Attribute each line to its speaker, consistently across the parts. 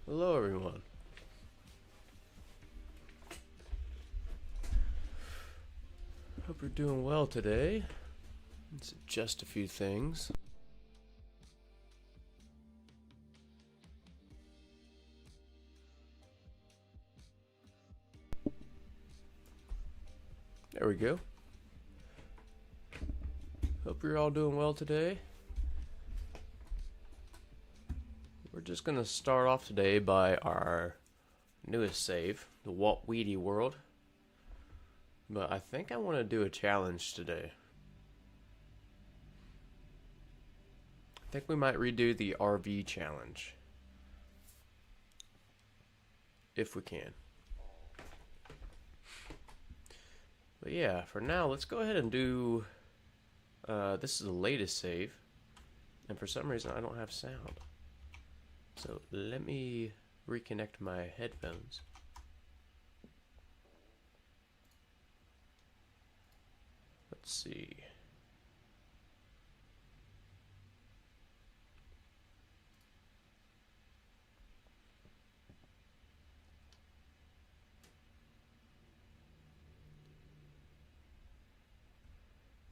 Speaker 1: Hello everyone. Hope you're doing well today. Let's adjust a few things. There we go. Hope you're all doing well today. We're just gonna start off today by our newest save, the Walt Weedy World. But I think I want to do a challenge today. I think we might redo the RV challenge. If we can. But yeah, for now, let's go ahead and do... this is the latest save. And for some reason, I don't have sound. So let me reconnect my headphones. Let's see.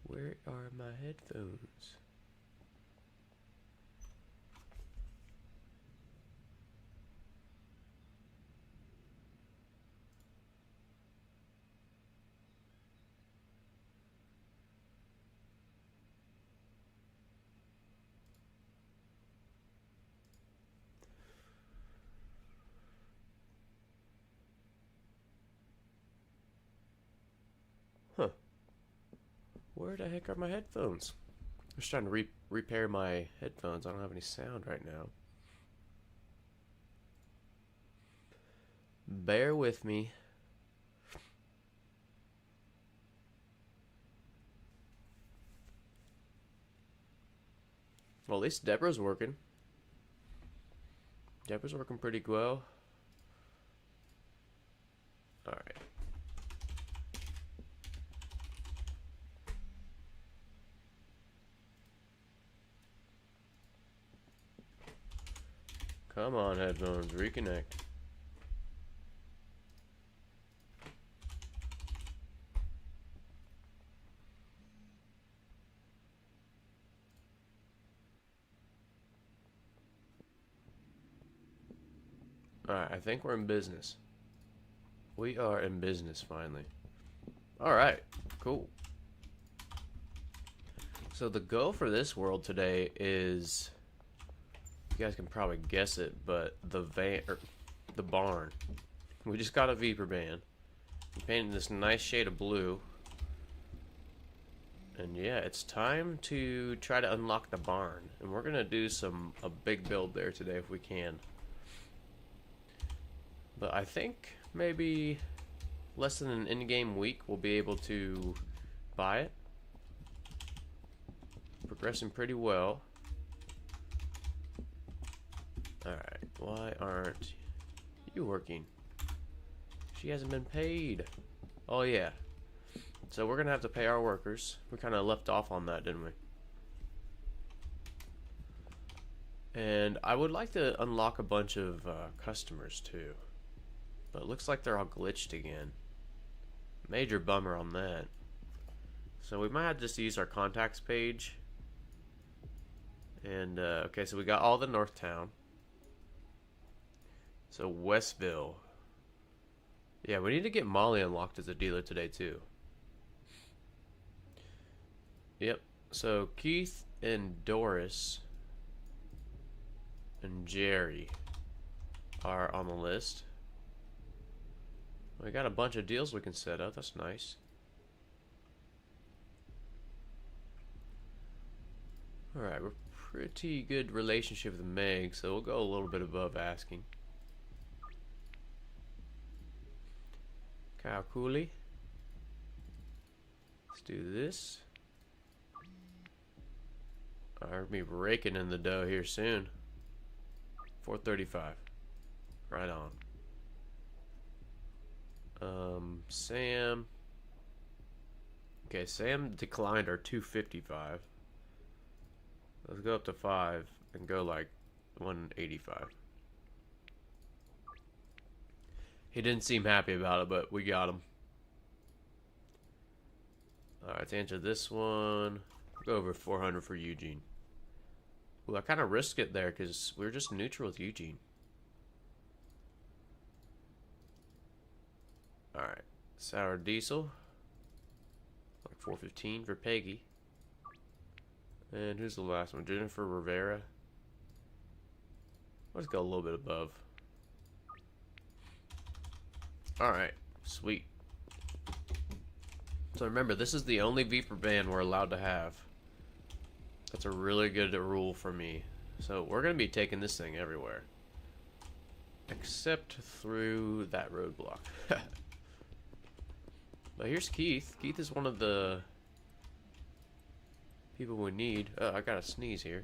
Speaker 1: Where are my headphones? Huh. Where the heck are my headphones? I'm just trying to repair my headphones. I don't have any sound right now. Bear with me. Well, at least Deborah's working. Deborah's working pretty well. Alright. Come on, headphones, reconnect. Alright, I think we're in business. We are in business, finally. Alright, cool. So the goal for this world today is... You guys can probably guess it, but the barn. We just got a Viper van. We painted this nice shade of blue. And yeah, it's time to try to unlock the barn. And we're gonna do a big build there today if we can. But I think maybe less than an in-game week we'll be able to buy it. Progressing pretty well. Alright, why aren't you working? She hasn't been paid. Oh yeah. So we're gonna have to pay our workers. We kind of left off on that, didn't we? And I would like to unlock a bunch of customers too. But it looks like they're all glitched again. Major bummer on that. So we might have to just use our contacts page. And okay, so we got all the North Town. So Westville. Yeah, we need to get Molly unlocked as a dealer today too. Yep. So Keith and Doris and Jerry are on the list. We got a bunch of deals we can set up. That's nice. Alright, we're pretty good relationship with Meg, so we'll go a little bit above asking. Kyle Cooley. Let's do this. I'll be raking in the dough here soon. 435. Right on. Sam. Okay, Sam declined our 255. Let's go up to 5 and go like 185. He didn't seem happy about it, but we got him. Alright, to answer this one, go over 400 for Eugene. Ooh, I kind of risked it there because we were just neutral with Eugene. Alright, sour diesel. Like 415 for Peggy. And who's the last one? Jennifer Rivera. Let's go a little bit above. Alright, sweet. So remember, this is the only Viper van we're allowed to have. That's a really good rule for me. So we're going to be taking this thing everywhere. Except through that roadblock. But here's Keith. Keith is one of the people we need. Oh, I got a sneeze here.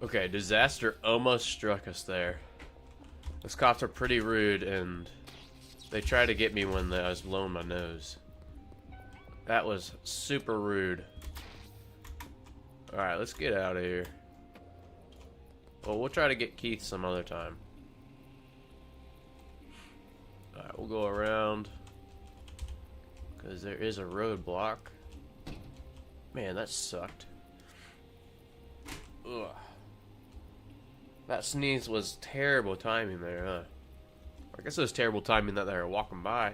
Speaker 1: Okay, disaster almost struck us there. Those cops are pretty rude, and they tried to get me when I was blowing my nose. That was super rude. Alright, let's get out of here. Well, we'll try to get Keith some other time. Alright, we'll go around. Because there is a roadblock. Man, that sucked. Ugh. That sneeze was terrible timing there, huh? I guess it was terrible timing that they were walking by.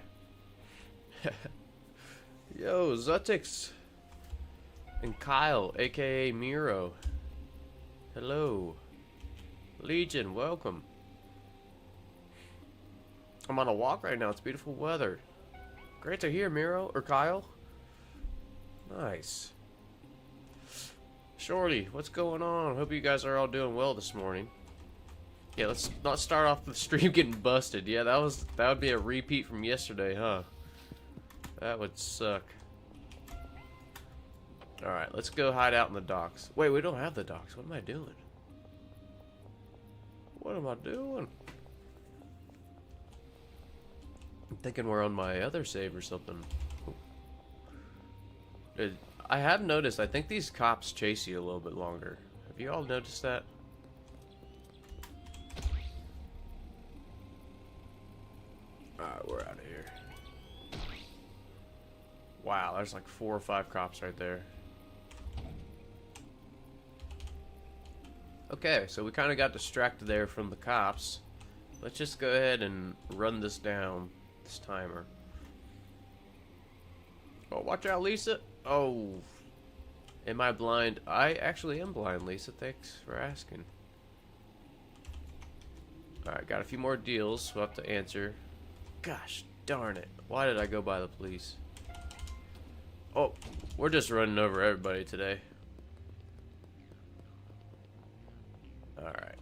Speaker 1: Yo, Zutix. And Kyle, aka Miro. Hello. Legion, welcome. I'm on a walk right now. It's beautiful weather. Great to hear, Miro. Or Kyle. Nice. Shorty, what's going on? Hope you guys are all doing well this morning. Yeah, let's not start off the stream getting busted. Yeah, that would be a repeat from yesterday, huh? That would suck. Alright, let's go hide out in the docks. Wait, we don't have the docks. What am I doing? What am I doing? I'm thinking we're on my other save or something. I have noticed, I think these cops chase you a little bit longer. Have you all noticed that? Alright, we're out of here. Wow, there's like 4 or 5 cops right there. Okay, so we kind of got distracted there from the cops. Let's just go ahead and run this down, this timer. Oh, watch out, Lisa. Oh. Am I blind? I actually am blind, Lisa. Thanks for asking. Alright, got a few more deals we'll have to answer. Gosh darn it. Why did I go by the police? Oh, we're just running over everybody today. Alright.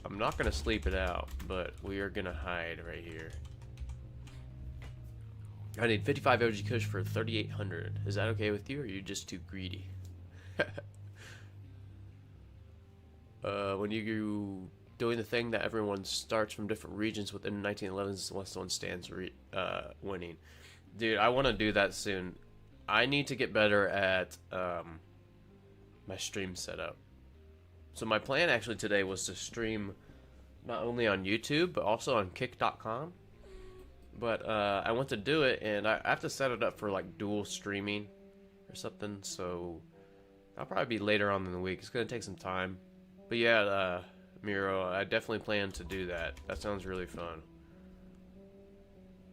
Speaker 1: I'm not going to sleep it out, but we are going to hide right here. I need 55 OG Kush for 3,800. Is that okay with you, or are you just too greedy? When you doing the thing that everyone starts from different regions within 1911s unless one stands winning. Dude, I want to do that soon. I need to get better at my stream setup. So my plan actually today was to stream not only on YouTube, but also on kick.com. But I went to do it, and I have to set it up for like dual streaming or something. So I'll probably be later on in the week. It's going to take some time. But yeah, Miro, I definitely plan to do that. That sounds really fun.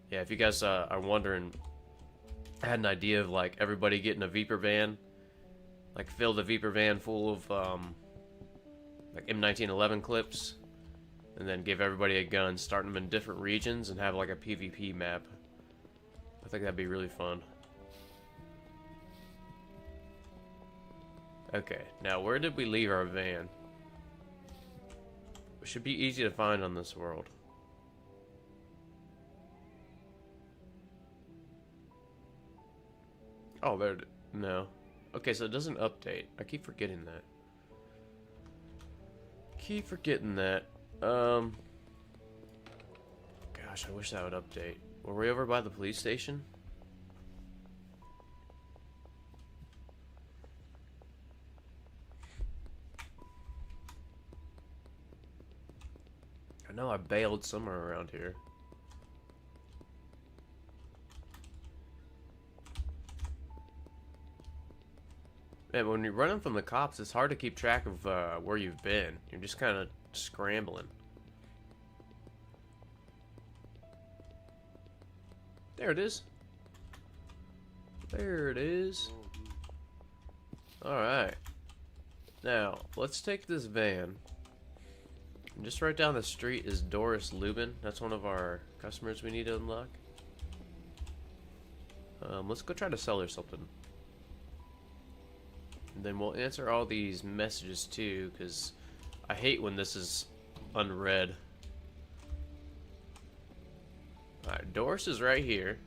Speaker 1: Yeah, if you guys are wondering, I had an idea of like everybody getting a Viper van. Like fill the Viper van full of like M1911 clips. And then give everybody a gun, start them in different regions, and have like a PvP map. I think that'd be really fun. Okay, now where did we leave our van? It should be easy to find on this world. Oh, there. No. Okay, so it doesn't update. I keep forgetting that. Keep forgetting that. Gosh, I wish that would update. Were we over by the police station? I know I bailed somewhere around here. Man, when you're running from the cops, it's hard to keep track of where you've been. You're just kind of scrambling. There it is. There it is. Alright. Now, let's take this van. And just right down the street is Doris Lubin. That's one of our customers we need to unlock. Let's go try to sell her something. And then we'll answer all these messages too, because I hate when this is unread. Alright, Doris is right here.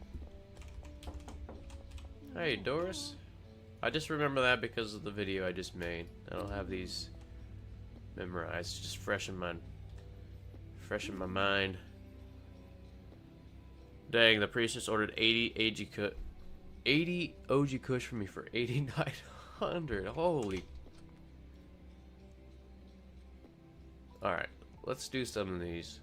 Speaker 1: Hey, Doris. I just remember that because of the video I just made. I don't have these memorized. Just fresh in my mind. Dang, the priest just ordered 80 OG Kush for me for 8,900. Holy. Alright, let's do some of these.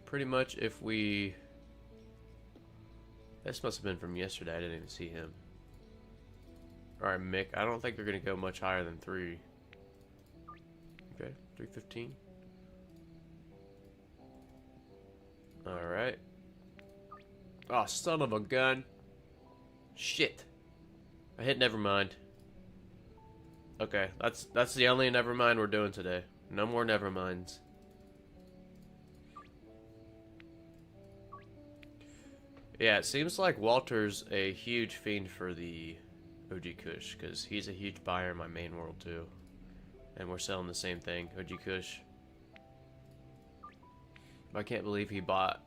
Speaker 1: Pretty much if we... This must have been from yesterday. I didn't even see him. Alright, Mick. I don't think you're going to go much higher than 3. Okay, 315. Alright. Oh, son of a gun. Shit. I hit nevermind. Okay, that's the only nevermind we're doing today. No more neverminds. Yeah, it seems like Walter's a huge fiend for the OG Kush, because he's a huge buyer in my main world too. And we're selling the same thing, OG Kush. I can't believe he bought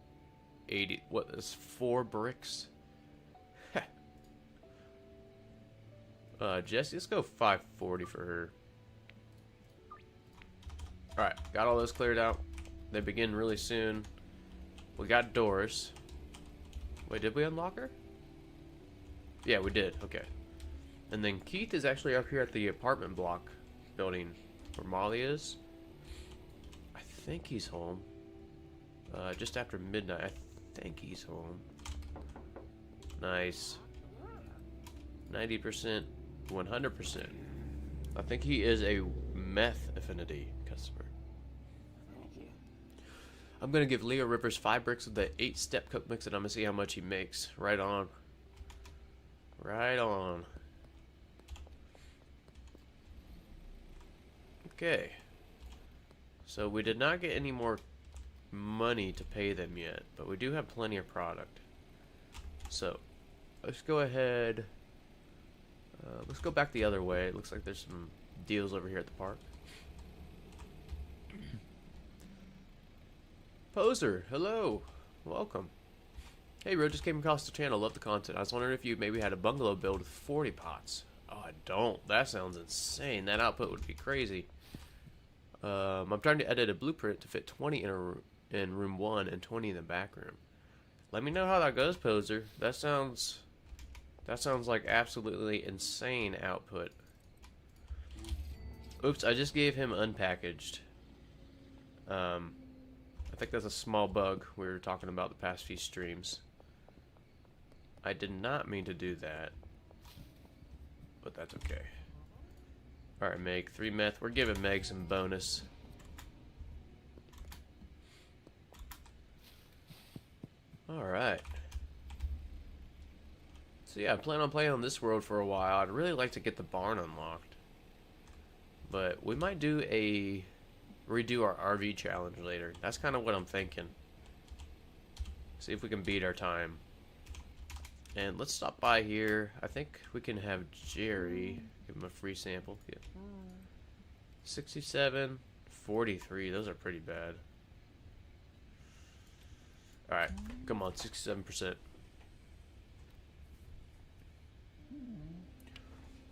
Speaker 1: 80, what is 4 bricks? Jesse, let's go 540 for her. Alright, got all those cleared out. They begin really soon. We got Doris. Wait, did we unlock her? Yeah, we did. Okay. And then Keith is actually up here at the apartment block building where Molly is. I think he's home. Just after midnight. I think he's home. Nice. 90%, 100%. I think he is a meth affinity customer. I'm gonna give Leo Rippers 5 bricks of the 8-step cook mix, and I'm gonna see how much he makes. Right on. Right on. Okay. So we did not get any more money to pay them yet, but we do have plenty of product. So let's go ahead. Let's go back the other way. It looks like there's some deals over here at the park. Poser, hello, welcome. Hey, Ro, just came across the channel, love the content. I was wondering if you maybe had a bungalow build with 40 pots. Oh, I don't. That sounds insane. That output would be crazy. I'm trying to edit a blueprint to fit 20 in room 1 and 20 in the back room. Let me know how that goes, Poser. That sounds like absolutely insane output. Oops, I just gave him unpackaged. I think that's a small bug we were talking about the past few streams. I did not mean to do that, but that's okay. Alright, Meg, 3 meth. We're giving Meg some bonus. Alright. So yeah, I plan on playing on this world for a while. I'd really like to get the barn unlocked. But we might do redo our RV challenge later. That's kind of what I'm thinking. See if we can beat our time And let's stop by here. I think we can have Jerry. Give him a free sample. Yeah. 67, 43. Those are pretty bad. Alright, come on, 67%.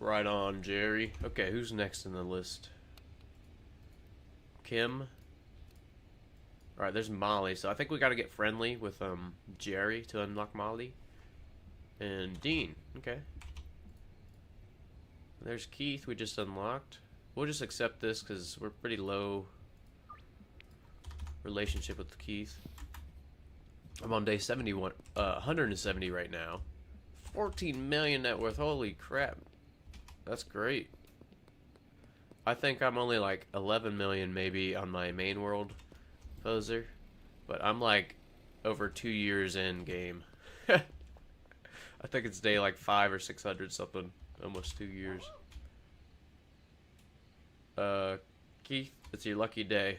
Speaker 1: Right on, Jerry. Okay, who's next in the list? Kim. Alright, there's Molly. So I think we gotta get friendly with Jerry to unlock Molly. And Dean. Okay. There's Keith we just unlocked. We'll just accept this because we're pretty low relationship with Keith. I'm on day 71, 170 right now. 14 million net worth. Holy crap. That's great. I think I'm only like 11 million maybe on my main world poser. But I'm like over 2 years in game. I think it's day like 5 or 600 something. Almost 2 years. Keith, it's your lucky day.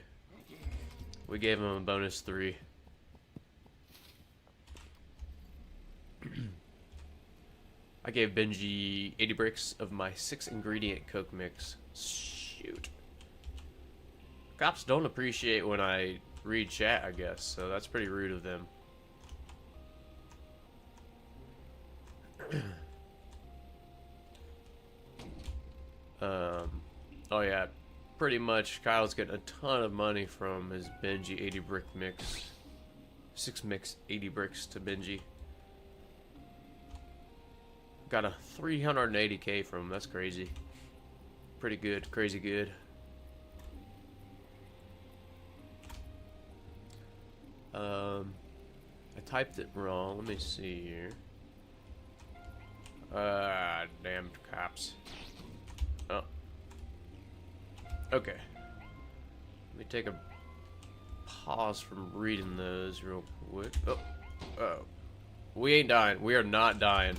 Speaker 1: We gave him a bonus 3. I gave Benji 80 bricks of my 6-ingredient Coke mix. Shoot. Cops don't appreciate when I read chat, I guess, so that's pretty rude of them. Oh yeah, pretty much Kyle's getting a ton of money from his Benji 80 brick mix. 6 mix 80 bricks to Benji. Got a 380k from him. That's crazy. Pretty good. Crazy good. I typed it wrong. Let me see here. Damn cops. Oh. Okay. Let me take a pause from reading those real quick. Oh. Oh. We ain't dying. We are not dying.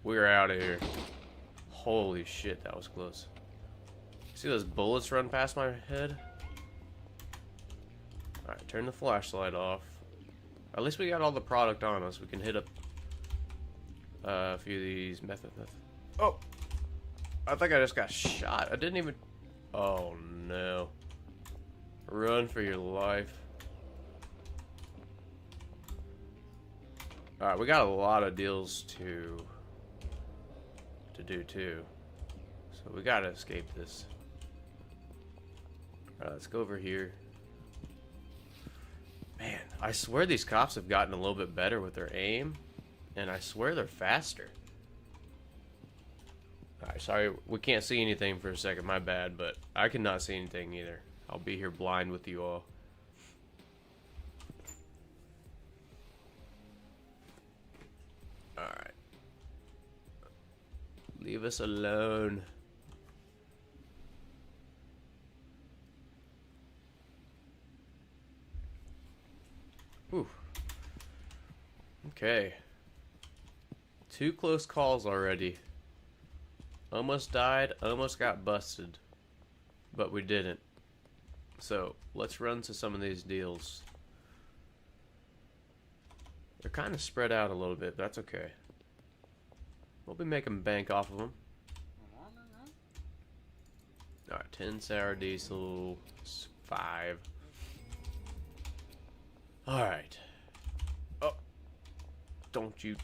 Speaker 1: We're out of here. Holy shit, that was close. See those bullets run past my head? Alright, turn the flashlight off. At least we got all the product on us. We can hit up a few of these meth. Oh! I think I just got shot. I didn't even... Oh no. Run for your life. Alright, we got a lot of deals to do too. So we gotta escape this. Alright, let's go over here. Man, I swear these cops have gotten a little bit better with their aim. And I swear they're faster. Alright, sorry, we can't see anything for a second, my bad, but I cannot see anything either. I'll be here blind with you all. Alright. Leave us alone. Whew. Okay. 2 close calls already. Almost died, almost got busted. But we didn't. So, let's run to some of these deals. They're kind of spread out a little bit, but that's okay. We'll be making bank off of them. Alright, 10 sour diesel, 5. Alright. Oh. Don't you...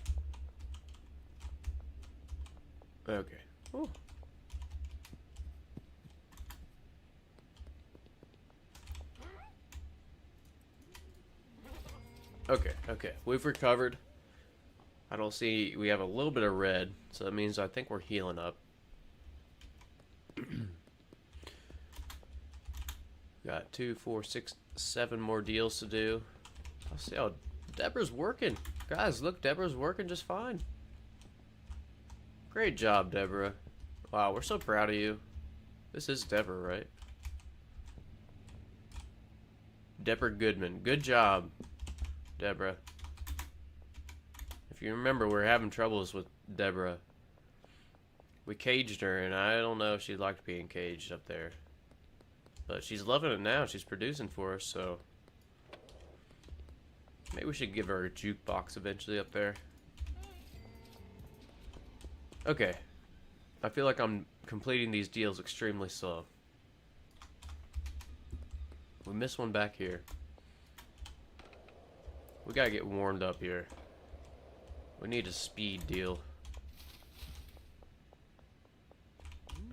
Speaker 1: Okay. Ooh. Okay, okay. We've recovered. I don't see... We have a little bit of red, so that means I think we're healing up. Got 2, 4, 6, 7 more deals to do. I'll see how Deborah's working. Guys, look, Deborah's working just fine. Great job, Deborah. Wow, we're so proud of you. This is Deborah, right? Deborah Goodman. Good job, Deborah. If you remember, we're having troubles with Deborah. We caged her, and I don't know if she liked being caged up there. But she's loving it now. She's producing for us, so... Maybe we should give her a jukebox eventually up there. Okay. I feel like I'm completing these deals extremely slow. We missed one back here. We gotta get warmed up here. We need a speed deal.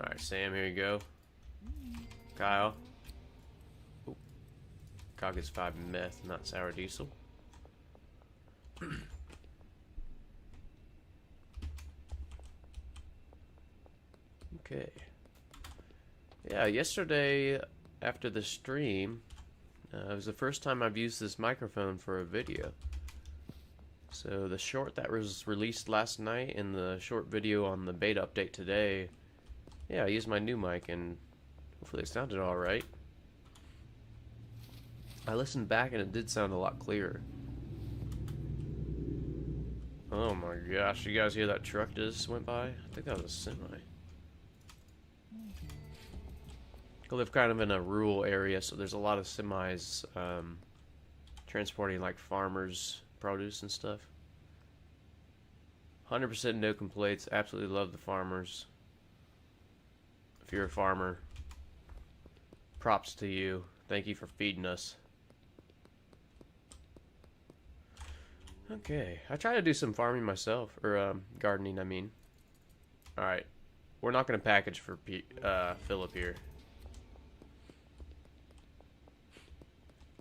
Speaker 1: Alright, Sam, here you go. Kyle. Oop. Kyle gets 5 meth, not sour diesel. Okay. Yeah, yesterday after the stream, it was the first time I've used this microphone for a video. So the short that was released last night and the short video on the beta update today, yeah, I used my new mic and hopefully it sounded alright. I listened back and it did sound a lot clearer. Oh my gosh, you guys hear that truck just went by? I think that was a semi. I live kind of in a rural area, so there's a lot of semis transporting like farmers' produce and stuff. 100% no complaints. Absolutely love the farmers. If you're a farmer, props to you. Thank you for feeding us. Okay, I try to do some farming myself, or gardening, I mean. Alright, we're not going to package for Philip here.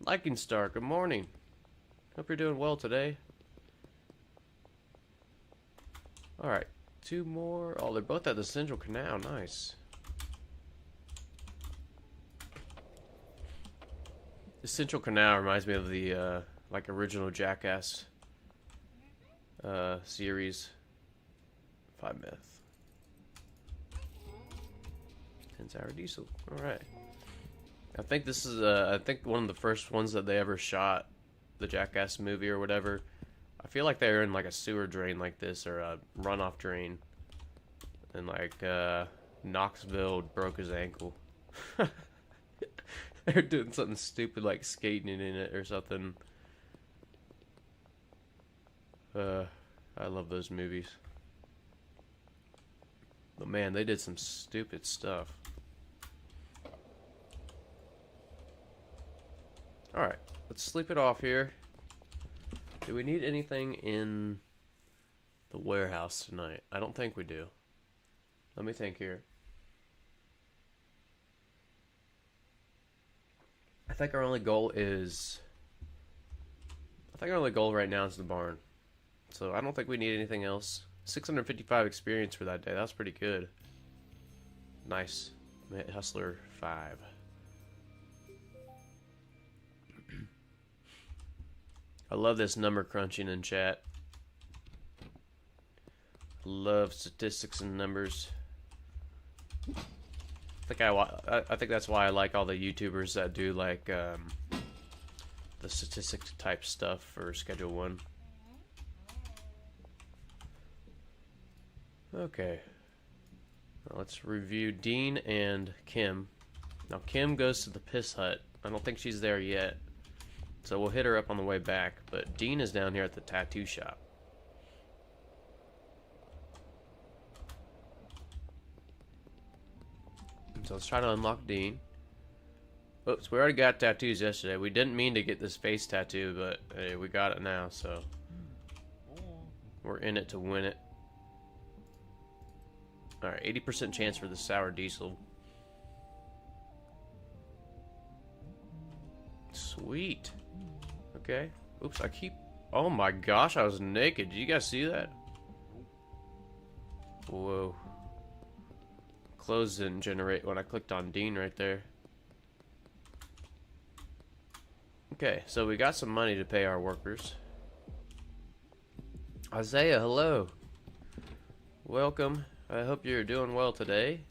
Speaker 1: Liking Star, good morning. Hope you're doing well today. Alright, 2 more. Oh, they're both at the Central Canal. Nice. The Central Canal reminds me of the like original Jackass series. 5 meth. 10 sour diesel. Alright. I think this is I think one of the first ones that they ever shot, the Jackass movie or whatever. I feel like they were in like a sewer drain like this, or a runoff drain, and like Knoxville broke his ankle. They're doing something stupid like skating in it or something. I love those movies, but man, they did some stupid stuff. Alright, let's sleep it off here. Do we need anything in the warehouse tonight? I don't think we do. Let me think here. I think our only goal right now is the barn. So I don't think we need anything else. 655 experience for that day. That's pretty good. Nice. Hustler 5. I love this number crunching in chat. Love statistics and numbers. I think that's why I like all the YouTubers that do like the statistics type stuff for Schedule 1. Okay. Now let's review Dean and Kim. Now Kim goes to the piss hut. I don't think she's there yet. So we'll hit her up on the way back, but Dean is down here at the tattoo shop. So let's try to unlock Dean. Oops, we already got tattoos yesterday. We didn't mean to get this face tattoo, but hey, we got it now, so we're in it to win it. Alright, 80% chance for the sour diesel. Sweet. Okay. Oops, oh my gosh, I was naked. Did you guys see that? Whoa. Clothes didn't generate when I clicked on Dean right there. Okay, so we got some money to pay our workers. Isaiah, hello. Welcome. I hope you're doing well today.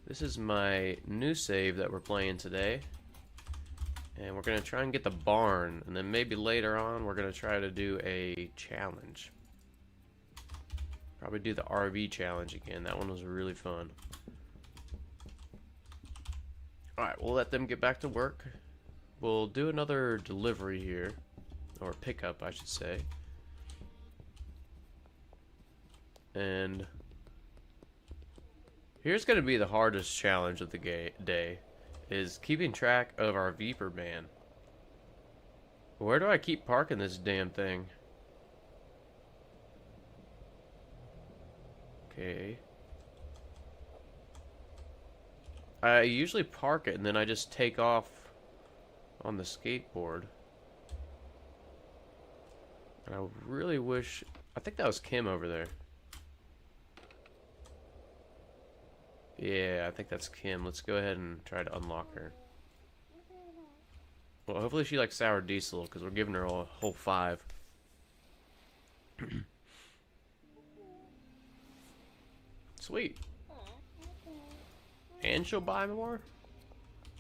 Speaker 1: This is my new save that we're playing today. And we're going to try and get the barn. And then maybe later on we're going to try to do a challenge. Probably do the RV challenge again. That one was really fun. Alright, we'll let them get back to work. We'll do another delivery here. Or pickup, I should say. And here's going to be the hardest challenge of the day. Is keeping track of our Viper ban. Where do I keep parking this damn thing? Okay. I usually park it and then I just take off on the skateboard. And I really wish... I think that was Kim over there. Yeah, I think that's Kim. Let's go ahead and try to unlock her. Well, hopefully she likes sour diesel, because we're giving her a whole 5. Sweet. And she'll buy more?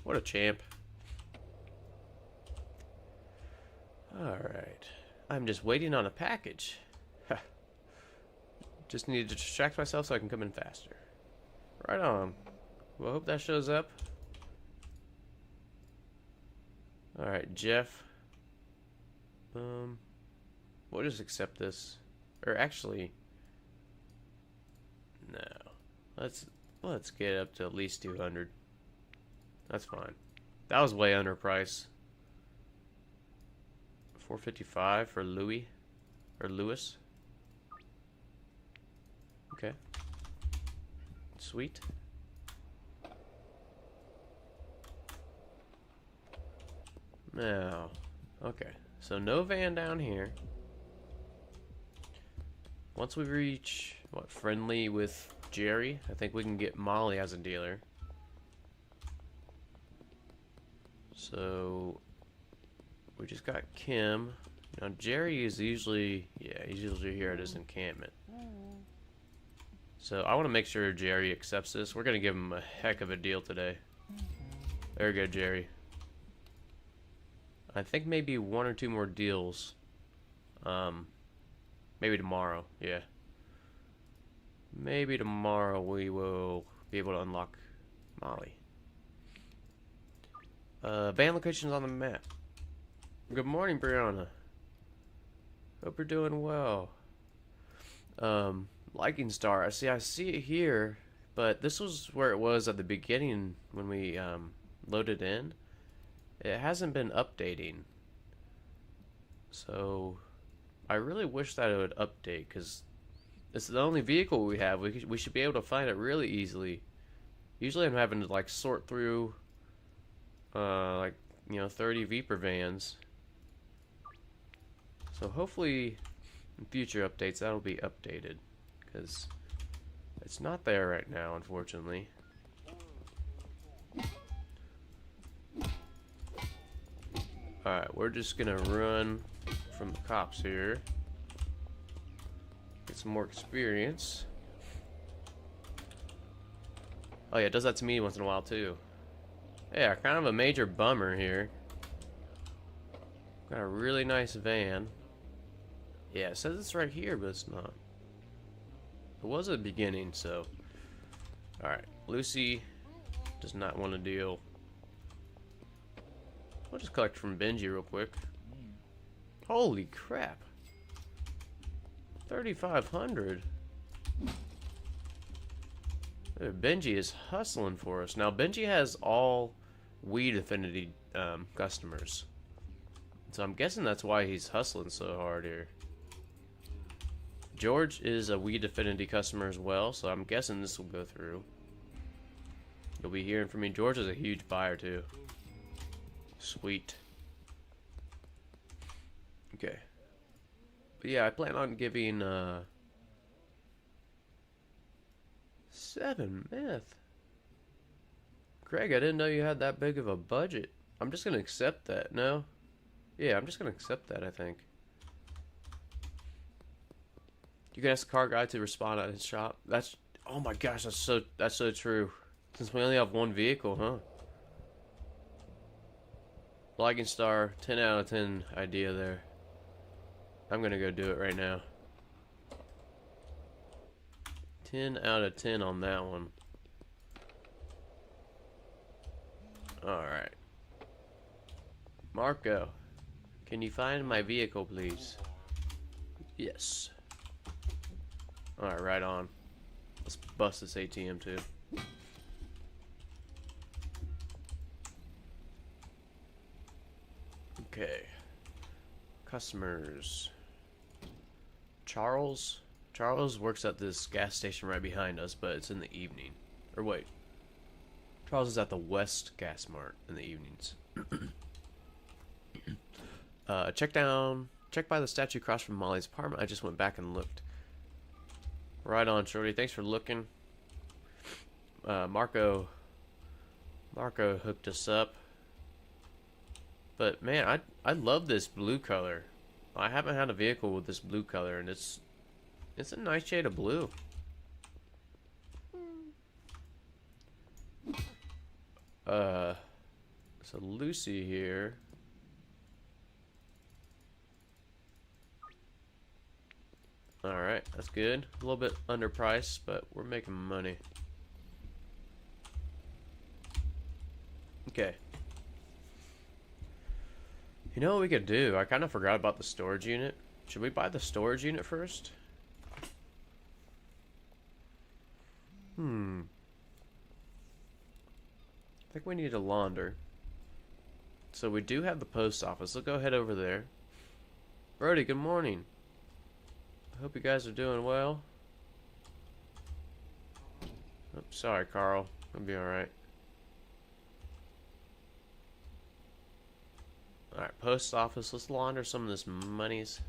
Speaker 1: What a champ. Alright. I'm just waiting on a package. Just need to distract myself so I can come in faster. Right on. Well, I hope that shows up. Alright, Jeff. We'll just accept this. Or actually... No. Let's get up to at least 200. That's fine. That was way under price. 455 for Louis. Or Lewis. Okay. Sweet. Now, okay. So no van down here. Once we reach, what, friendly with Jerry, I think we can get Molly as a dealer. So we just got Kim. Now Jerry is usually, yeah, he's usually here at his encampment. So I want to make sure Jerry accepts this. We're going to give him a heck of a deal today. There we go, Jerry. I think maybe 1 or 2 more deals. Maybe tomorrow, yeah. Maybe tomorrow we will be able to unlock Molly. Van locations on the map. Good morning, Brianna. Hope you're doing well. Liking star. I see it here, but this was where it was at the beginning when we loaded in. It hasn't been updating. So I really wish that it would update, because it's the only vehicle we have. We should be able to find it really easily. Usually I'm having to like sort through like, you know, 30 Viper vans. So hopefully in future updates that'll be updated, because it's not there right now, unfortunately. Alright, we're just gonna run from the cops here. Get some more experience. Oh yeah, it does that to me once in a while too. Yeah, kind of a major bummer here. Got a really nice van. Yeah, it says it's right here, but it's not. It was at the beginning, so. Alright, Lucy does not want a deal. We'll just collect from Benji real quick. Holy crap. 3,500. Benji is hustling for us. Now, Benji has all Weed Affinity customers. So I'm guessing that's why he's hustling so hard here. George is a Weed Affinity customer as well, so I'm guessing this will go through. You'll be hearing from me. George is a huge buyer too. Sweet. Okay. But yeah, I plan on giving 7 meth. Craig, I didn't know you had that big of a budget. I'm just gonna accept that. No? Yeah, I'm just gonna accept that, I think. You can ask the car guy to respond at his shop. That's, oh my gosh, that's so true. Since we only have one vehicle, huh? Liking star, 10 out of 10 idea there. I'm gonna go do it right now. 10 out of 10 on that one. Alright. Marco, can you find my vehicle, please? Yes. Alright, right on. Let's bust this ATM too. Okay. Customers. Charles? Charles works at this gas station right behind us, but it's in the evening. Or wait. Charles is at the West Gas Mart in the evenings. Check by the statue across from Molly's apartment. I just went back and looked. Right on, Shorty. Thanks for looking. Marco hooked us up. But man, I love this blue color. I haven't had a vehicle with this blue color, and it's a nice shade of blue. So Lucy here. Alright, that's good. A little bit underpriced, but we're making money. Okay. You know what we could do? I kind of forgot about the storage unit. Should we buy the storage unit first? I think we need to launder. So we do have the post office. Let's go head over there. Brody, good morning. I hope you guys are doing well. Oh, sorry, Carl. I'll be alright. Alright, post office. Let's launder some of this monies.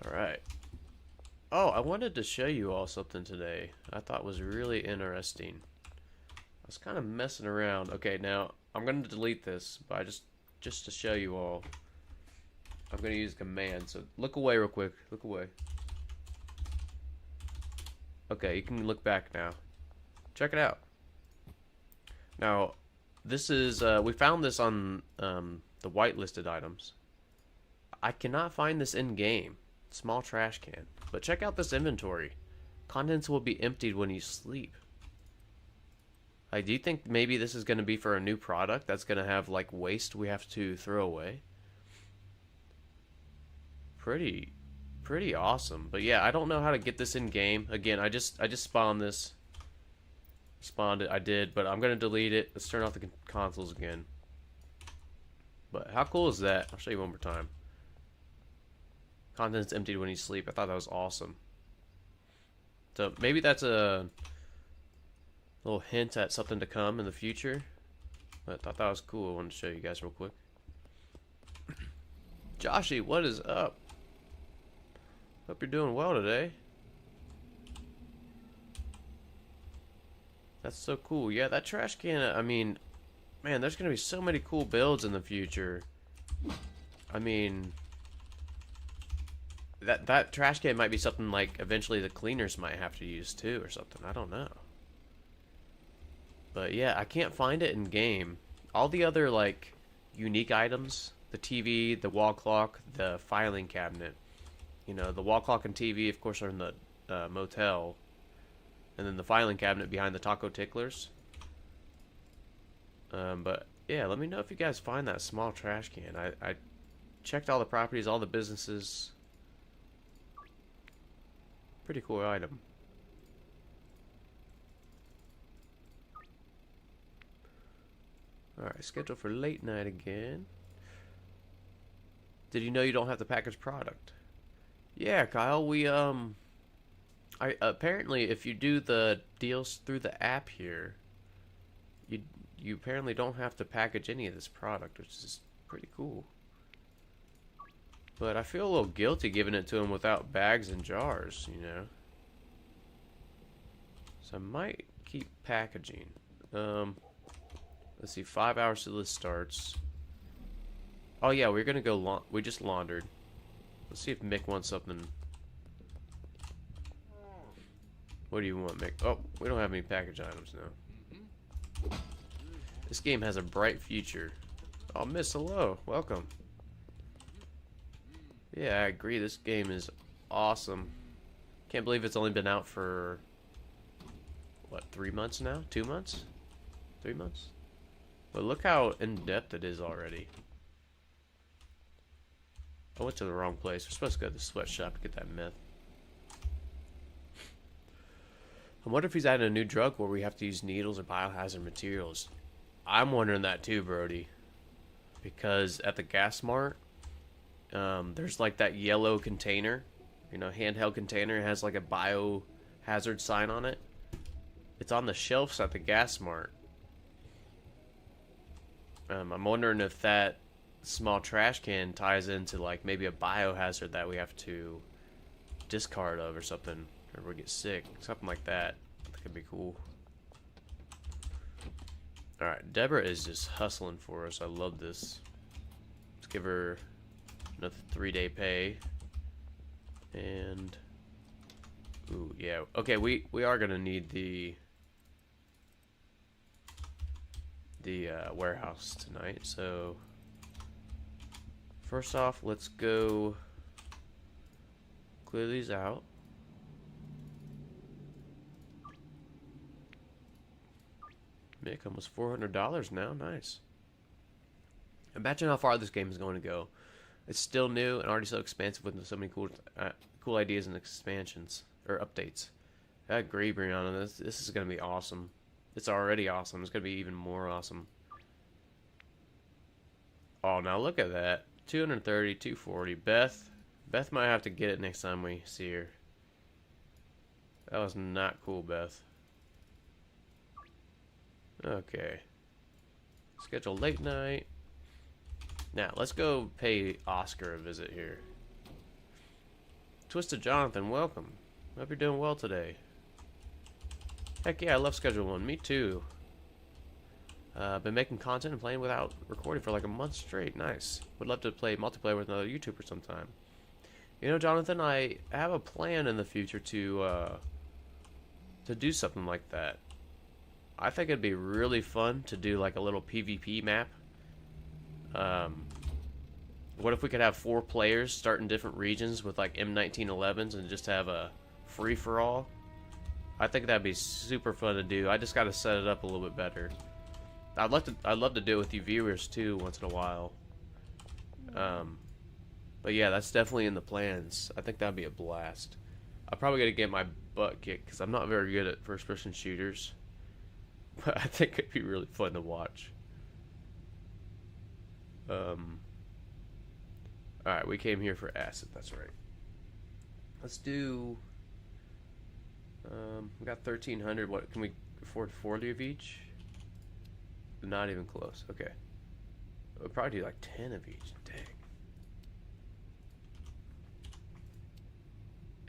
Speaker 1: Alright. Oh, I wanted to show you all something today I thought was really interesting. I was kind of messing around. Okay, now I'm going to delete this, but just to show you all, I'm going to use a command. So look away real quick. Look away. Okay, you can look back now. Check it out. Now, this is, we found this on the whitelisted items. I cannot find this in-game. Small trash can. But check out this inventory. Contents will be emptied when you sleep. Do you think maybe this is going to be for a new product that's going to have like waste we have to throw away? Pretty awesome. But yeah, I don't know how to get this in game. Again, I just spawned this. Spawned it. I did, but I'm going to delete it. Let's turn off the consoles again. But how cool is that? I'll show you one more time. Contents emptied when you sleep. I thought that was awesome. So maybe that's a little hint at something to come in the future. But I thought that was cool. I wanted to show you guys real quick. Joshy, what is up? Hope you're doing well today. That's so cool. Yeah, that trash can, I mean, man, there's going to be so many cool builds in the future. I mean, that trash can might be something like eventually the cleaners might have to use too or something. I don't know. But yeah, I can't find it in game. All the other like unique items, the TV, the wall clock, the filing cabinet. You know, the wall clock and TV of course are in the motel. And then the filing cabinet behind the taco ticklers. But yeah, let me know if you guys find that small trash can. I checked all the properties, all the businesses. Pretty cool item. Alright, scheduled for late night again. Did you know you don't have the packaged product? Yeah, Kyle, we apparently if you do the deals through the app here, you apparently don't have to package any of this product, which is pretty cool. But I feel a little guilty giving it to him without bags and jars, you know. So I might keep packaging. Let's see, 5 hours till this starts. Oh yeah, we're gonna go we just laundered. Let's see if Mick wants something. What do you want, Mick? Oh, we don't have any package items now. This game has a bright future. Oh, Miss, hello. Welcome. Yeah, I agree. This game is awesome. Can't believe it's only been out for what, 3 months now? 2 months? 3 months? But look how in-depth it is already. I went to the wrong place. We're supposed to go to the sweatshop to get that meth. I wonder if he's adding a new drug where we have to use needles or biohazard materials. I'm wondering that too, Brody. Because at the gas mart, there's like that yellow container, you know, handheld container. It has like a biohazard sign on it. It's on the shelves at the gas mart. I'm wondering if that small trash can ties into like maybe a biohazard that we have to discard of or something, or we get sick, something like that. That could be cool. All right, Deborah is just hustling for us. I love this. Let's give her another 3-day pay. And ooh, yeah. Okay, we are gonna need the warehouse tonight. So first off, let's go clear these out. Make almost $400 now. Nice. Imagine how far this game is going to go. It's still new and already so expansive with so many cool ideas and expansions or updates. I agree, Brianna. This is going to be awesome. It's already awesome. It's going to be even more awesome. Oh, now look at that. 230, 240. Beth might have to get it next time we see her. That was not cool, Beth. Okay. Schedule late night. Now, let's go pay Oscar a visit here. Twisted Jonathan, welcome. Hope you're doing well today. Heck yeah, I love Schedule 1. Me too. Been making content and playing without recording for like a month straight. Nice. Would love to play multiplayer with another YouTuber sometime. You know, Jonathan, I have a plan in the future to do something like that. I think it'd be really fun to do like a little PvP map. What if we could have 4 players start in different regions with like M1911s and just have a free-for-all? I think that'd be super fun to do. I just got to set it up a little bit better. I'd love to do it with you viewers too once in a while. But yeah, that's definitely in the plans. I think that'd be a blast. I'm probably gonna get my butt kicked because I'm not very good at first-person shooters. But I think it'd be really fun to watch. Alright, we came here for acid, that's right. Let's do... we got 1,300. What, can we afford 40 of each? Not even close, okay. We'll probably do like 10 of each, dang.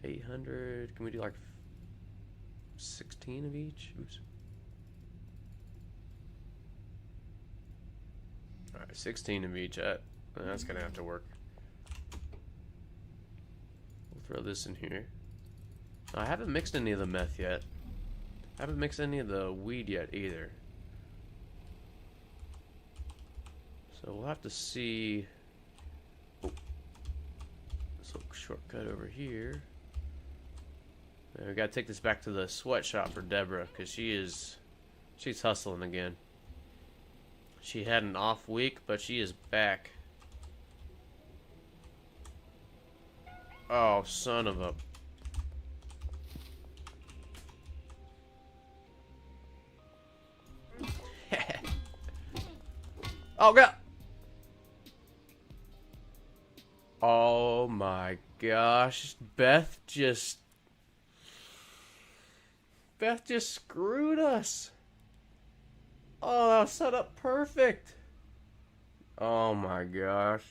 Speaker 1: 800, can we do like 16 of each? Oops. Alright, 16 of each. That's gonna have to work. We'll throw this in here. I haven't mixed any of the meth yet. I haven't mixed any of the weed yet either. So we'll have to see. Oh. This little shortcut over here. And we gotta take this back to the sweatshop for Deborah, because she's hustling again. She had an off week, but she is back. Oh, son of a... Oh, God! Oh, my gosh. Beth just screwed us. Oh, that was set up perfect. Oh my gosh.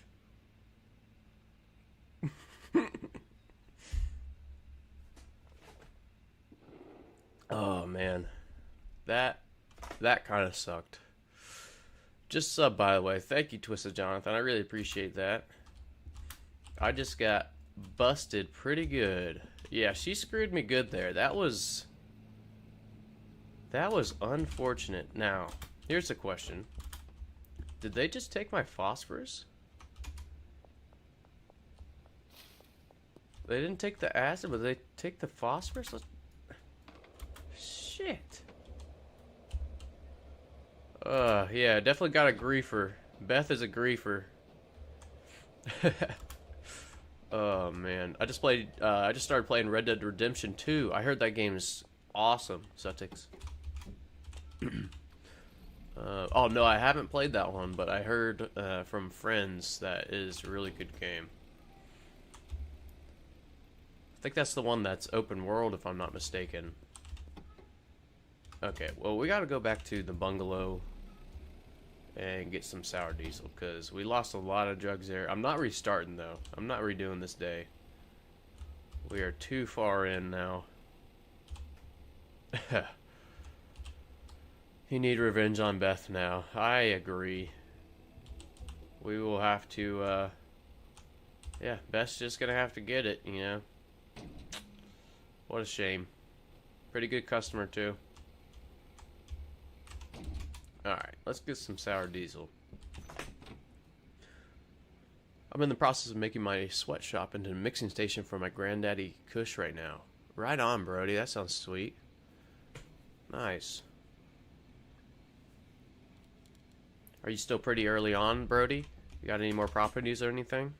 Speaker 1: Oh man. That kind of sucked. Just sub, by the way. Thank you, Twisted Jonathan. I really appreciate that. I just got busted pretty good. Yeah, she screwed me good there. That was unfortunate. Now, here's the question. Did they just take my phosphorus? They didn't take the acid, but they take the phosphorus? Shit. Yeah, definitely got a griefer. Beth is a griefer. Oh man, I just started playing Red Dead Redemption 2. I heard that game is awesome. Sutix. Oh no, I haven't played that one, but I heard from friends that is a really good game. I think that's the one that's open world, if I'm not mistaken. Okay, well we gotta go back to the bungalow and get some sour diesel, because we lost a lot of drugs there. I'm not restarting though. I'm not redoing this day. We are too far in now. You need revenge on Beth now. I agree. We will have to, yeah, Beth's just gonna have to get it, you know. What a shame. Pretty good customer, too. Alright, let's get some sour diesel. I'm in the process of making my sweatshop into a mixing station for my granddaddy Kush right now. Right on, Brody. That sounds sweet. Nice. Are you still pretty early on, Brody? You got any more properties or anything?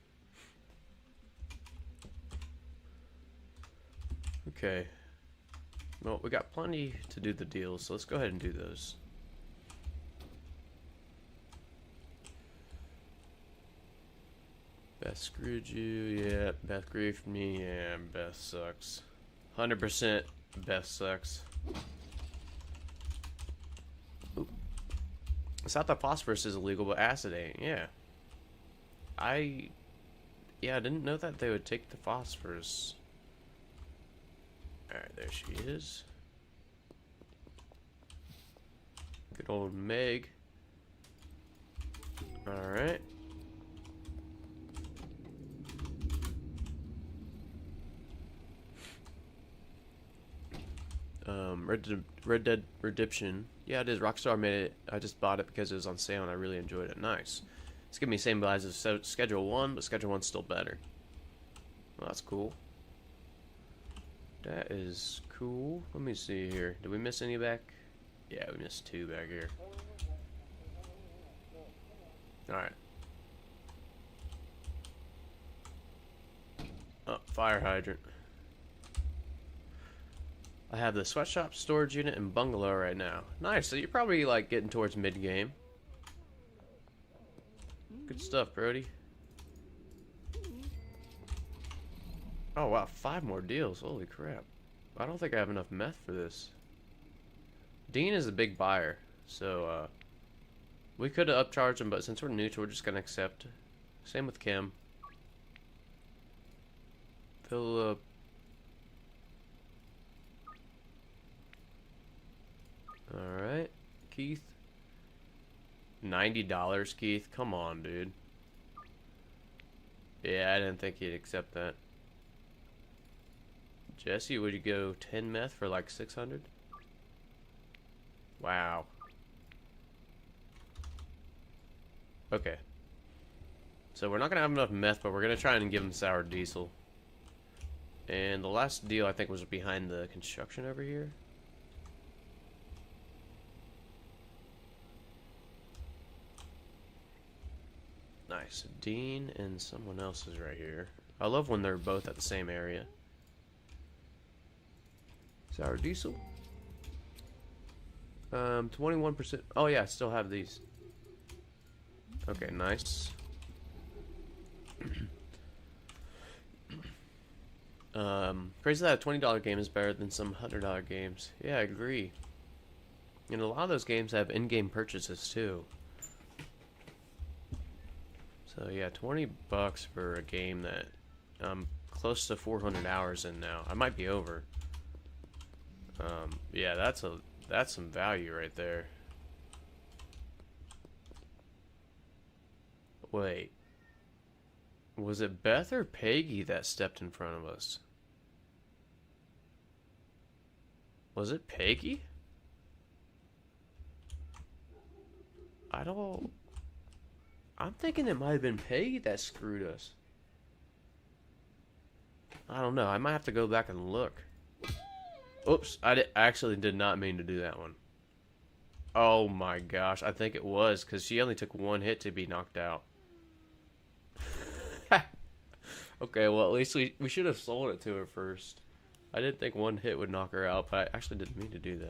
Speaker 1: Okay. Well, we got plenty to do the deals, so let's go ahead and do those. Beth screwed you, yeah. Beth griefed me, yeah. Beth sucks. 100% Beth sucks. Oop. I thought that phosphorus is illegal, but acid ain't. Yeah. I didn't know that they would take the phosphorus. Alright, there she is. Good old Meg. Alright. Red Dead Redemption. Yeah, it is. Rockstar made it. I just bought it because it was on sale and I really enjoyed it. Nice. It's giving me the same vibes as Schedule 1, but Schedule 1's still better. Well, that's cool. That is cool. Let me see here. Did we miss any back? Yeah, we missed 2 back here. Alright. Oh, fire hydrant. I have the sweatshop, storage unit, and bungalow right now. Nice, so you're probably like getting towards mid-game. Good stuff, Brody. Oh wow, 5 more deals. Holy crap. I don't think I have enough meth for this. Dean is a big buyer, so we could have upcharged him, but since we're neutral, we're just gonna accept. Same with Kim. Philip. Alright. Keith. $90, Keith. Come on, dude. Yeah, I didn't think he'd accept that. Jesse, would you go 10 meth for like 600? Wow. Okay. So we're not going to have enough meth, but we're going to try and give him sour diesel. And the last deal, I think, was behind the construction over here. Nice. Dean and someone else is right here. I love when they're both at the same area. Sour diesel. 21%. Oh yeah, I still have these. Okay, nice. Crazy that a $20 game is better than some $100 games. Yeah, I agree. And a lot of those games have in-game purchases too. So yeah, 20 bucks for a game that I'm close to 400 hours in now. I might be over. Yeah, that's some value right there. Wait. Was it Beth or Peggy that stepped in front of us? Was it Peggy? I'm thinking it might have been Peggy that screwed us. I don't know. I might have to go back and look. Oops, I actually did not mean to do that one. Oh my gosh, I think it was, because she only took one hit to be knocked out. Okay, well, at least we should have sold it to her first. I didn't think one hit would knock her out, but I actually didn't mean to do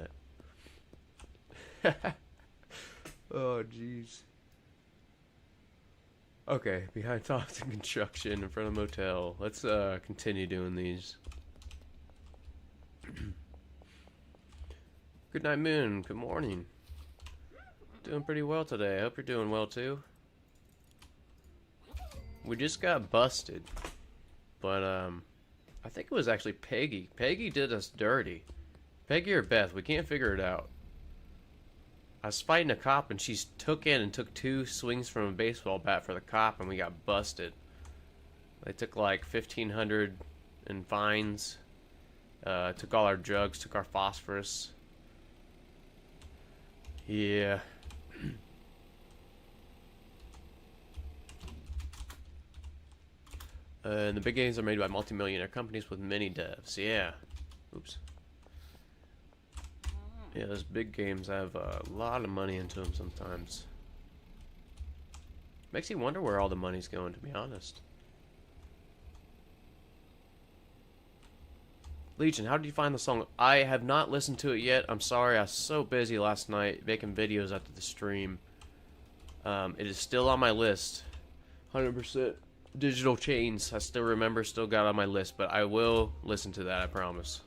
Speaker 1: that. Oh, jeez. Okay, behind thoughts and construction in front of a motel. Let's continue doing these. Good night, Moon. Good morning. Doing pretty well today. I hope you're doing well too. We just got busted, but I think it was actually Peggy. Peggy did us dirty. Peggy or Beth, we can't figure it out. I was fighting a cop and she took 2 swings from a baseball bat for the cop and we got busted. They took like $1,500 in fines. Took all our drugs, took our phosphorus. Yeah. And the big games are made by multi-millionaire companies with many devs. Yeah. Oops. Yeah, those big games have a lot of money into them sometimes. Makes you wonder where all the money's going, to be honest. Legion, how did you find the song? I have not listened to it yet. I'm sorry, I was so busy last night making videos after the stream. It is still on my list. 100% digital chains. I still remember, still got on my list, but I will listen to that, I promise.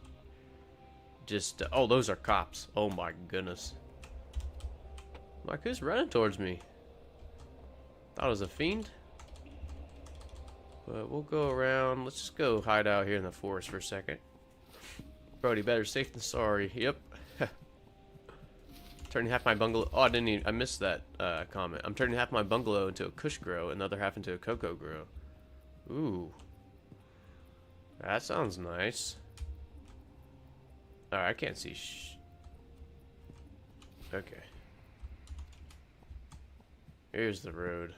Speaker 1: Just, oh, those are cops. Oh my goodness. Like, who's running towards me? Thought it was a fiend. But we'll go around. Let's just go hide out here in the forest for a second. Brody, better safe than sorry. Yep. Turning half my bungalow. Oh, I missed that comment. I'm turning half my bungalow into a kush grow and the other half into a cocoa grow. Ooh. That sounds nice. Alright, I can't see Okay. Here's the road.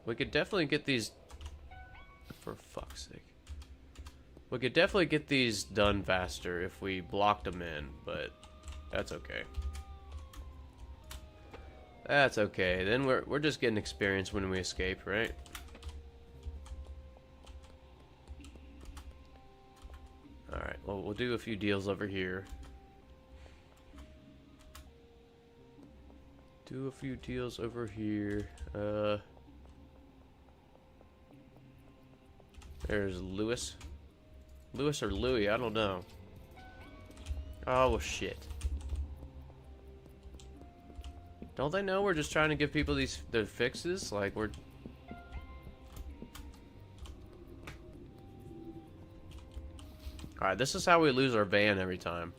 Speaker 1: We could definitely get these... For fuck's sake. We could definitely get these done faster if we blocked them in, but that's okay. That's okay. Then we're just getting experience when we escape, right? Alright, well, we'll do a few deals over here. Do a few deals over here. There's Lewis. Lewis or Louie, I don't know. Oh, well, shit. Don't they know we're just trying to give people their fixes? Like, we're... Alright, this is how we lose our van every time.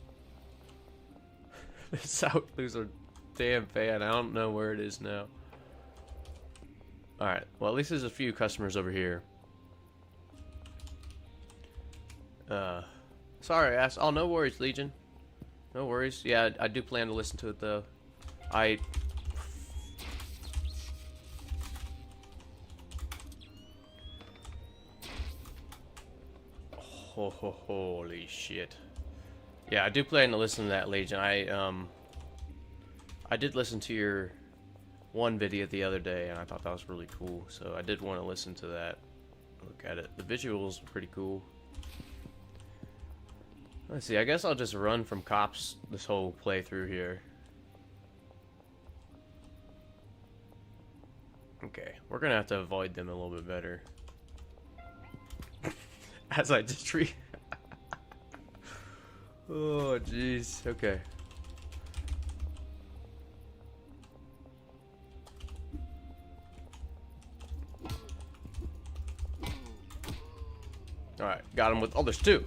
Speaker 1: This is how we lose our damn van. I don't know where it is now. Alright, well, at least there's a few customers over here. Sorry, ass. Oh, no worries, Legion. No worries. Yeah, I do plan to listen to it, though. Holy shit. Yeah, I do plan to listen to that, Legion. I did listen to your one video the other day, and I thought that was really cool. So I did want to listen to that. Look at it. The visuals are pretty cool. Let's see, I guess I'll just run from cops this whole playthrough here. Okay, we're gonna have to avoid them a little bit better. As I just Oh, jeez. Okay. Alright, got him with... Oh, there's 2.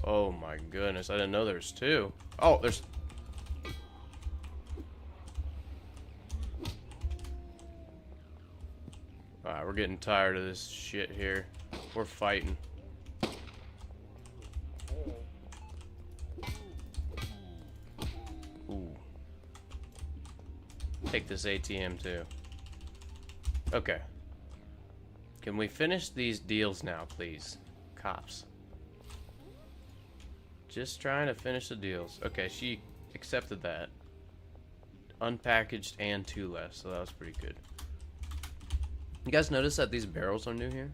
Speaker 1: Oh my goodness, I didn't know there's 2. Oh, there's... Alright, we're getting tired of this shit here. We're fighting. Ooh. Take this ATM too. Okay. Can we finish these deals now, please? Cops. Just trying to finish the deals. Okay, she accepted that. Unpackaged and 2 less, so that was pretty good. You guys notice that these barrels are new here?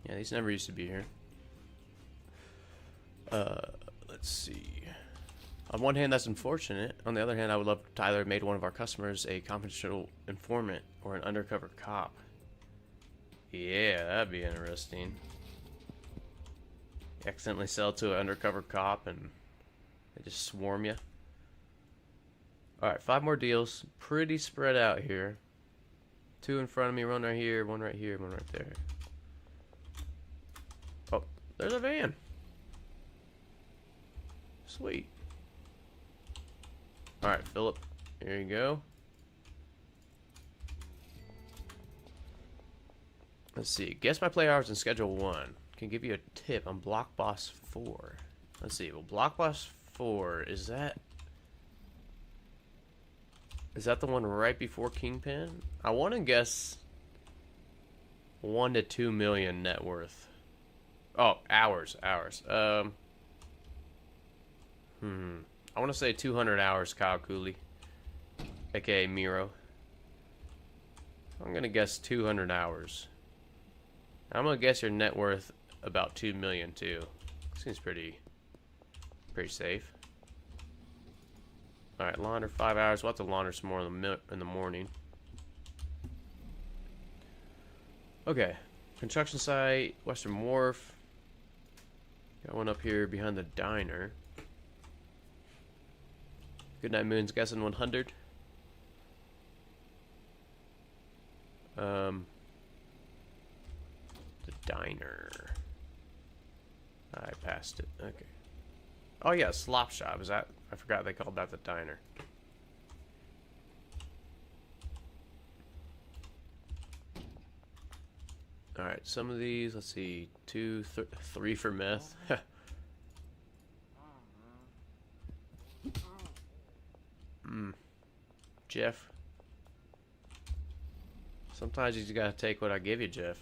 Speaker 1: Yeah, these never used to be here. Let's see. On one hand, that's unfortunate. On the other hand, I would love if Tyler made one of our customers a confidential informant or an undercover cop. Yeah, that'd be interesting. You accidentally sell to an undercover cop and they just swarm you. Alright, 5 more deals. Pretty spread out here. 2 in front of me, 1 right here, 1 right here, 1 right there. Oh, there's a van. Sweet. Alright, Philip. Here you go. Let's see. Guess my play hours in Schedule 1. Can give you a tip on Block Boss 4. Let's see. Well, Block Boss 4, is that the one right before Kingpin? I want to guess 1 to 2 million net worth. Oh, hours. I want to say 200 hours, Kyle Cooley, aka Miro. I'm gonna guess 200 hours. I'm gonna guess your net worth about 2 million too. Seems pretty safe. All right, launder 5 hours. We'll have to launder some more in the morning. Okay, construction site, Western Wharf. Got one up here behind the diner. Goodnight Moon's guessing 100. The diner. I passed it. Okay. Oh yeah, slop shop. Is that? I forgot they called that the diner. All right, some of these. Let's see, 2, 3 for meth. Jeff. Sometimes you just gotta take what I give you, Jeff.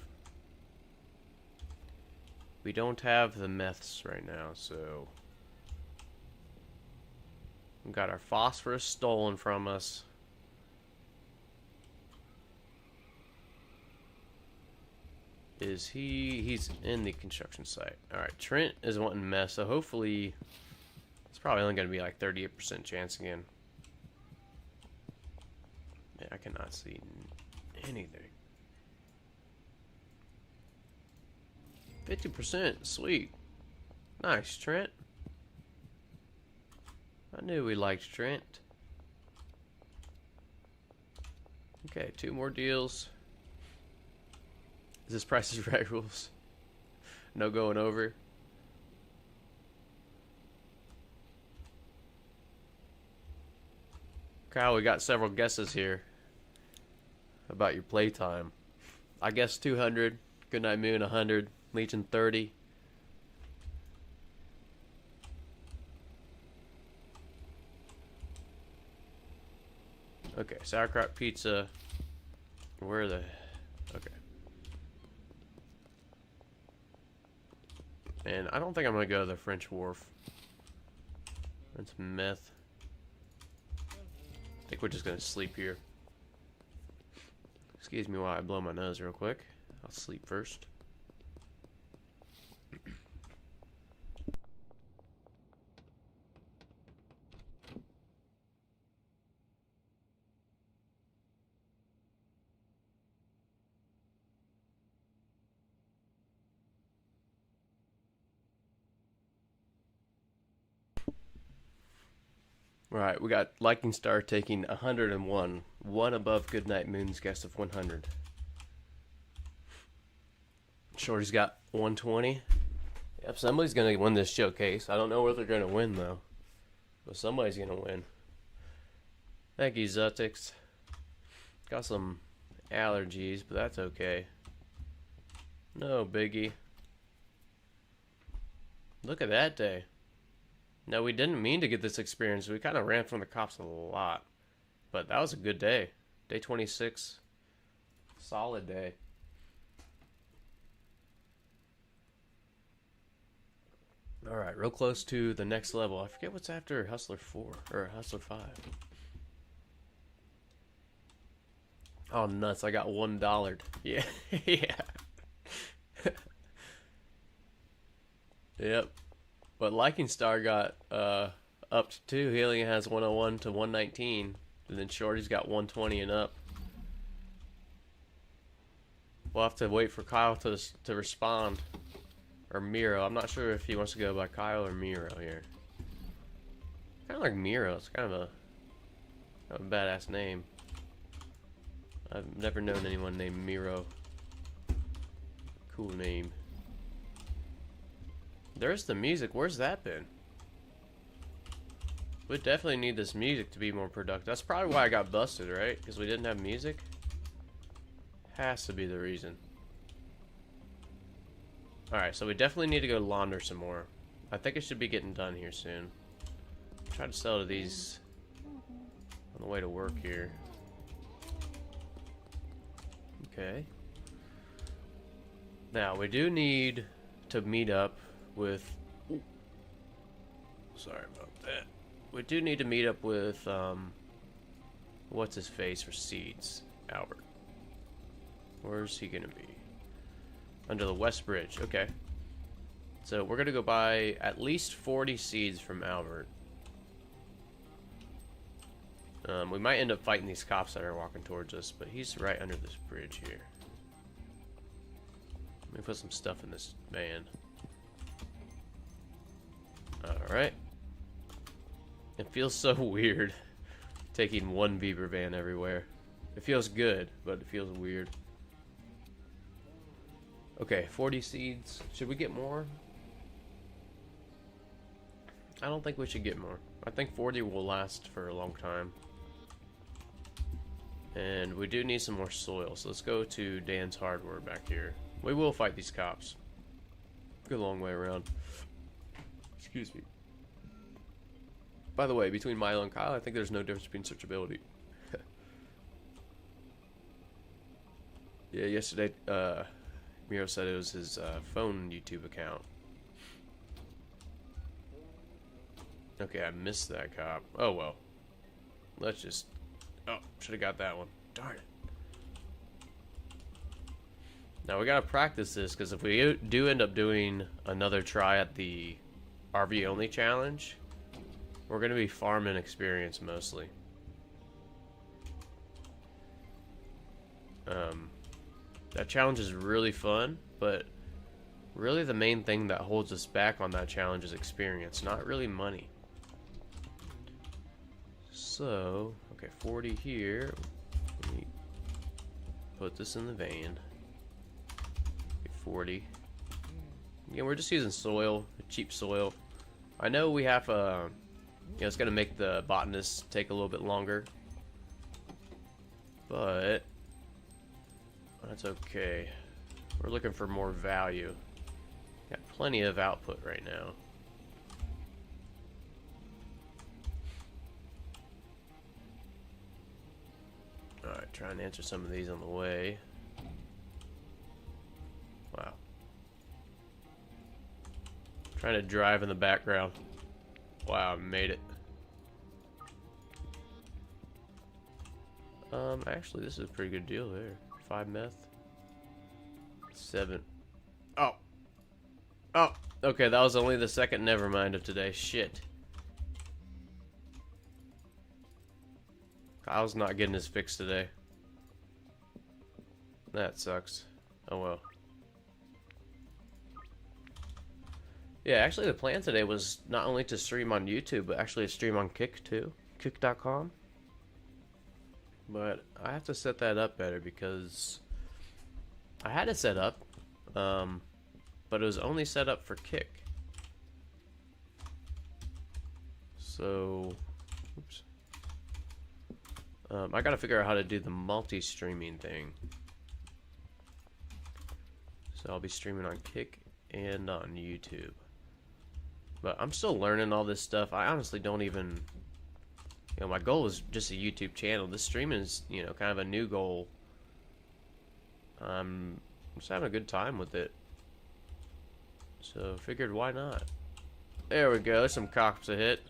Speaker 1: We don't have the meths right now, so we got our phosphorus stolen from us. Is he's in the construction site. Alright, Trent is wanting meth, so hopefully it's probably only gonna be like 38% chance again. Man, I cannot see anything. 50%, sweet. Nice, Trent. I knew we liked Trent. Okay, 2 more deals. Is this Price is Right rules? No going over. Kyle, we got several guesses here about your playtime. I guess 200. Goodnight Moon 100. Legion 30. Okay, sauerkraut pizza. Where are the... Okay. And I don't think I'm going to go to the French Wharf. That's meth. I think we're just going to sleep here. Excuse me while I blow my nose real quick. I'll sleep first. Right, we got Liking Star taking 101. 1 above Goodnight Moon's guess of 100. Shorty's got 120. Yep, somebody's going to win this showcase. I don't know whether they're going to win, though. But somebody's going to win. Thank you, Zutix. Got some allergies, but that's okay. No biggie. Look at that day. No, we didn't mean to get this experience. We kind of ran from the cops a lot. But that was a good day. Day 26. Solid day. Alright, real close to the next level. I forget what's after Hustler 4, or Hustler 5. Oh, nuts, I got $1. Yeah, yeah. Yep. But Liking Star got up to 2. He only has 101 to 119. And then Shorty's got 120 and up. We'll have to wait for Kyle to respond. Or Miro. I'm not sure if he wants to go by Kyle or Miro here. Kind of like Miro. It's kind of a badass name. I've never known anyone named Miro. Cool name. There's the music. Where's that been? We definitely need this music to be more productive. That's probably why I got busted, right? Because we didn't have music? Has to be the reason. Alright, so we definitely need to go launder some more. I think it should be getting done here soon. Try to sell to these on the way to work here. Okay. Now, we do need to meet up with... Ooh. Sorry about that. We do need to meet up with, what's his face for seeds? Albert. Where's he gonna be? Under the West Bridge. Okay. So we're gonna go buy at least 40 seeds from Albert. We might end up fighting these cops that are walking towards us, but he's right under this bridge here. Let me put some stuff in this van. Alright. It feels so weird taking one beaver van everywhere. It feels good, but it feels weird. Okay, 40 seeds. Should we get more? I don't think we should get more. I think 40 will last for a long time. And we do need some more soil, so let's go to Dan's Hardware back here. We will fight these cops. Good long way around. Excuse me. By the way, between Milo and Kyle, I think there's no difference between searchability. Yeah, yesterday, Miro said it was his phone YouTube account. Okay, I missed that cop. Oh well. Let's just... Oh, should have got that one. Darn it. Now we gotta practice this, because if we do end up doing another try at the RV only challenge, we're gonna be farming experience mostly. That challenge is really fun, but really the main thing that holds us back on that challenge is experience, not really money. So, okay, 40 here. Let me put this in the van. Okay, 40. Again, we're just using soil, cheap soil. I know we have it's gonna make the botanist take a little bit longer, but that's okay. We're looking for more value. Got plenty of output right now. Alright, trying to answer some of these on the way. Wow. Trying to drive in the background. Wow, I made it. Actually, this is a pretty good deal there. 5 meth. 7. Oh. Oh. Okay, that was only the second nevermind of today. Shit. Kyle's not getting his fix today. That sucks. Oh well. Yeah, actually the plan today was not only to stream on YouTube, but actually to stream on Kick too. Kick.com. But I have to set that up better because I had it set up, but it was only set up for Kick. So, oops. I gotta figure out how to do the multi-streaming thing. So I'll be streaming on Kick and on YouTube. But I'm still learning all this stuff. I honestly don't even... You know, my goal is just a YouTube channel. This streaming is, you know, kind of a new goal. I'm just having a good time with it. So, figured why not? There we go. There's some cops to hit.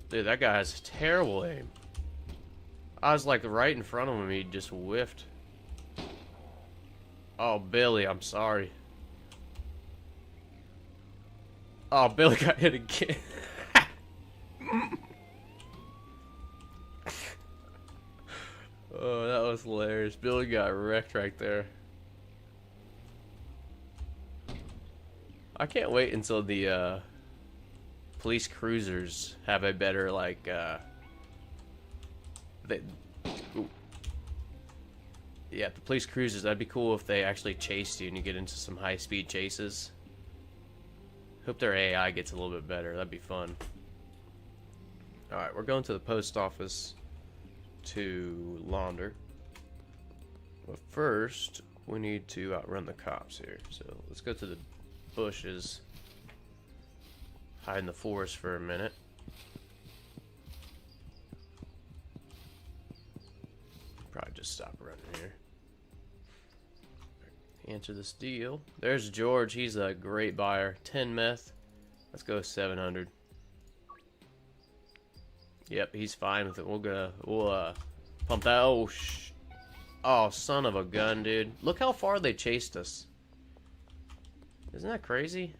Speaker 1: Dude, that guy has terrible aim. I was like right in front of him. He just whiffed. Oh, Billy, I'm sorry. Oh, Billy got hit again. Oh, that was hilarious. Billy got wrecked right there. I can't wait until the police cruisers have a better yeah, the police cruisers. That'd be cool if they actually chased you and you get into some high-speed chases. Hope their AI gets a little bit better. That'd be fun. All right, we're going to the post office to launder. But first, we need to outrun the cops here. So let's go to the bushes. Hide in the forest for a minute. Probably just stop running here. Answer this deal. There's George. He's a great buyer. 10 meth. Let's go 700. Yep, he's fine with it. We'll pump that. Oh, son of a gun, dude. Look how far they chased us. Isn't that crazy?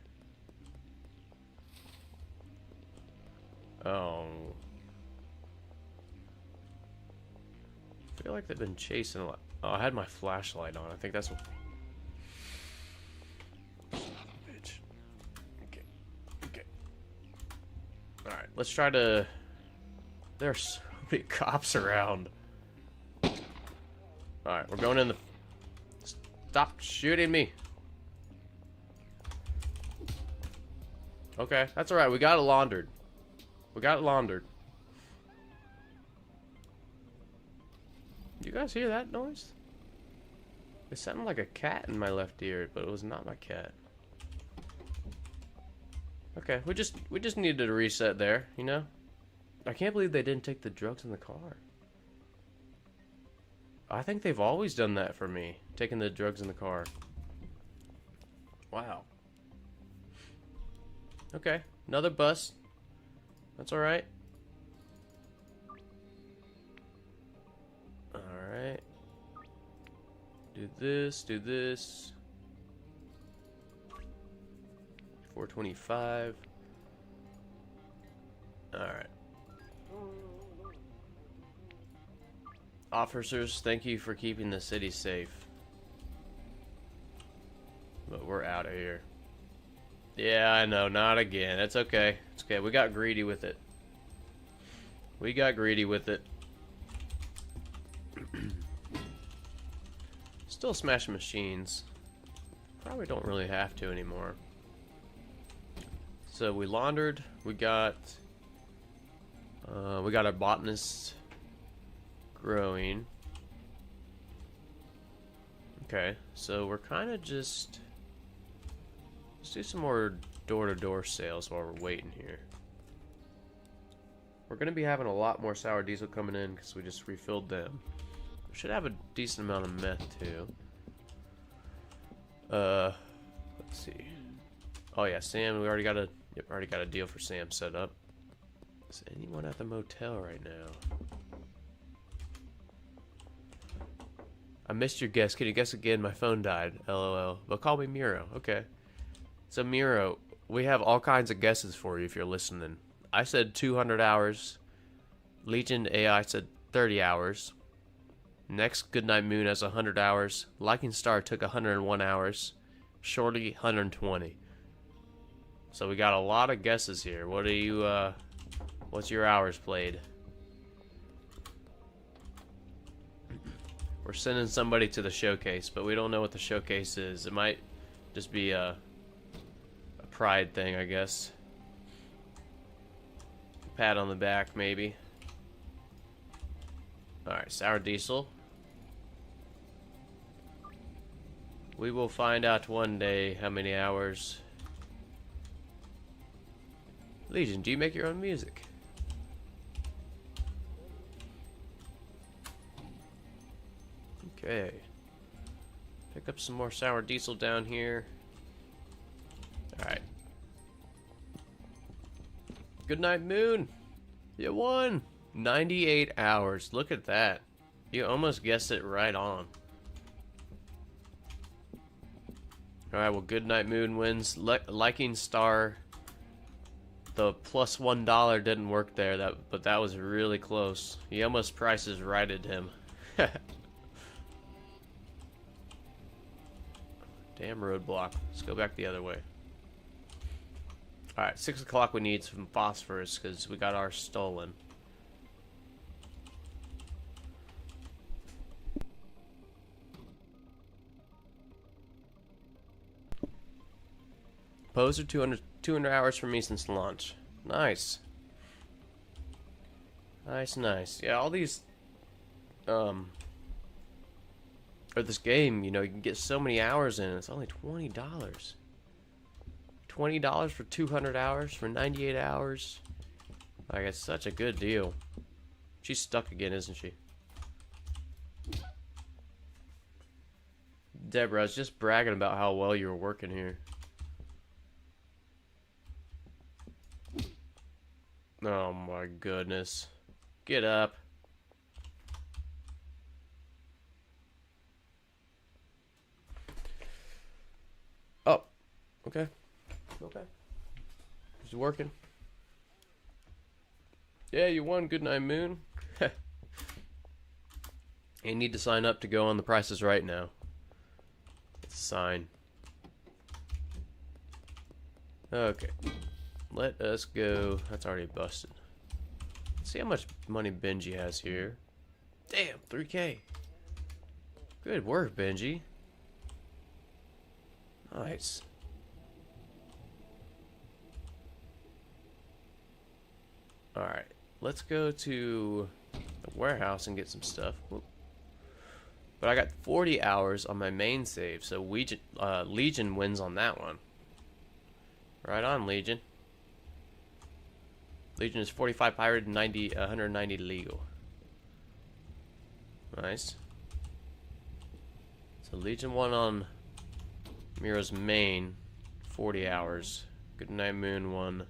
Speaker 1: Oh. I feel like they've been chasing a lot. Oh, I had my flashlight on. I think that's what... Bitch. Okay. Okay. Alright, let's try to... There's so many cops around. Alright, we're going in the... Stop shooting me. Okay, that's alright. We got it laundered. We got it laundered. You guys hear that noise? It sounded like a cat in my left ear, but it was not my cat. Okay, we just needed to reset there, you know? I can't believe they didn't take the drugs in the car. I think they've always done that for me, taking the drugs in the car. Wow. Okay, another bus. That's alright. Alright. Do this, do this. 425. Alright. Officers, thank you for keeping the city safe. But we're out of here. Yeah, I know, not again. It's okay. It's okay. We got greedy with it. We got greedy with it. Still smashing machines. Probably don't really have to anymore. So we laundered. We got our botanist growing. Okay, so we're kind of just... Let's do some more door-to-door sales while we're waiting here. We're going to be having a lot more sour diesel coming in because we just refilled them. We should have a decent amount of meth too. Let's see. Oh yeah, Sam, we already got a deal for Sam set up. Is anyone at the motel right now? I missed your guess. Can you guess again? My phone died. LOL. But call me Miro. Okay. So Miro, we have all kinds of guesses for you if you're listening. I said 200 hours. Legion AI said 30 hours. Next Goodnight Moon has 100 hours. Liking Star took 101 hours. Shorty 120. So we got a lot of guesses here. What are you what's your hours played? We're sending somebody to the showcase, but we don't know what the showcase is. It might just be a pride thing, I guess. Pat on the back, maybe. Alright, sour diesel. We will find out one day how many hours. Legion, do you make your own music? Okay. Pick up some more sour diesel down here. Alright. Good night, Moon. You won. 98 hours. Look at that. You almost guessed it right on. Alright, well, Good Night Moon wins. Liking Star. The plus $1 didn't work there, but that was really close. He almost prices righted him. Damn roadblock. Let's go back the other way. Alright, 6 o'clock we need some phosphorus because we got ours stolen. Poser 200 hours for me since launch. Nice. Nice. Yeah, all these or this game, you know, you can get so many hours in. It's only $20. $20 for 200 hours for 98 hours. Like, it's such a good deal. She's stuck again, isn't she? Deborah, I was just bragging about how well you were working here. Oh my goodness. Get up. Oh. Okay. It's working. Yeah, you won. Good night, Moon. You need to sign up to go on The Price is Right now. It's a sign. Okay. Let us go. That's already busted. Let's see how much money Benji has here. Damn, 3K. Good work, Benji. Nice. Alright, let's go to the warehouse and get some stuff. Whoop. But I got 40 hours on my main save, so Legion wins on that one. Right on, Legion. Legion is 45 pirate and 190 legal. Nice. So Legion won on Mira's main, 40 hours. Goodnight Moon won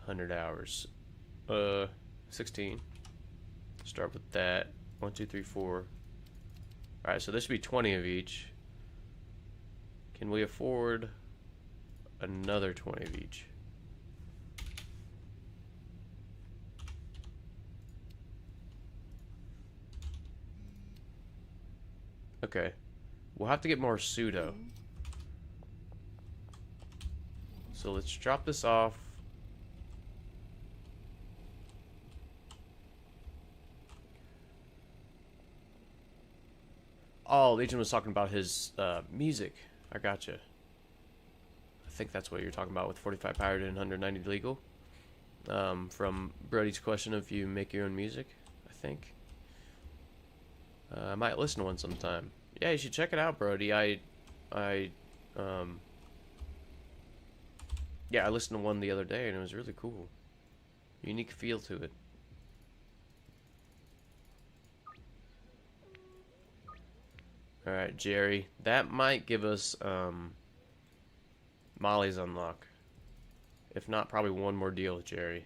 Speaker 1: 100 hours. 16. Start with that. 1, 2, 3, 4. Alright, so this should be 20 of each. Can we afford another 20 of each? Okay. We'll have to get more pseudo. So let's drop this off. Oh, Legion was talking about his music. I gotcha. I think that's what you're talking about with 45 pirate and 190 legal. From Brody's question of you make your own music, I think. I might listen to one sometime. Yeah, you should check it out, Brody. Yeah, I listened to one the other day and it was really cool. Unique feel to it. Alright, Jerry. That might give us Molly's unlock. If not, probably one more deal with Jerry.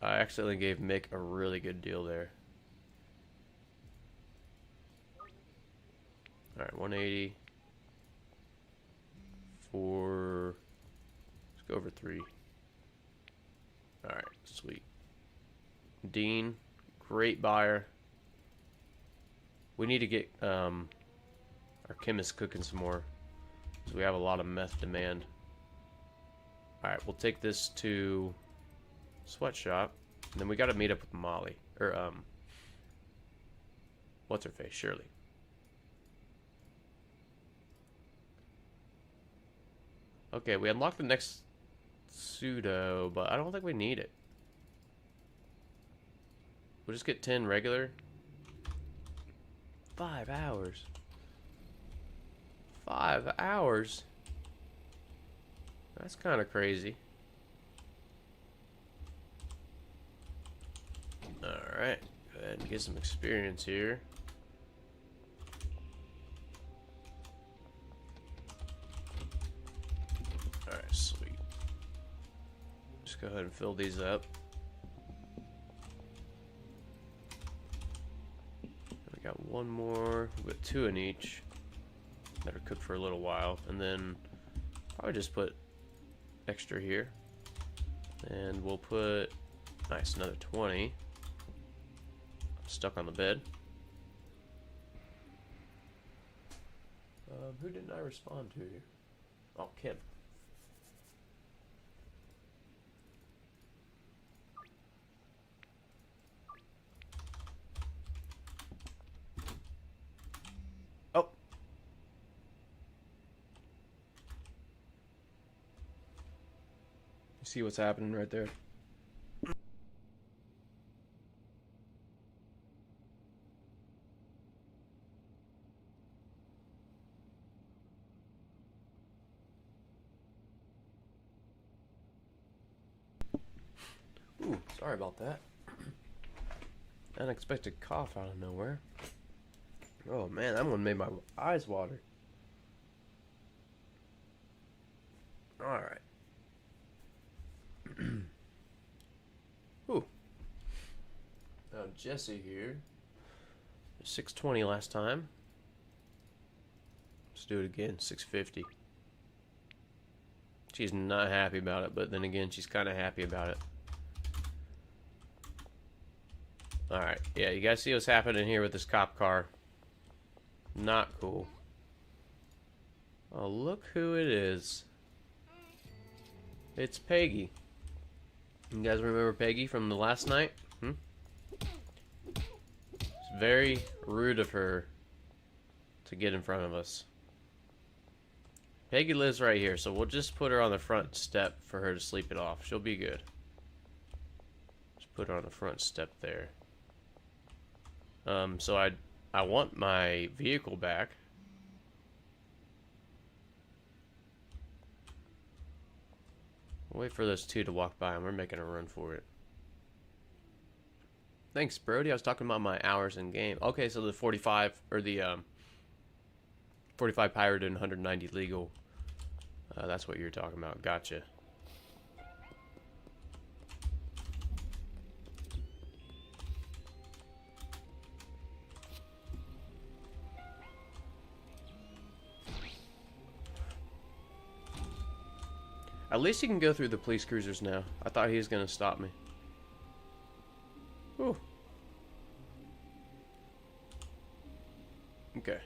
Speaker 1: I accidentally gave Mick a really good deal there. Alright, 180. 4. Let's go over 3. Alright, sweet. Dean, great buyer. We need to get our chemist cooking some more, because we have a lot of meth demand. Alright, we'll take this to Sweatshop, and then we gotta meet up with Molly. Or, what's her face? Shirley. Okay, we unlocked the next pseudo, but I don't think we need it. We'll just get 10 regular. 5 hours. 5 hours? That's kind of crazy. Alright, go ahead and get some experience here. Alright, sweet. go ahead and fill these up. We got one more. We got 2 in each. Let her cook for a little while, and then probably just put extra here. And we'll put, nice, another 20. Stuck on the bed. Who didn't I respond to here? Oh, Kim. Oh. You see what's happening right there? Ooh, sorry about that. Unexpected cough out of nowhere. Oh man, that one made my eyes water. Alright. Ooh. Now Jesse here. 620 last time. Let's do it again, 650. She's not happy about it, but then again, she's kind of happy about it. Alright, yeah, you guys see what's happening here with this cop car. Not cool. Oh, look who it is. It's Peggy. You guys remember Peggy from the last night? It's very rude of her to get in front of us. Peggy lives right here, so we'll just put her on the front step for her to sleep it off. She'll be good. Just put her on the front step there. So I want my vehicle back. We'll wait for those 2 to walk by and we're making a run for it. Thanks, Brody. I was talking about my hours in game. Okay, so the 45 or the 45 pirated and 190 legal. That's what you're talking about. Gotcha. At least he can go through the police cruisers now. I thought he was going to stop me. Ooh. Okay.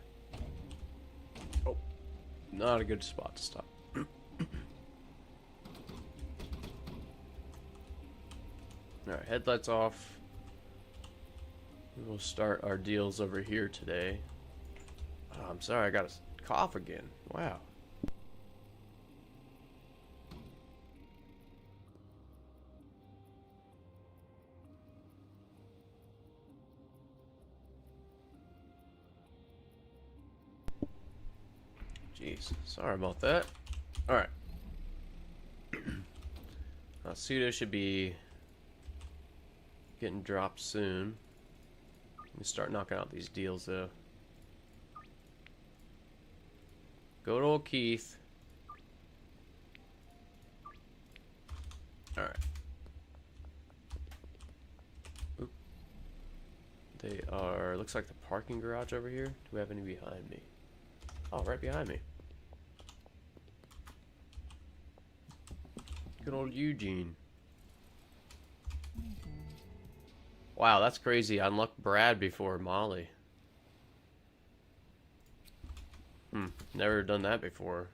Speaker 1: Oh. Not a good spot to stop. Alright, headlights off. We'll start our deals over here today. Oh, I'm sorry, I got a cough again. Wow. Jeez, sorry about that. Alright. Pseudo should be getting dropped soon. Let me start knocking out these deals though. Go to old Keith. Alright. Oop. They are, looks like the parking garage over here. Do we have any behind me? Oh, right behind me. Good old Eugene. Wow, that's crazy. I unlocked Brad before Molly. Never done that before.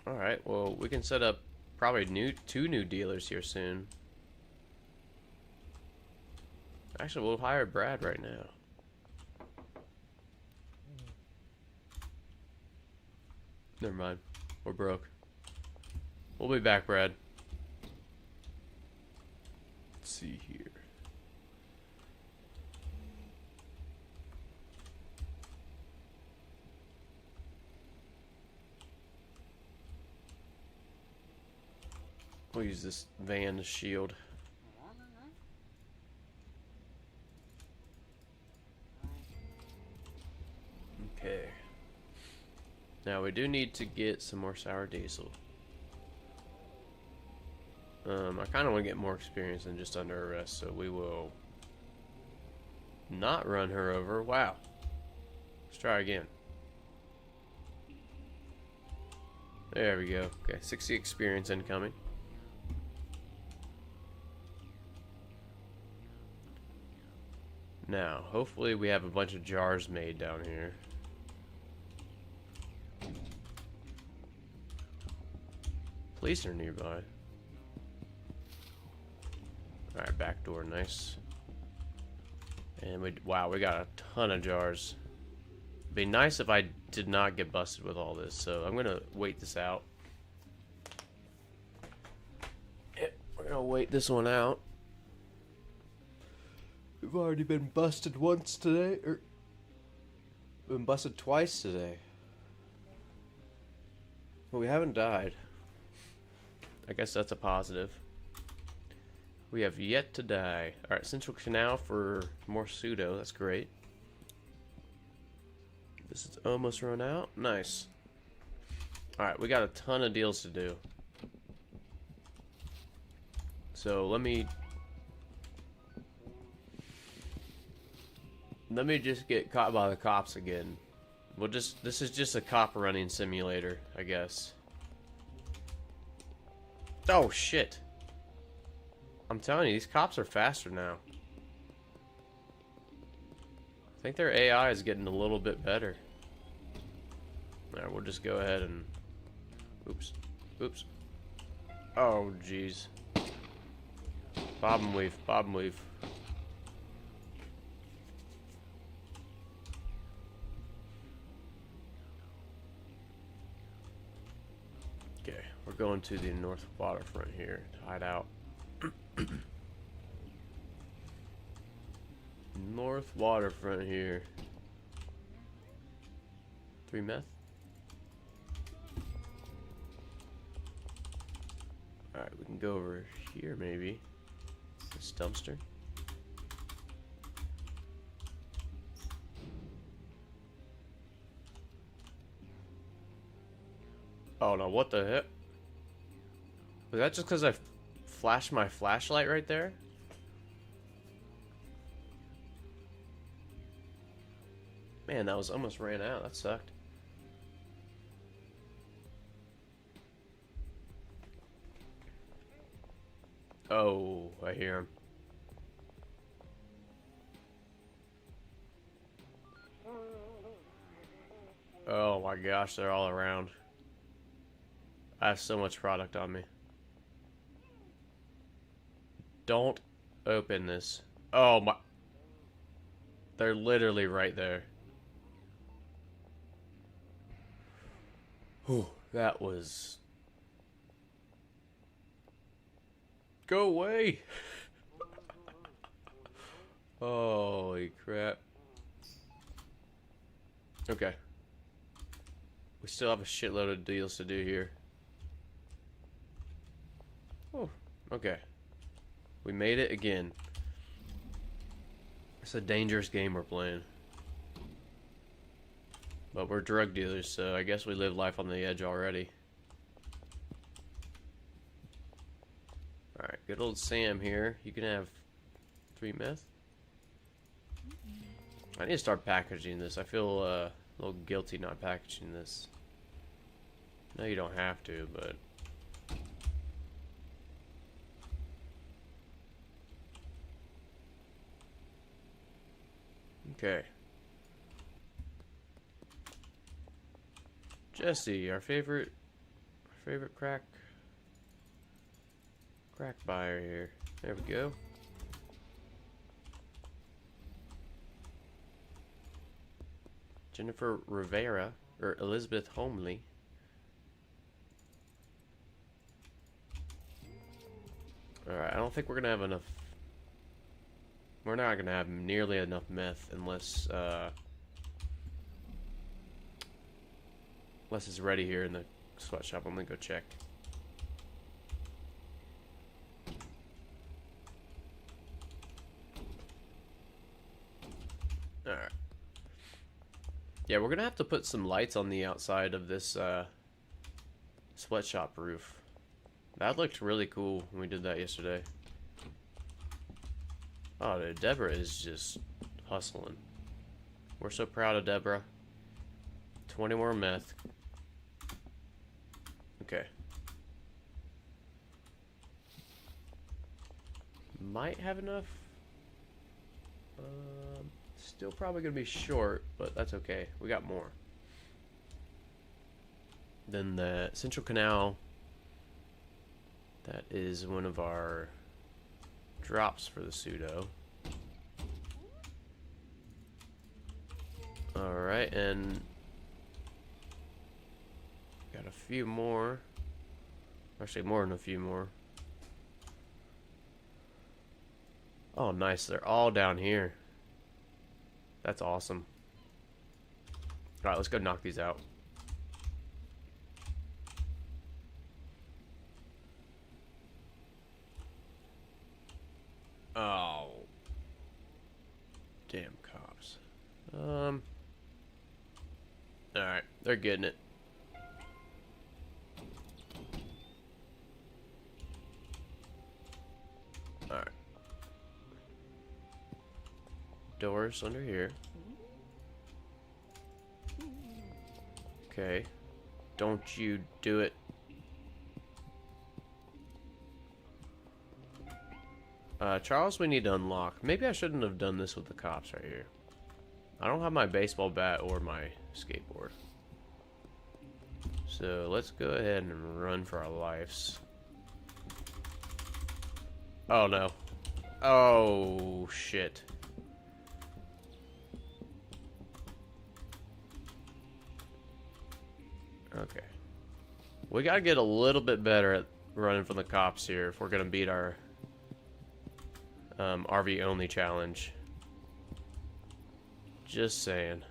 Speaker 1: Alright, well, we can set up probably 2 new dealers here soon. Actually, we'll hire Brad right now. Never mind. We're broke. We'll be back, Brad. Let's see here. We'll use this van as shield. Okay. Now we do need to get some more sour diesel. I kind of want to get more experience than just under arrest, so we will not run her over. Wow. Let's try again. There we go. Okay, 60 experience incoming. Now, hopefully we have a bunch of jars made down here. Police are nearby. Alright, back door, nice. And wow, we got a ton of jars. It'd be nice if I did not get busted with all this, so I'm gonna wait this out. Yeah, we're gonna wait this one out. We've already been busted once today, or been busted twice today. Well, we haven't died. I guess that's a positive. We have yet to die. Alright, Central Canal for more pseudo. That's great. This is almost run out. Nice. Alright, we got a ton of deals to do. So let me just get caught by the cops again. This is just a cop running simulator, I guess. Oh shit. I'm telling you, these cops are faster now. I think their AI is getting a little bit better. Alright, we'll just go ahead and... Oops. Oops. Oh, jeez. Bob and weave. Bob and weave. Okay, we're going to the north waterfront here to hide out. North waterfront here. 3 meth. Alright, we can go over here maybe. This dumpster. Oh no, what the heck? Was that just because I flashed my flashlight right there? Man, that was almost ran out. That sucked. Oh, I hear him. Oh my gosh, they're all around. I have so much product on me. Don't open this. Oh my. They're literally right there. Whew, that was... Go away! Holy crap. Okay. We still have a shitload of deals to do here. Oh, okay. We made it again. It's a dangerous game we're playing. But we're drug dealers, so I guess we live life on the edge already. Alright, good old Sam here. You can have 3 meth. I need to start packaging this. I feel a little guilty not packaging this. No, you don't have to, but... Okay. Jesse, our favorite crack buyer here. There we go. Jennifer Rivera, or Elizabeth Homely. Alright, I don't think we're gonna have enough. We're not gonna have nearly enough meth unless it's ready here in the sweatshop. I'm gonna go check. Alright. Yeah, we're gonna have to put some lights on the outside of this sweatshop roof. That looked really cool when we did that yesterday. Oh, dude, Deborah is just hustling. We're so proud of Deborah. 20 more meth. Okay. Might have enough. Still probably gonna be short, but that's okay. We got more. Then the Central Canal. That is one of our drops for the pseudo. Alright, and got a few more. Actually, more than a few more. Oh, nice. They're all down here. That's awesome. Alright, let's go knock these out. Oh. Damn cops. Alright, they're getting it. Alright. Doors under here. Okay. Don't you do it. Charles, we need to unlock. Maybe I shouldn't have done this with the cops right here. I don't have my baseball bat or my skateboard. So let's go ahead and run for our lives. Oh no. Oh shit. Okay. We gotta get a little bit better at running from the cops here if we're gonna beat our RV only challenge. Just saying.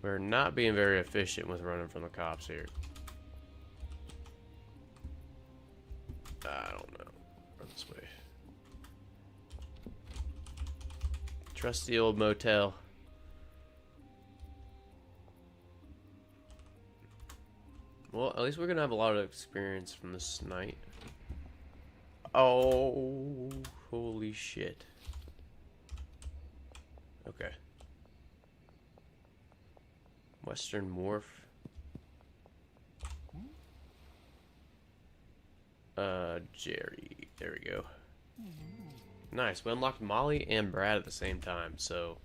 Speaker 1: We're not being very efficient with running from the cops here. I don't know. Run this way. Trusty old motel. Well, at least we're gonna have a lot of experience from this night. Oh, holy shit. Okay. Western Wharf. Jerry. There we go. Nice. We unlocked Molly and Brad at the same time, so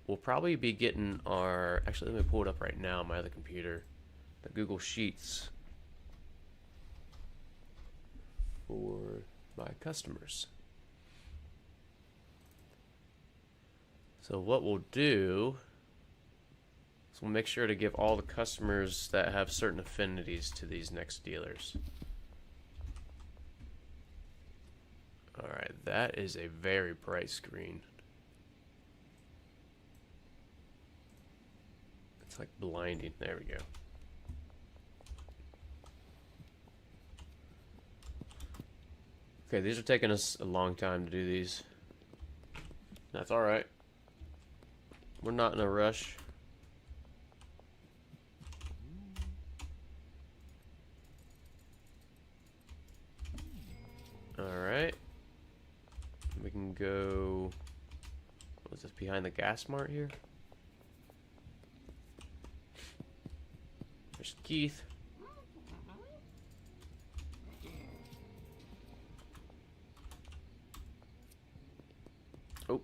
Speaker 1: we'll probably be getting our... Actually, let me pull it up right now on my other computer. The Google Sheets for my customers. So what we'll do is we'll make sure to give all the customers that have certain affinities to these next dealers. Alright, that is a very bright screen. It's like blinding. There we go. Okay, these are taking us a long time to do these. That's alright. We're not in a rush. Alright. We can go... What's this, behind the gas mart here? There's Keith. Oh,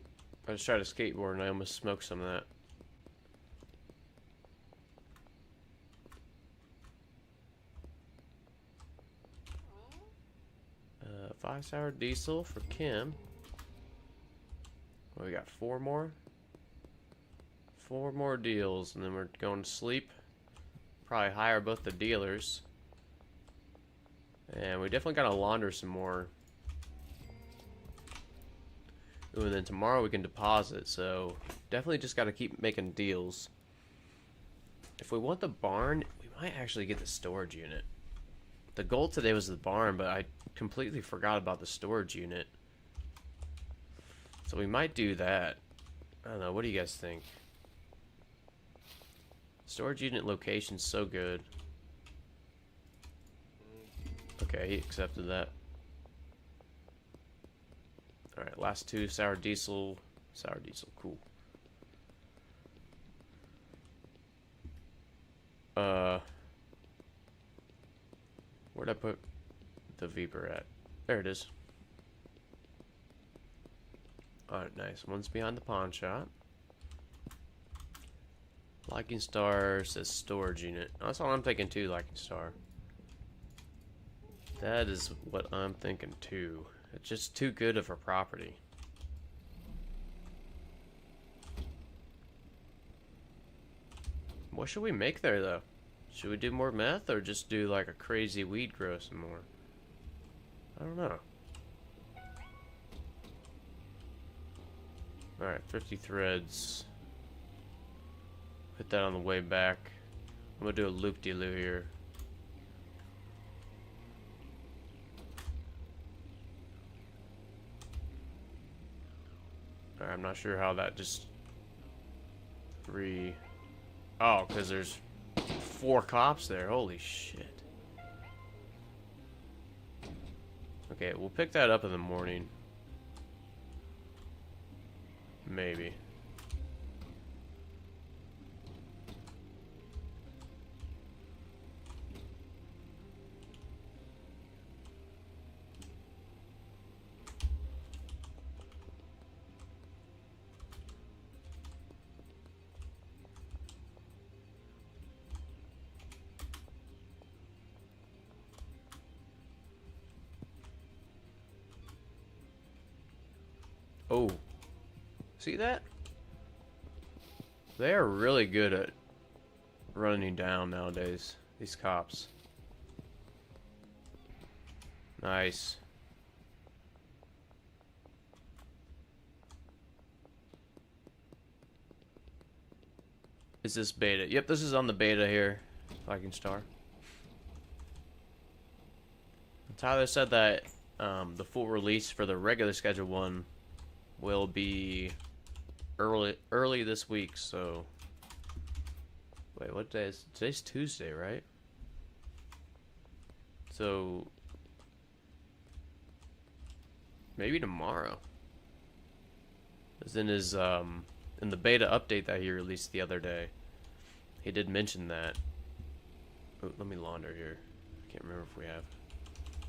Speaker 1: I just tried to skateboard and I almost smoked some of that. 5-hour diesel for Kim. Well, we got 4 more. 4 more deals, and then we're going to sleep. Probably hire both the dealers. And we definitely gotta launder some more. Ooh, and then tomorrow we can deposit, so definitely just gotta keep making deals. If we want the barn, we might actually get the storage unit. The goal today was the barn, but I completely forgot about the storage unit. So we might do that. I don't know, what do you guys think? Storage unit location's so good. Okay, he accepted that. Alright, last two, sour diesel. Sour diesel, cool. Where'd I put the Viper at? There it is. Alright, nice. One's behind the pawn shop. Liking Star says storage unit. That's all I'm thinking too, Liking Star. That is what I'm thinking too. It's just too good of a property. What should we make there though? Should we do more meth or just do like a crazy weed grow some more? I don't know. Alright, 50 threads. Put that on the way back. I'm gonna do a loop-de-loo here. Alright, I'm not sure how that just... Oh, because there's 4 cops there. Holy shit. Okay, we'll pick that up in the morning. Maybe. Oh. See that? They are really good at running down nowadays, these cops. Nice. Is this beta? Yep, this is on the beta here. Viking Star. Tyler said that the full release for the regular schedule one will be early this week, so wait, what day is today's Tuesday, right? So maybe tomorrow. As in his in the beta update that he released the other day, he did mention that. Oh, let me launder here. I can't remember if we have.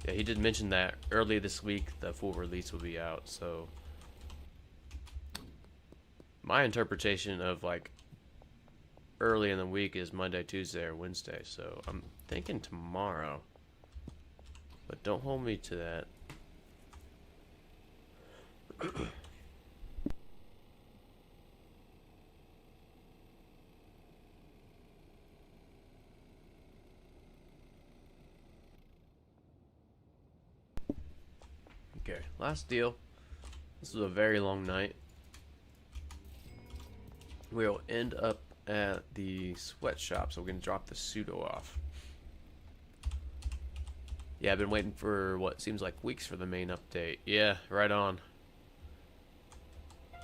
Speaker 1: Yeah, he did mention that early this week the full release will be out, so my interpretation of like early in the week is Monday, Tuesday, or Wednesday, so I'm thinking tomorrow. But don't hold me to that. Okay, last deal. This was a very long night. We'll end up at the sweatshop, so we're gonna drop the pseudo off. Yeah, I've been waiting for what seems like weeks for the main update. Yeah, right on. I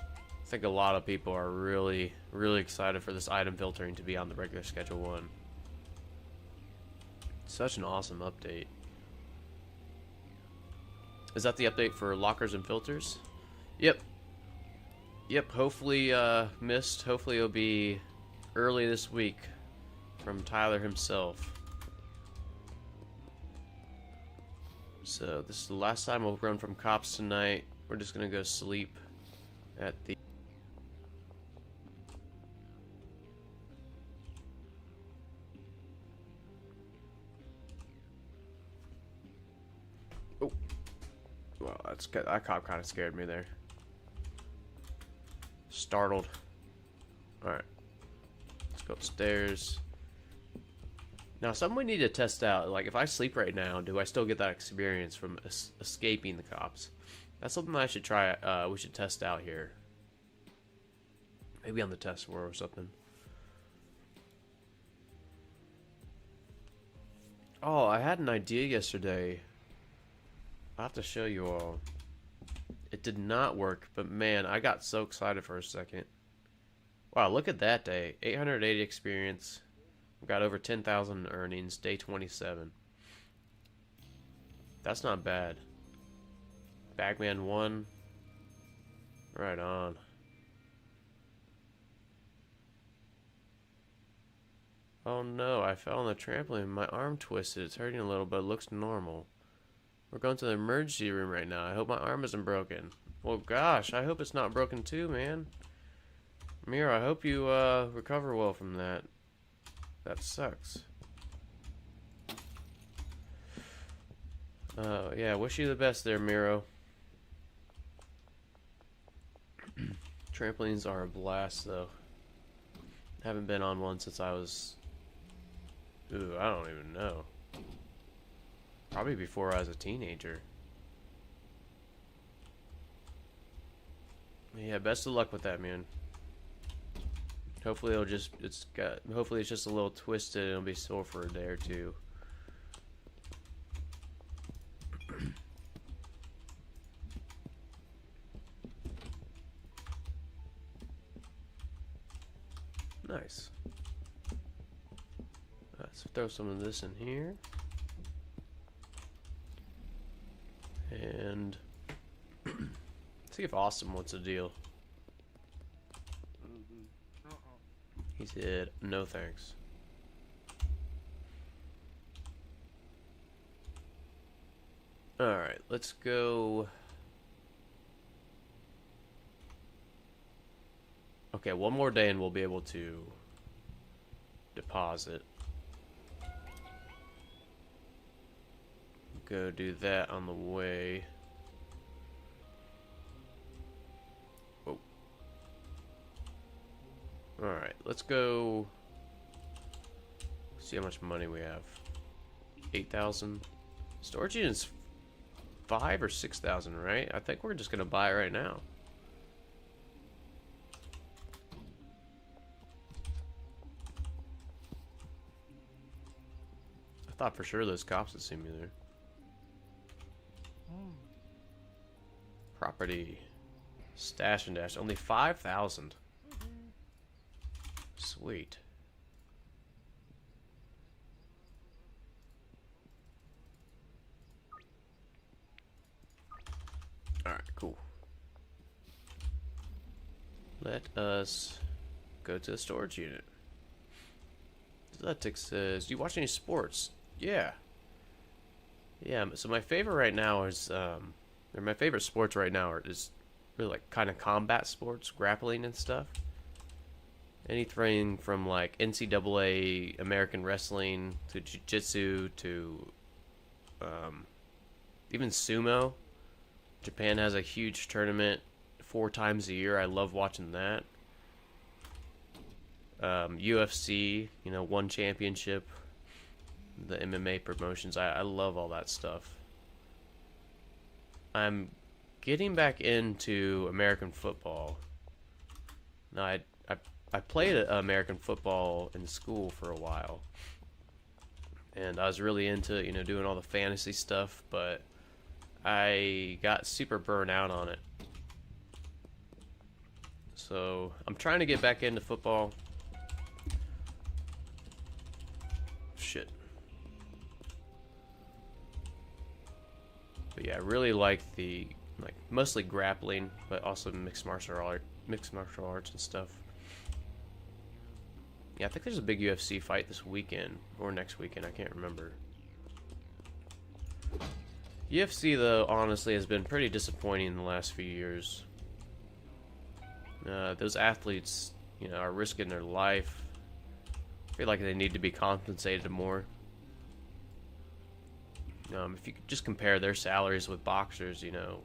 Speaker 1: think a lot of people are really excited for this item filtering to be on the regular schedule one. Such an awesome update. Is that the update for lockers and filters? Yep. Yep, hopefully missed. Hopefully it'll be early this week from Tyler himself. So this is the last time we'll run from cops tonight. We're just gonna go sleep at the Oh. Well, that cop kind of scared me there. Startled. Alright. Let's go upstairs. Now, something we need to test out. Like, if I sleep right now, do I still get that experience from escaping the cops? That's something I should try. We should test out here. Maybe on the test floor or something. Oh, I had an idea yesterday. I'll have to show you all. It did not work, but man, I got so excited for a second. Wow, look at that day. 880 experience. We got over 10,000 earnings. Day 27. That's not bad. Bagman 1. Right on. Oh no, I fell on the trampoline. My arm twisted. It's hurting a little, but it looks normal. We're going to the emergency room right now. I hope my arm isn't broken. Well, gosh, I hope it's not broken too, man. Mira, I hope you recover well from that. That sucks. Yeah, wish you the best there, Miro. Trampolines are a blast, though. Haven't been on one since I was... Ooh, I don't even know. Probably before I was a teenager. Yeah, best of luck with that, man. Hopefully hopefully it's just a little twisted and it'll be sore for a day or two. Nice. Let's throw some of this in here. And see if Austin wants a deal. He said, no thanks. Alright, let's go. Okay, one more day and we'll be able to deposit. Go do that on the way. Oh. Alright, let's go see how much money we have. 8,000. Storage units 5 or 6,000, right? I think we're just gonna buy it right now. I thought for sure those cops would see me there. Property. Stash and dash. Only 5,000. Sweet. Alright, cool. Let us go to the storage unit. Athletics says, do you watch any sports? Yeah. Yeah, so my favorite right now is, or my favorite sports right now is really like kind of combat sports, grappling and stuff. Anything from like NCAA American wrestling to jiu-jitsu to even sumo. Japan has a huge tournament 4 times a year. I love watching that. UFC, you know, one championship. The MMA promotions. I love all that stuff. I'm getting back into American football. Now, I played American football in school for a while. And I was really into, you know, doing all the fantasy stuff, but I got super burnt out on it. So, I'm trying to get back into football. Shit. But yeah, I really like the mostly grappling, but also mixed martial arts and stuff. Yeah, I think there's a big UFC fight this weekend or next weekend. I can't remember. UFC though, honestly, has been pretty disappointing in the last few years. Those athletes, you know, are risking their life. I feel like they need to be compensated more. If you could just compare their salaries with boxers, you know,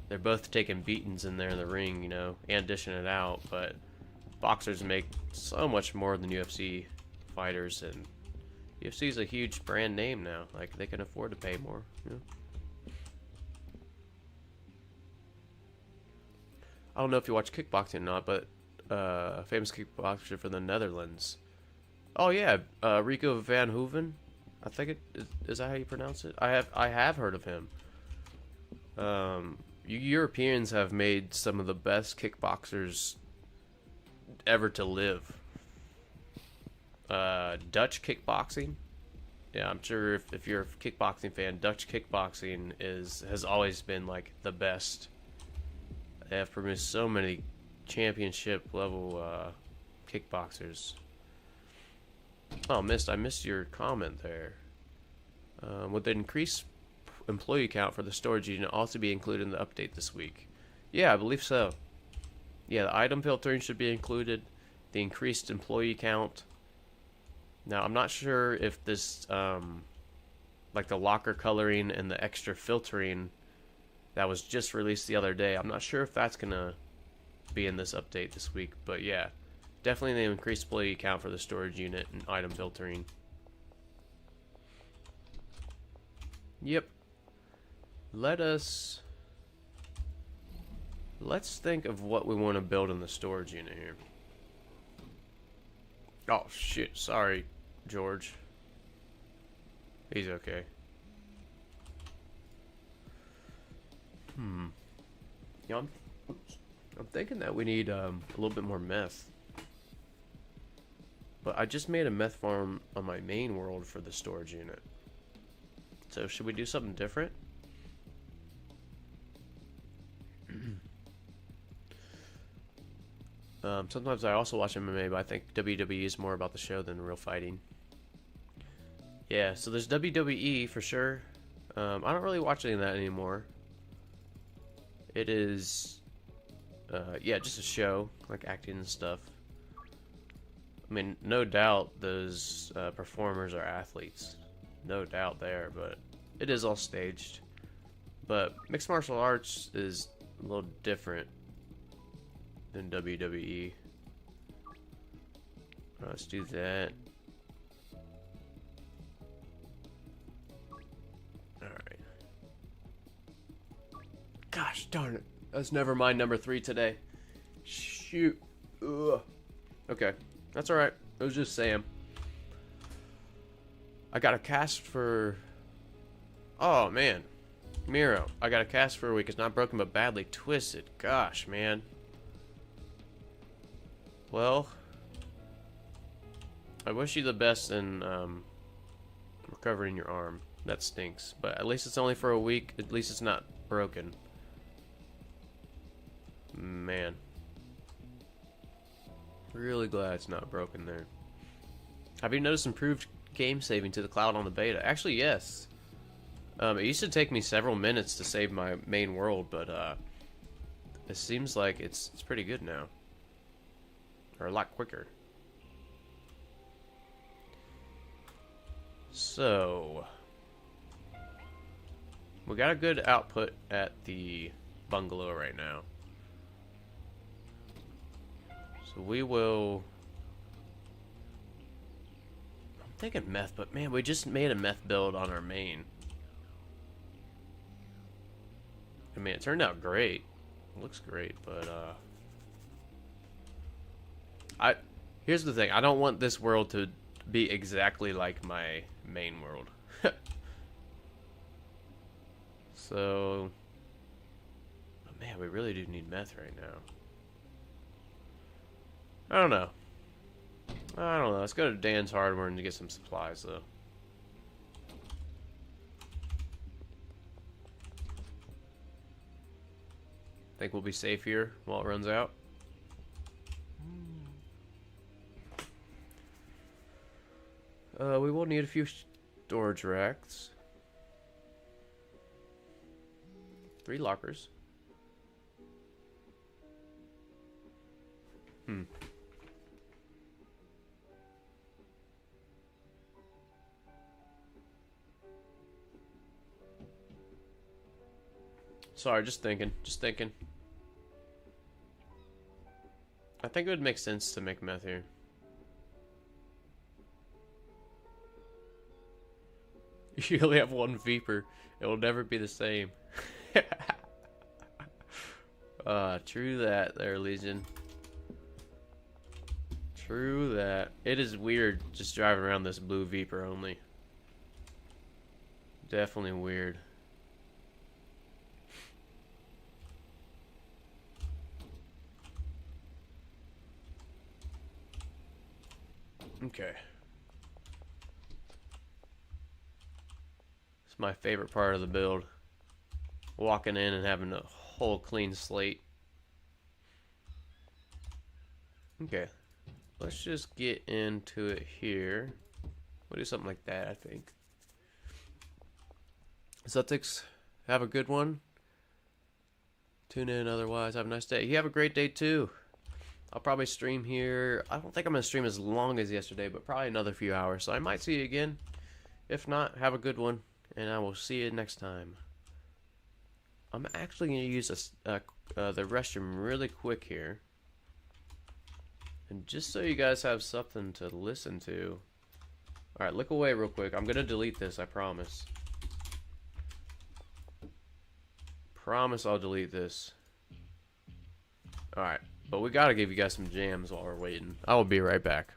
Speaker 1: they're both taking beatings in there in the ring, you know, and dishing it out, but boxers make so much more than UFC fighters, and UFC is a huge brand name now. Like, they can afford to pay more, you know. I don't know if you watch kickboxing or not, but a famous kickboxer from the Netherlands. Oh yeah, Rico van Hoeven. I think is that how you pronounce it? I have heard of him. You Europeans have made some of the best kickboxers ever to live. Dutch kickboxing Yeah, I'm sure if you're a kickboxing fan, Dutch kickboxing has always been like the best. They have produced so many championship level kickboxers. Oh, I missed your comment there. Would the increased employee count for the storage unit also be included in the update this week? Yeah, I believe so. Yeah, the item filtering should be included. The increased employee count. Now, I'm not sure if this, like the locker coloring and the extra filtering that was just released the other day, I'm not sure if that's going to be in this update this week. But yeah, definitely the increased employee count for the storage unit and item filtering. Yep. Let's think of what we want to build in the storage unit here. Oh shit, sorry, George. He's okay. Yeah, I'm thinking that we need a little bit more meth. But I just made a meth farm on my main world for the storage unit. So should we do something different? Sometimes I also watch MMA, but I think WWE is more about the show than real fighting. Yeah, so there's WWE for sure. I don't really watch any of that anymore. It is, yeah, just a show, like acting and stuff. I mean, no doubt those performers are athletes. No doubt there, but it is all staged. But mixed martial arts is a little different than WWE. Let's do that. Alright. Gosh darn it. That's never mind number 3 today. Shoot. Ugh. Okay. That's alright. It was just Sam. I got a cast for... Oh, man. Miro. I got a cast for a week. It's not broken, but badly twisted. Gosh, man. Well, I wish you the best in recovering your arm. That stinks. But at least it's only for a week. At least it's not broken. Man. Really glad it's not broken there. Have you noticed improved game saving to the cloud on the beta? Actually, yes. It used to take me several minutes to save my main world, but it seems like it's pretty good now. Or a lot quicker. So, we got a good output at the bungalow right now. So we will... I'm thinking meth, but man, we just made a meth build on our main. I mean, it turned out great. It looks great, but here's the thing. I don't want this world to be exactly like my main world. So, but man, we really do need meth right now. I don't know. Let's go to Dan's Hardware and get some supplies, though. Think we'll be safe here while it runs out? We will need a few storage racks. 3 lockers. Sorry, just thinking. I think it would make sense to make meth here. You only have 1 Viper. It will never be the same. True that there, Legion. True that. It is weird just driving around this blue Viper only. Definitely weird. Okay. It's my favorite part of the build. Walking in and having a whole clean slate. Okay. Let's just get into it here. We'll do something like that, I think. Celtics, have a good one. Tune in otherwise. Have a nice day. You have a great day too. I'll probably stream here. I don't think I'm going to stream as long as yesterday, but probably another few hours. So I might see you again. If not, have a good one. And I will see you next time. I'm actually going to use the restroom really quick here. And just so you guys have something to listen to. Alright, look away real quick. I'm going to delete this, I promise. Promise I'll delete this. Alright, but we got to give you guys some jams while we're waiting. I will be right back.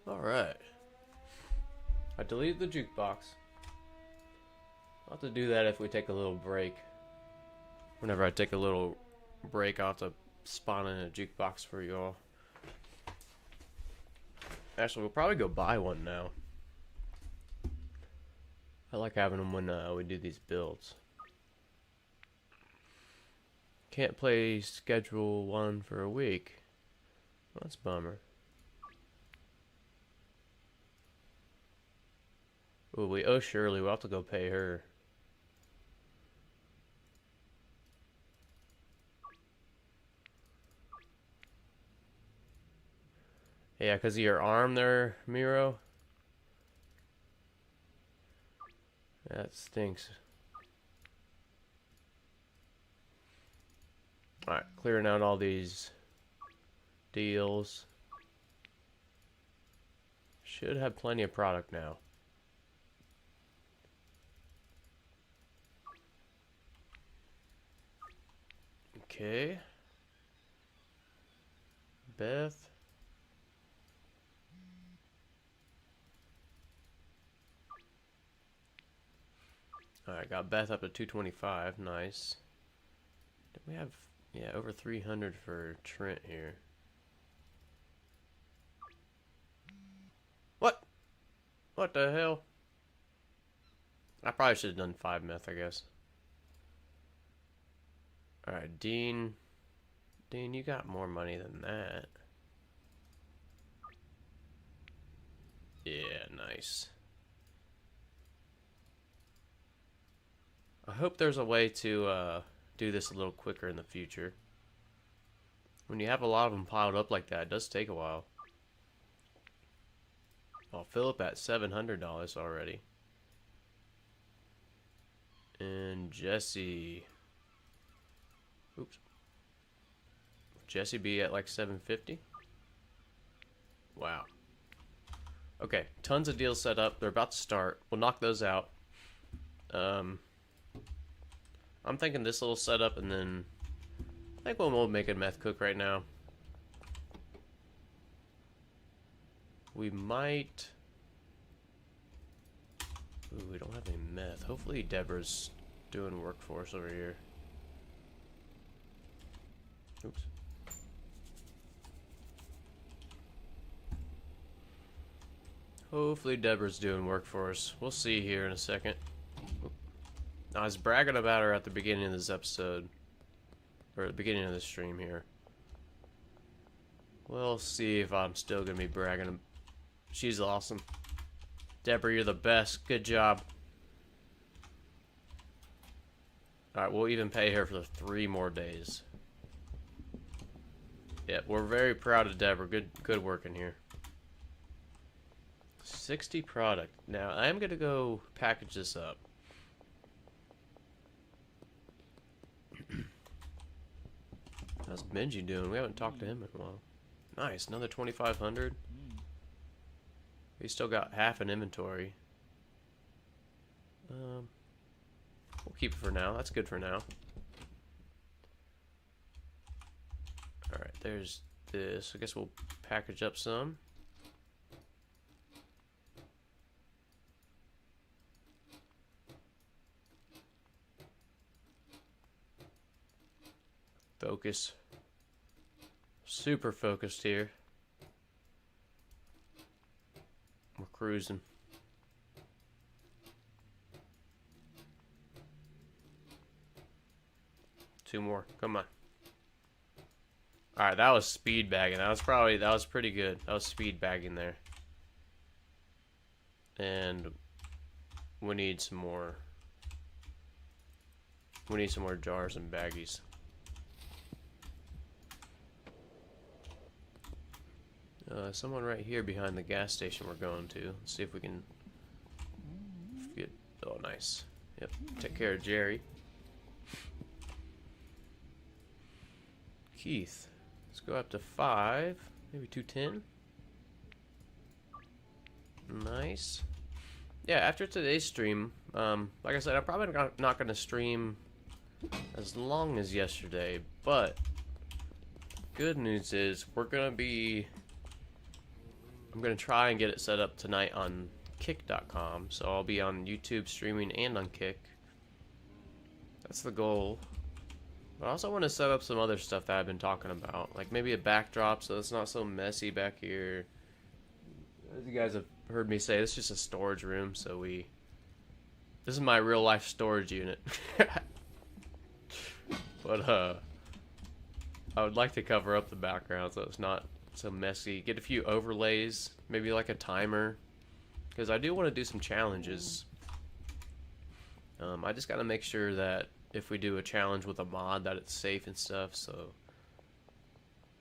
Speaker 1: Alright. I deleted the jukebox. I'll have to do that if we take a little break. Whenever I take a little break, I'll have to spawn in a jukebox for you all. Actually, we'll probably go buy one now. I like having them when we do these builds. Can't play schedule 1 for a week. Well, that's a bummer. Ooh, we owe Shirley. We'll have to go pay her. Yeah, because of your arm there, Miro. That stinks. Alright, clearing out all these deals. Should have plenty of product now. Okay. Beth. Alright, got Beth up to 225. Nice. Did we have, yeah, over 300 for Trent here. What? What the hell? I probably should have done 5 meth, I guess. Alright, Dean. Dean, you got more money than that. Yeah, nice. I hope there's a way to do this a little quicker in the future. When you have a lot of them piled up like that, it does take a while. Oh, Philip at $700 already. And Jesse. Oops. Jesse B at like 750. Wow. Okay, tons of deals set up. They're about to start. We'll knock those out. I'm thinking this little setup, and then I think we'll make a meth cook right now. We might. Ooh, we don't have any meth. Hopefully Deborah's doing work for us over here. Oops. Hopefully Deborah's doing work for us. We'll see here in a second. I was bragging about her at the beginning of this episode. Or at the beginning of the stream here. We'll see if I'm still going to be bragging. She's awesome. Deborah, you're the best. Good job. Alright, we'll even pay her for 3 more days. Yeah, we're very proud of Deborah. Good work in here. 60 product. Now, I'm going to go package this up. How's Benji doing? We haven't talked to him in a while. Nice, another 2,500. We still got half an inventory. We'll keep it for now. That's good for now. Alright, there's this. I guess we'll package up some. Focus. Super focused here. We're cruising. Two more. Come on. Alright, that was speed bagging. That was pretty good. That was speed bagging there. And we need some more. We need some more jars and baggies. Someone right here behind the gas station we're going to. Let's see if we can get... Oh, nice. Yep, take care of Jerry. Keith. Let's go up to 5. Maybe 210. Nice. Yeah, after today's stream, like I said, I'm probably not going to stream as long as yesterday, but good news is we're going to be... I'm going to try and get it set up tonight on Kick.com, so I'll be on YouTube streaming and on Kick. That's the goal. But I also want to set up some other stuff that I've been talking about, like maybe a backdrop so it's not so messy back here. As you guys have heard me say, it's just a storage room, so this is my real life storage unit. But I would like to cover up the background so it's not so messy. Get a few overlays, maybe like a timer, because I do want to do some challenges. I just got to make sure that if we do a challenge with a mod that it's safe and stuff, so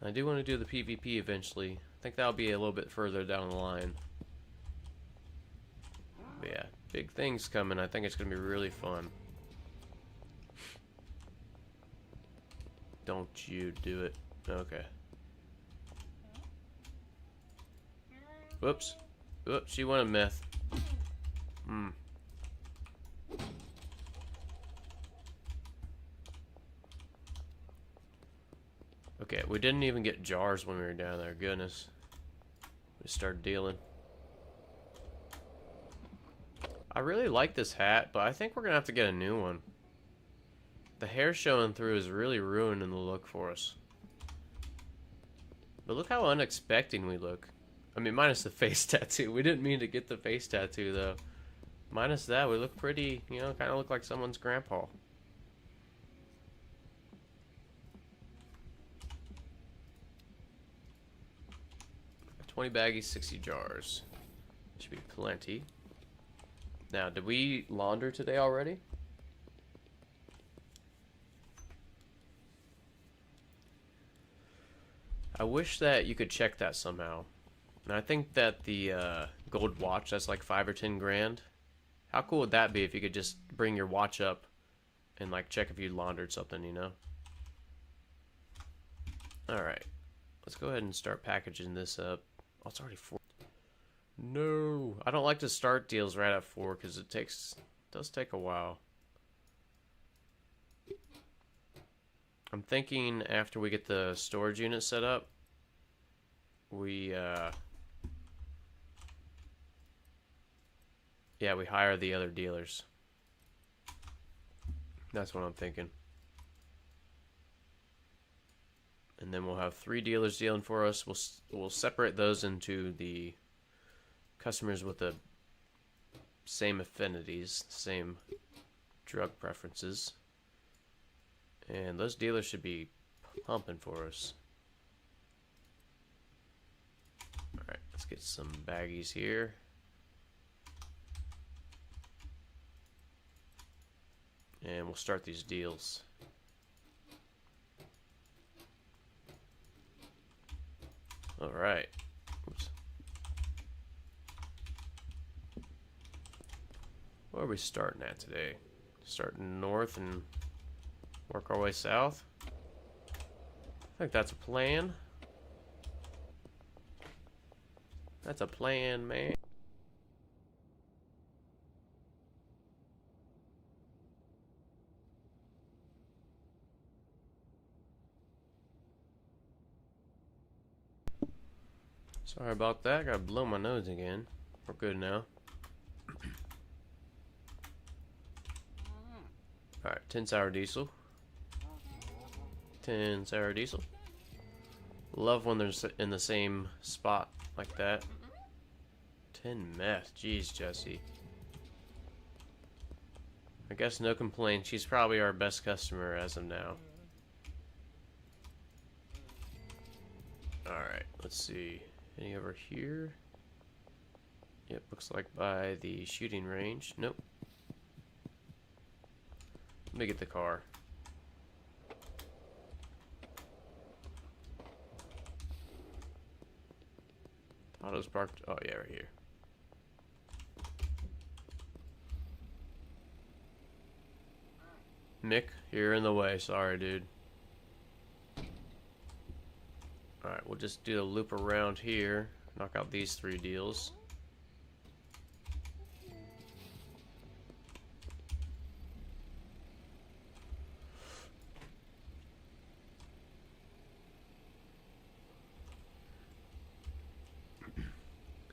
Speaker 1: I do want to do the PvP eventually. I think that'll be a little bit further down the line. But yeah, big things coming. I think it's going to be really fun. Don't you do it. Okay. Whoops. Whoops, she wanted meth. Hmm. Okay, we didn't even get jars when we were down there. Goodness. We started dealing. I really like this hat, but I think we're going to have to get a new one. The hair showing through is really ruining the look for us. But look how unexpected we look. I mean, minus the face tattoo. We didn't mean to get the face tattoo, though. Minus that, we look pretty, you know, kind of look like someone's grandpa. $20 baggies, 60 jars. Should be plenty. Now, did we launder today already? I wish that you could check that somehow. And I think that the gold watch, that's like 5 or 10 grand. How cool would that be if you could just bring your watch up and like check if you laundered something, you know? Alright. Let's go ahead and start packaging this up. Oh, it's already 4. No, I don't like to start deals right at 4 because it does take a while. I'm thinking after we get the storage unit set up, we we hire the other dealers. That's what I'm thinking. And then we'll have 3 dealers dealing for us. We'll separate those into the customers with the same affinities, same drug preferences. And those dealers should be pumping for us. Alright, let's get some baggies here. And we'll start these deals. Alright. Oops. Where are we starting at today? Starting north and work our way south? I think that's a plan. That's a plan, man. Sorry about that. I gotta blow my nose again. We're good now. Alright, 10 sour diesel. 10 sour diesel. Love when they're in the same spot like that. 10 meth. Jeez, Jesse. I guess no complaints. She's probably our best customer as of now. Alright, let's see. Any over here? Yep, looks like by the shooting range. Nope. Let me get the car. Thought it was parked. Oh, yeah, right here. Mick, you're in the way. Sorry, dude. Alright, we'll just do a loop around here. Knock out these 3 deals.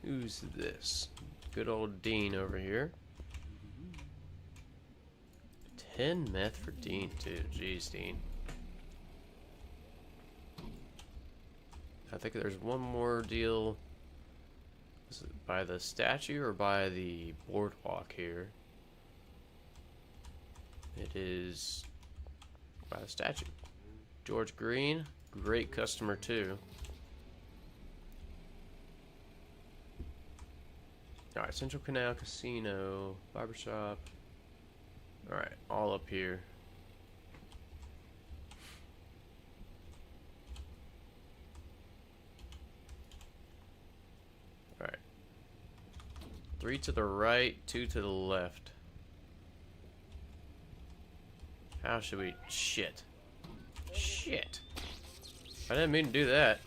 Speaker 1: Who's this? Good old Dean over here. 10 meth for Dean, too. Jeez, Dean. I think there's one more deal. Is it by the statue or by the boardwalk here? It is by the statue. George Green, great customer too. Alright, Central Canal Casino, barbershop. Alright, all up here. 3 to the right, 2 to the left. How should we... Shit. Shit. I didn't mean to do that.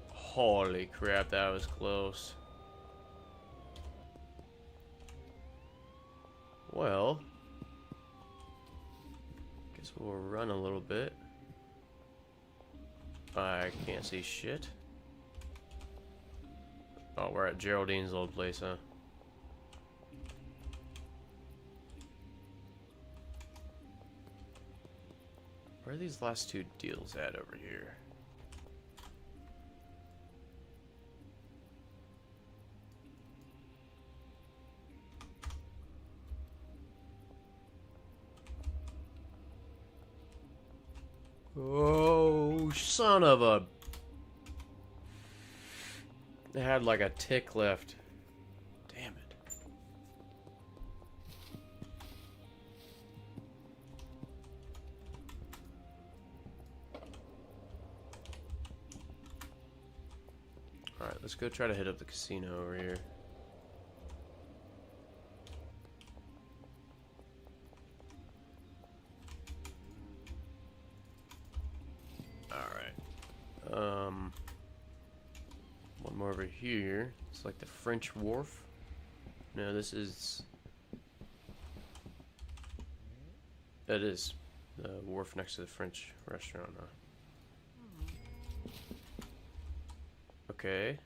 Speaker 1: Holy crap, that was close. Well, guess we'll run a little bit. I can't see shit. Oh, we're at Geraldine's old place, huh? Where are these last 2 deals at over here? Oh, son of a... They had like a tick left. Damn it. Alright, let's go try to hit up the casino over here. One more over here. It's like the French Wharf. No, this is... That is the wharf next to the French restaurant, huh? Okay.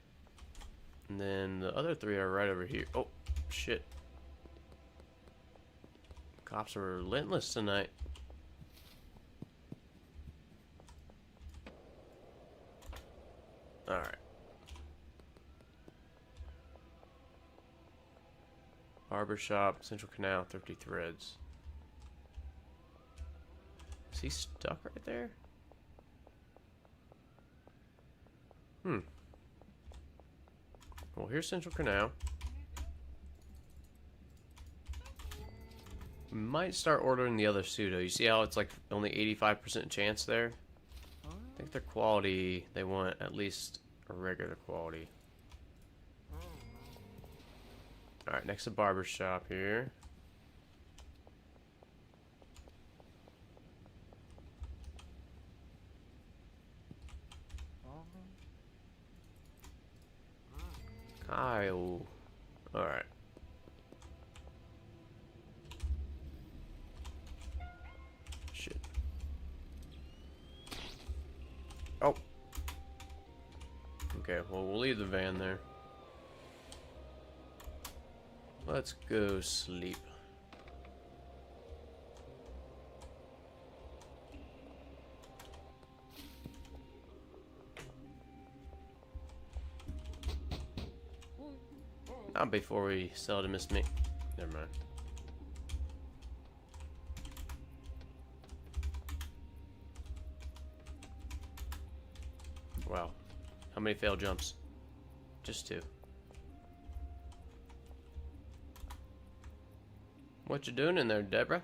Speaker 1: And then the other 3 are right over here. Oh, shit. Cops are relentless tonight. Alright. Barbershop, Central Canal, Thrifty Threads. Is he stuck right there? Well, here's Central Canal. We might start ordering the other pseudo. You see how it's like only 85% chance there? I think their quality, they want at least a regular quality. Alright, next to barbershop here. Kyle. Alright. Shit. Oh. Okay, well, we'll leave the van there. Let's go sleep. Not before we sell to Miss Mick. Never mind. Wow. How many failed jumps? Just 2. What you doing in there, Deborah?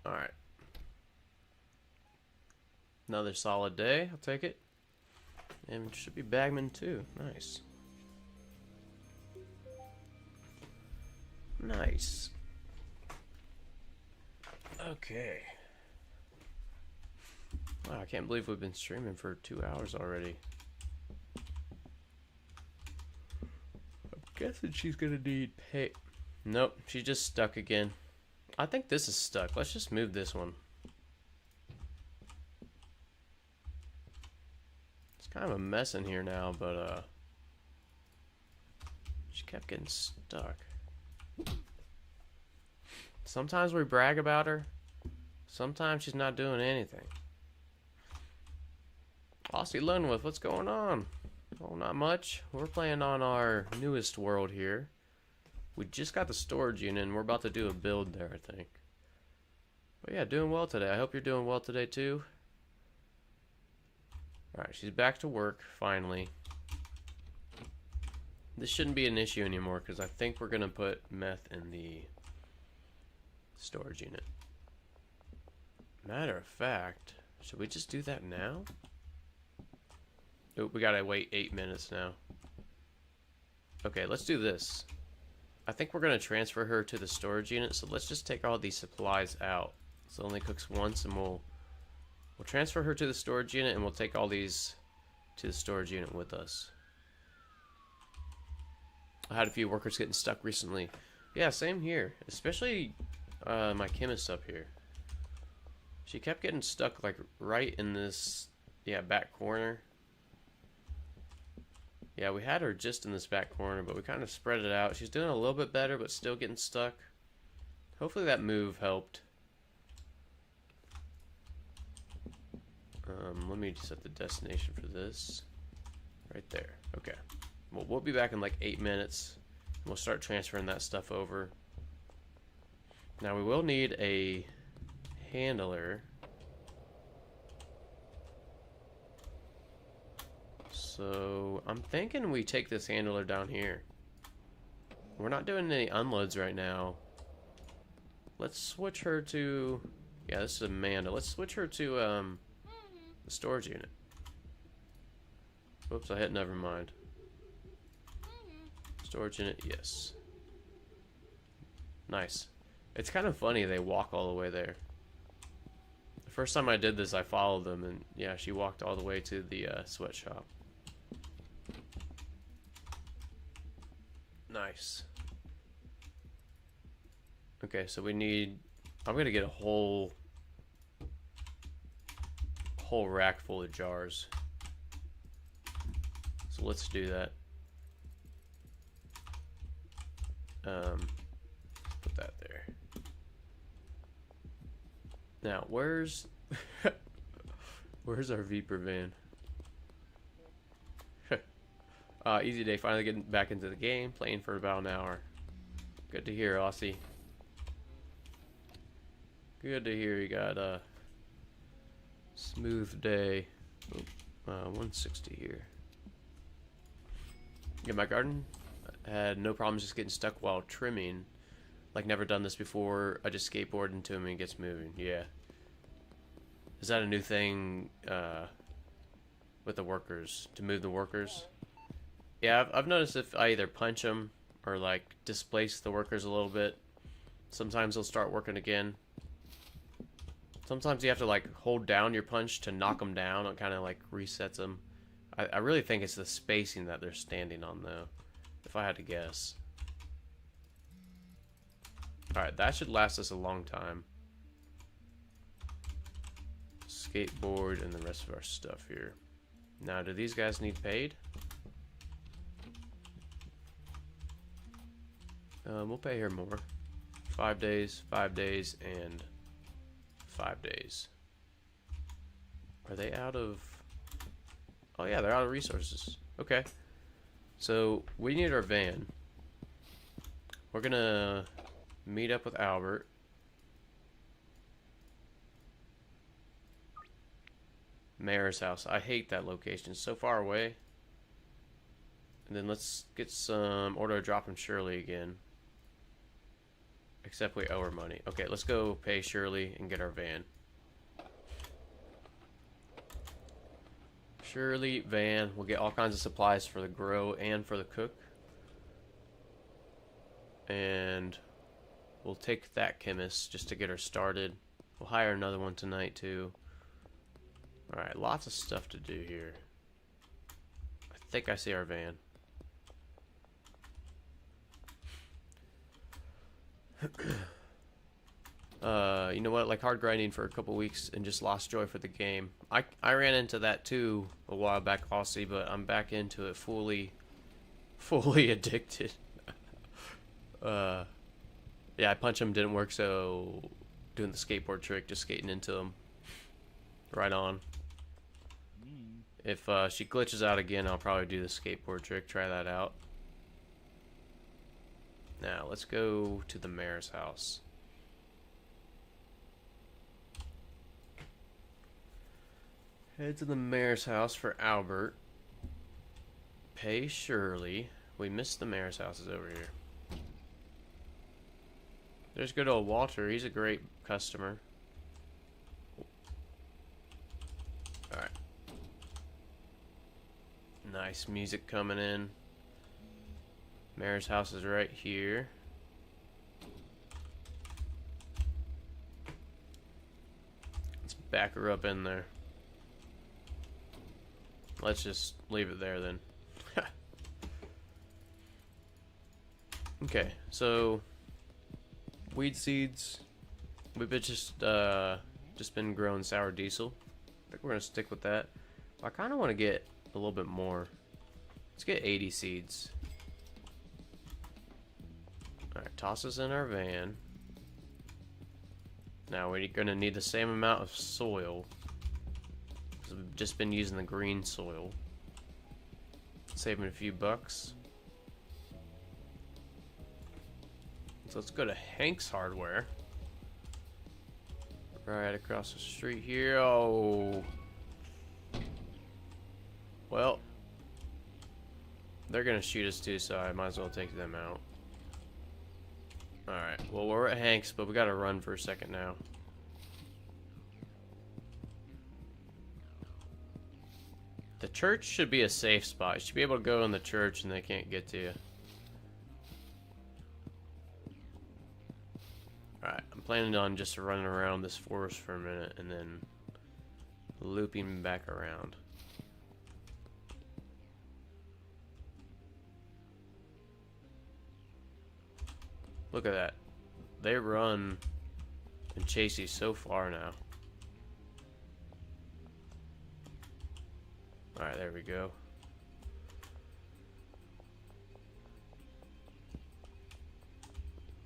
Speaker 1: Alright. Another solid day. I'll take it. And it should be Bagman too. Nice. Nice. Okay. Wow, I can't believe we've been streaming for 2 hours already. I'm guessing she's gonna need pay. Nope, she's just stuck again. I think this is stuck. Let's just move this one. It's kind of a mess in here now, but she kept getting stuck. Sometimes we brag about her. Sometimes she's not doing anything. Aussie Lunwith, what's going on? Oh, not much. We're playing on our newest world here. We just got the storage unit and we're about to do a build there, I think. But yeah, doing well today. I hope you're doing well today too. Alright, she's back to work, finally. This shouldn't be an issue anymore because I think we're going to put meth in the storage unit. Matter of fact, should we just do that now? Oh, we gotta wait 8 minutes now. Okay, let's do this. I think we're gonna transfer her to the storage unit, so let's just take all these supplies out. So it only cooks once, and we'll transfer her to the storage unit, and we'll take all these to the storage unit with us. I had a few workers getting stuck recently. Yeah, same here. Especially my chemist up here. She kept getting stuck like right in this, back corner. Yeah, we had her just in this back corner, but we kind of spread it out. She's doing a little bit better, but still getting stuck. Hopefully that move helped. Let me set the destination for this. Right there. Okay. Well, we'll be back in like 8 minutes. We'll start transferring that stuff over. Now we will need a handler. So I'm thinking we take this handler down here. We're not doing any unloads right now. Let's switch her to... Yeah, this is Amanda. Let's switch her to the storage unit. Whoops, I hit never mind. Storage unit, yes. Nice. It's kind of funny they walk all the way there. The first time I did this, I followed them, and yeah, she walked all the way to the sweatshop. Nice. Okay, so we need... I'm gonna get a whole rack full of jars. So let's do that. Put that there. Now, where's our Viper van? Easy day, finally getting back into the game, playing for about an hour. Good to hear, Aussie. Good to hear you got a smooth day. 160 here. Yeah, my garden had no problems just getting stuck while trimming. Like, never done this before. I just skateboard into him and he gets moving. Yeah. Is that a new thing with the workers? To move the workers? Yeah, I've noticed if I either punch them or, like, displace the workers a little bit, sometimes they'll start working again. Sometimes you have to, like, hold down your punch to knock them down. It kind of, like, resets them. I really think it's the spacing that they're standing on, though, if I had to guess. Alright, that should last us a long time. Skateboard and the rest of our stuff here. Now, do these guys need paid? We'll pay her more. 5 days, 5 days, and 5 days. Are they out of... Oh yeah, they're out of resources. Okay. So, we need our van. We're gonna meet up with Albert. Mayor's house. I hate that location. It's so far away. And then let's get some... Order a drop in Shirley again. Except we owe her money. Okay, let's go pay Shirley and get our van. Shirley, van. We'll get all kinds of supplies for the grow and for the cook. And we'll take that chemist just to get her started. We'll hire another one tonight too. Alright, lots of stuff to do here. I think I see our van. You know what, like hard grinding for a couple weeks and just lost joy for the game. I ran into that too a while back, Aussie, but I'm back into it fully addicted. Yeah, I punch him, didn't work, so doing the skateboard trick, just skating into him. Right on. If she glitches out again, I'll probably do the skateboard trick, try that out. Now, let's go to the mayor's house. Head to the mayor's house for Albert. Pay Shirley. We missed the mayor's houses over here. There's good old Walter. He's a great customer. Nice music coming in. Mayor's house is right here. Let's back her up in there. Let's just leave it there then. Okay, so weed seeds. We've just been growing sour diesel. I think we're gonna stick with that. I kind of want to get a little bit more. Let's get 80 seeds. All right, toss this in our van. Now we're gonna need the same amount of soil. Because we've just been using the green soil. Saving a few bucks. So let's go to Hank's Hardware. Right across the street here. Oh. Well. They're gonna shoot us too, so I might as well take them out. Alright, well we're at Hank's, but we gotta run for a second now. The church should be a safe spot. You should be able to go in the church and they can't get to you. Alright, I'm planning on just running around this forest for a minute and then looping back around. Look at that. They run and chase you so far now. Alright, there we go.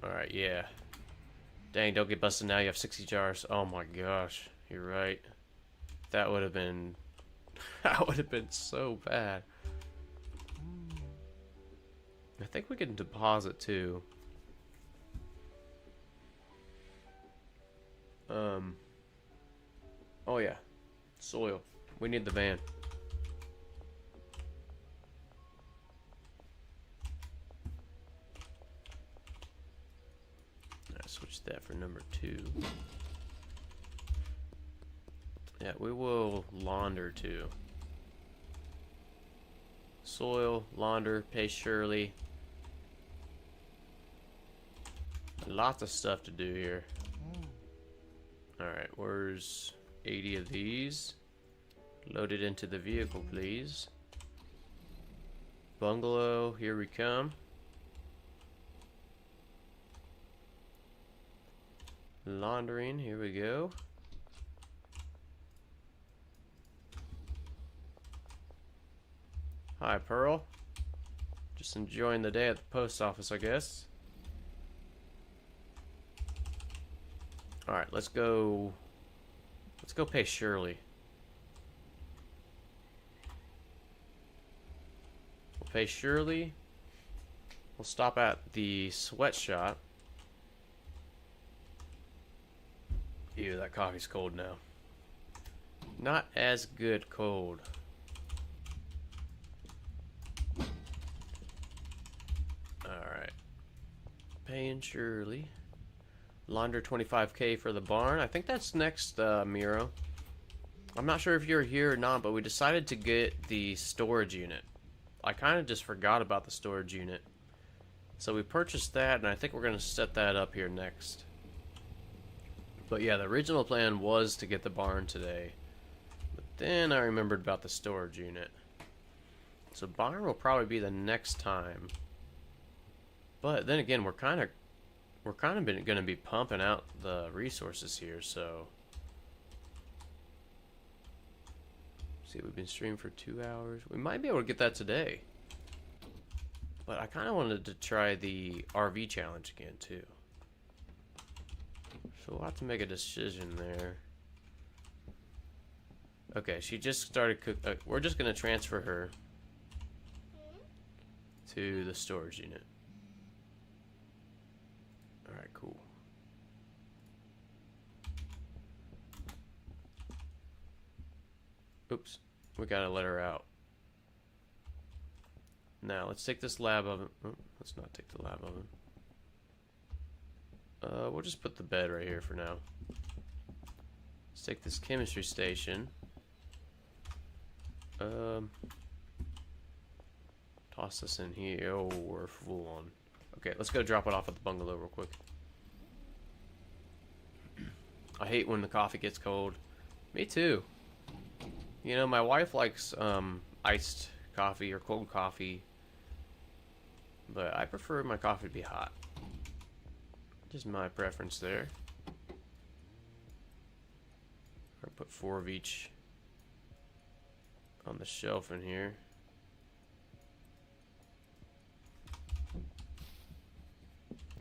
Speaker 1: Alright, yeah. Dang, don't get busted now. You have 60 jars. Oh my gosh. You're right. That would have been... that would have been so bad. I think we can deposit too. Oh yeah. Soil. We need the van. Switch that for number 2. Yeah, we will launder too. Soil, launder, pay surely. Lots of stuff to do here. Alright, where's 80 of these? Loaded into the vehicle, please. Bungalow, here we come. Laundering, here we go. Hi, Pearl. Just enjoying the day at the post office, I guess. Alright, let's go. Let's go pay Shirley. We'll pay Shirley. We'll stop at the sweatshop. Ew, that coffee's cold now. Not as good cold. Alright. Paying Shirley. Launder 25K for the barn. I think that's next, Miro. I'm not sure if you're here or not, but we decided to get the storage unit. I kind of just forgot about the storage unit. So we purchased that, and I think we're going to set that up here next. But yeah, the original plan was to get the barn today. But then I remembered about the storage unit. So barn will probably be the next time. But then again, we're kind of going to be pumping out the resources here, so. See, we've been streaming for 2 hours. We might be able to get that today. But I kind of wanted to try the RV challenge again, too. So we'll have to make a decision there. Okay, she just started cook. We're just going to transfer her to the storage unit. Alright, cool. Oops. We gotta let her out. Now, let's take this lab oven. Oh, let's not take the lab oven. We'll just put the bed right here for now. Let's take this chemistry station. Toss this in here. Oh, we're full on. Okay, let's go drop it off at the bungalow real quick. I hate when the coffee gets cold. Me too. You know, my wife likes iced coffee or cold coffee, but I prefer my coffee to be hot. Just my preference there. I'll put 4 of each on the shelf in here.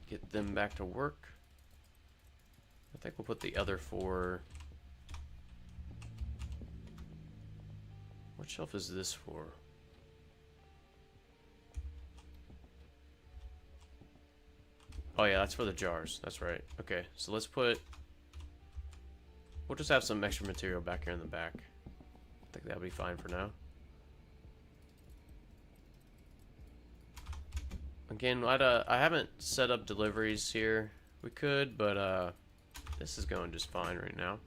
Speaker 1: Get them back to work. I think we'll put the other 4. What shelf is this for? Oh yeah, that's for the jars. That's right. Okay, so let's put... We'll just have some extra material back here in the back. I think that'll be fine for now. Again, I haven't set up deliveries here. We could, but this is going just fine right now.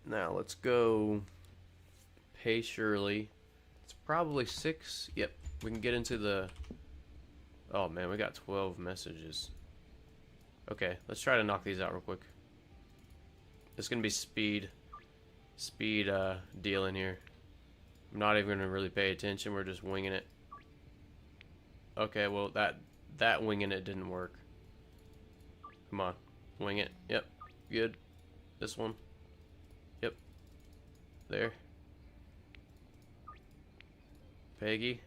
Speaker 1: Now let's go pay Shirley. It's probably 6. Yep, we can get into the... Oh man, we got 12 messages. Okay, let's try to knock these out real quick. It's gonna be speed deal in here. I'm not even gonna really pay attention. We're just winging it. Okay, well that winging it didn't work. Come on, wing it. Yep, good. This one. Yep. There. Peggy.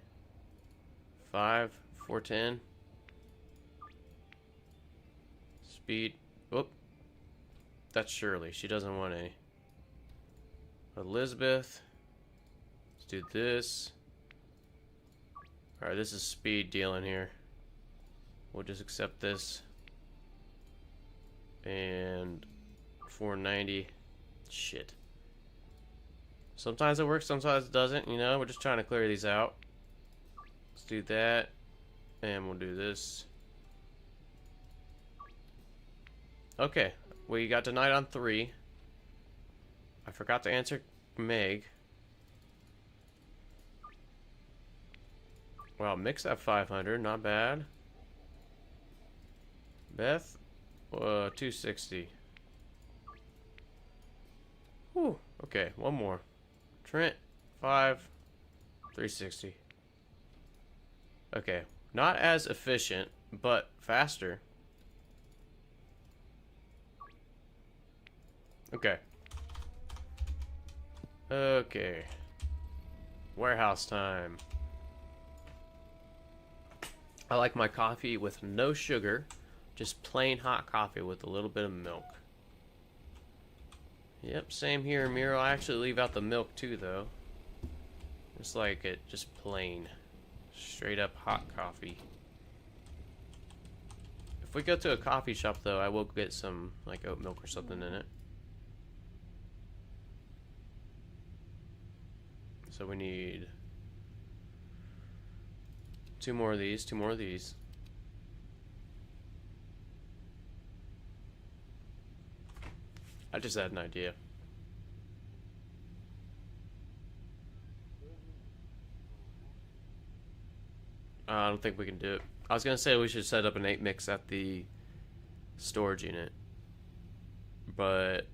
Speaker 1: 5, 410. Speed. Whoop. That's Shirley. She doesn't want a. Elizabeth. Let's do this. Alright, this is speed dealing here. We'll just accept this. And 490. Shit. Sometimes it works, sometimes it doesn't. You know, we're just trying to clear these out. Let's do that. And we'll do this. Okay. We got denied on 3. I forgot to answer Meg. Wow, mix at 500, not bad. Beth, 260. Whew, okay, one more. Trent, 5, 360. Okay, not as efficient, but faster. Okay. Okay. Warehouse time. I like my coffee with no sugar, just plain hot coffee with a little bit of milk. Yep, same here, Miro. I actually leave out the milk too, though. Just like it, just plain, straight up hot coffee. If we go to a coffee shop, though, I will get some like oat milk or something in it. So we need 2 more of these, 2 more of these. I just had an idea. I don't think we can do it. I was gonna say we should set up an 8 mix at the storage unit. But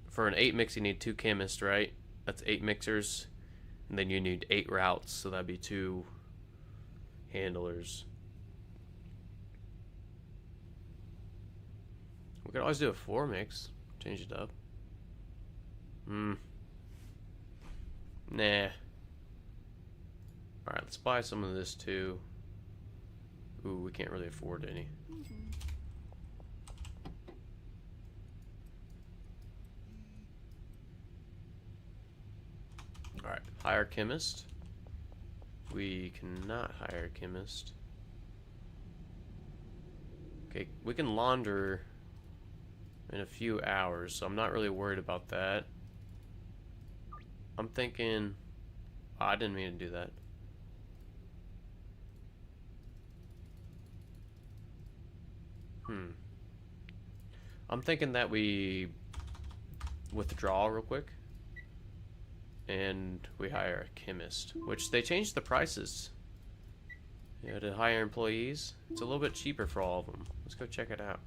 Speaker 1: for an 8 mix you need 2 chemists, right? That's 8 mixers. And then you need 8 routes, so that'd be 2 handlers. We could always do a 4 mix. Change it up. Nah. Alright, let's buy some of this too. Ooh, we can't really afford any. Alright, hire chemist. We cannot hire chemist. Okay, we can launder in a few hours, so I'm not really worried about that. I'm thinking... Oh, I didn't mean to do that. I'm thinking that we withdraw real quick. and we hire a chemist, which they changed the prices. You know, to hire employees, it's a little bit cheaper for all of them. Let's go check it out.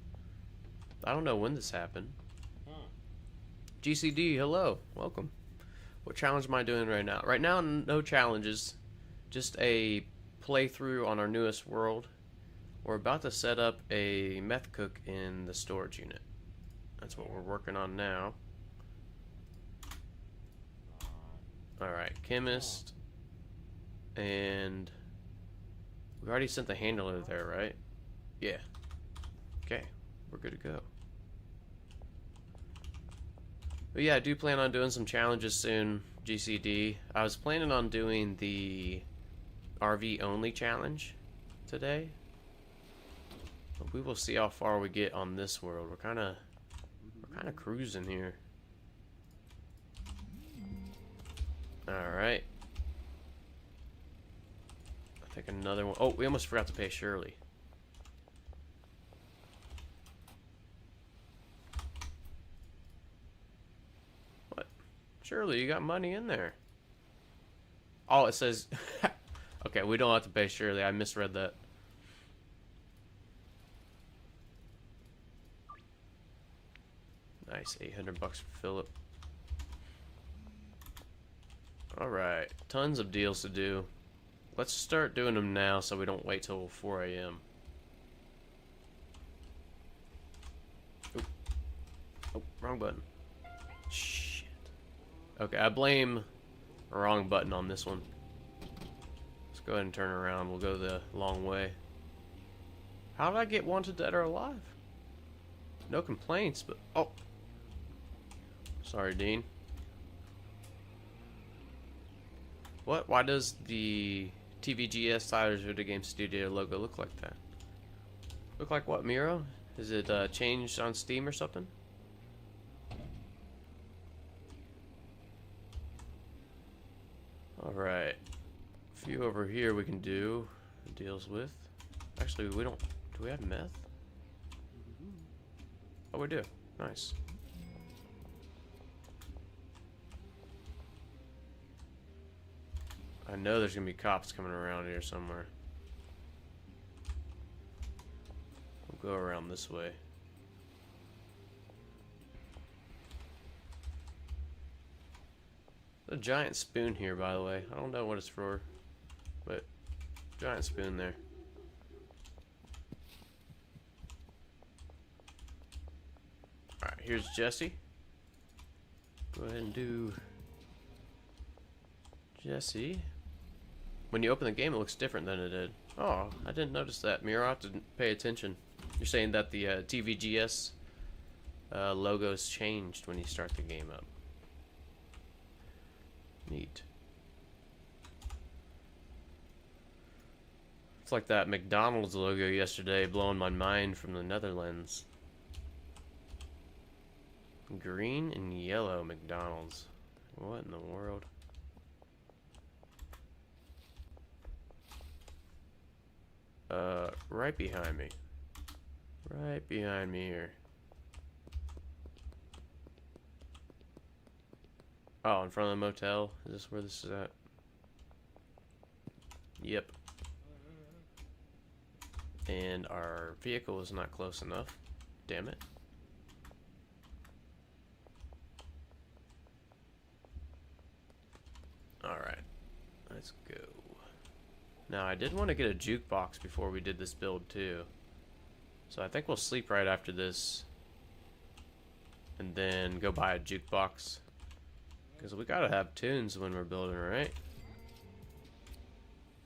Speaker 1: I don't know when this happened. GCD, hello, welcome. What challenge am I doing right now? Right now, no challenges, just a playthrough on our newest world. We're about to set up a meth cook in the storage unit. That's what we're working on now. Alright, chemist. And we already sent the handler there, right? Yeah. Okay, we're good to go. But yeah, I do plan on doing some challenges soon, GCD. I was planning on doing the RV only challenge today. But we will see how far we get on this world. We're kind of cruising here. Alright. I think another one. Oh, we almost forgot to pay Shirley. What? Shirley, you got money in there. Oh, it says... Okay, we don't have to pay Shirley. I misread that. Nice, 800 bucks for Philip. Alright, tons of deals to do. Let's start doing them now so we don't wait till 4 a.m. Oh, wrong button. Shit. Okay, I blame the wrong button on this one. Let's go ahead and turn around. We'll go the long way. How did I get wanted dead or alive? No complaints, but... Oh. Sorry, Dean. What? Why does the TVGS Tyler's Video Game Studio logo look like that? Look like what, Miro? Is it changed on Steam or something? Alright. A few over here we can do deals with. Actually, we don't... Do we have meth? Oh, we do. Nice. I know there's gonna be cops coming around here somewhere. We'll go around this way. There's a giant spoon here, by the way. I don't know what it's for, but giant spoon there. Alright, here's Jesse. Go ahead and do Jesse. When you open the game, it looks different than it did. Oh, I didn't notice that. Mira, I have to pay attention. You're saying that the TVGS logo's changed when you start the game up. Neat. It's like that McDonald's logo yesterday blowing my mind from the Netherlands. Green and yellow McDonald's. What in the world? Right behind me. Right behind me here. Oh, in front of the motel? Is this where this is at? Yep. And our vehicle is not close enough. Damn it. Alright. Let's go. Now, I did want to get a jukebox before we did this build, too. So I think we'll sleep right after this. And then go buy a jukebox. Because we gotta have tunes when we're building, right?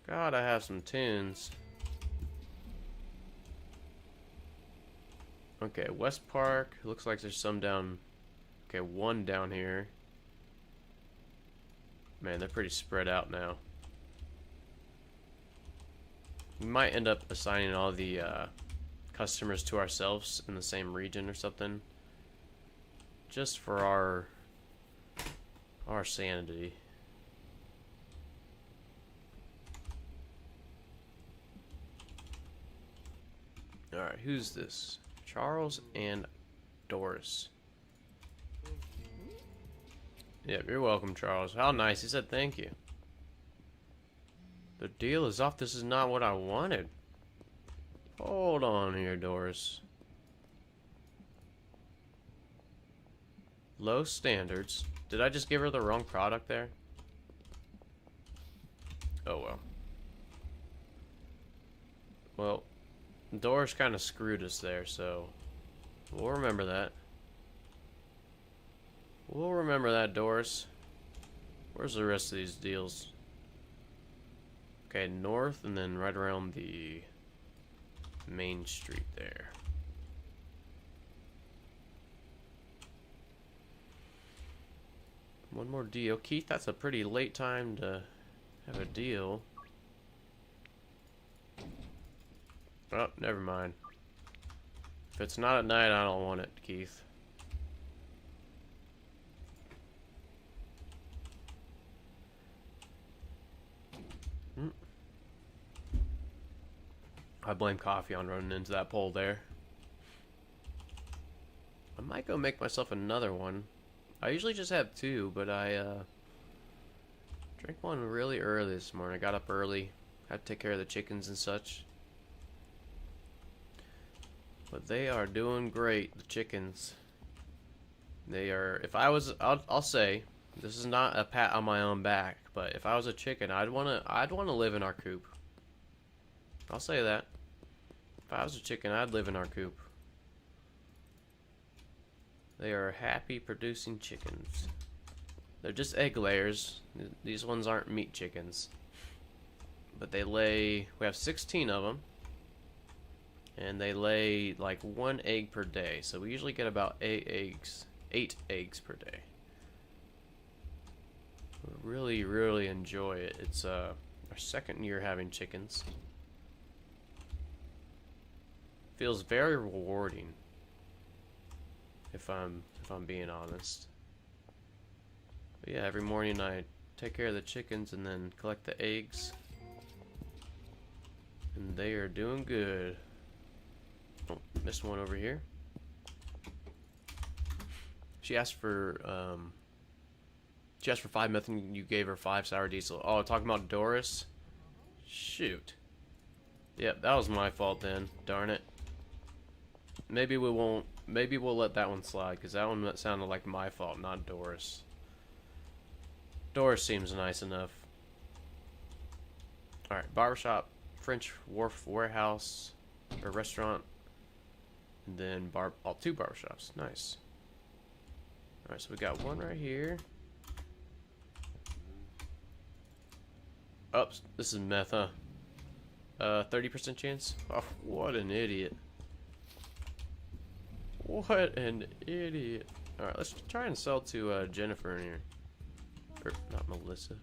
Speaker 1: Gotta have some tunes. Okay, West Park. Looks like there's some down... Okay, one down here. Man, they're pretty spread out now. We might end up assigning all the customers to ourselves in the same region or something. Just for our sanity. Alright, who's this? Charles and Doris. Yep, you're welcome, Charles. How nice. He said thank you. The deal is off. This is not what I wanted. Hold on here, Doris. Low standards. Did I just give her the wrong product there? Oh well. Well, Doris kind of screwed us there, so we'll remember that. We'll remember that, Doris. Where's the rest of these deals? Okay, north and then right around the main street there. One more deal. Keith, that's a pretty late time to have a deal. Oh, never mind. If it's not at night, I don't want it, Keith. I blame coffee on running into that pole there. I might go make myself another one. I usually just have two, but I drank one really early this morning. I got up early, had to take care of the chickens and such. But they are doing great, the chickens. They are, if I was, I'll say, this is not a pat on my own back, but if I was a chicken, I'd wanna live in our coop. I'll say that. If I was a chicken, I'd live in our coop. They are happy producing chickens. They're just egg layers. These ones aren't meat chickens. But they lay, we have 16 of them. And they lay like 1 egg per day. So we usually get about 8 eggs per day. We really enjoy it. It's our second year having chickens. Feels very rewarding, if I'm being honest. But yeah, every morning I take care of the chickens and then collect the eggs, and they are doing good. Oh, missed one over here. She asked for 5 methane. You gave her 5 sour diesel. Oh, talking about Doris. Shoot. Yep, that was my fault then. Darn it. Maybe we won't. Maybe we'll let that one slide, because that one sounded like my fault, not Doris. Doris seems nice enough. Alright, barbershop, French Wharf Warehouse, or restaurant, and then 2 barbershops. Nice. Alright, so we got one right here. Oops, this is meth, huh? 30% chance? Oh, what an idiot. What an idiot. Alright, let's try and sell to Jennifer in here. Or, not Melissa.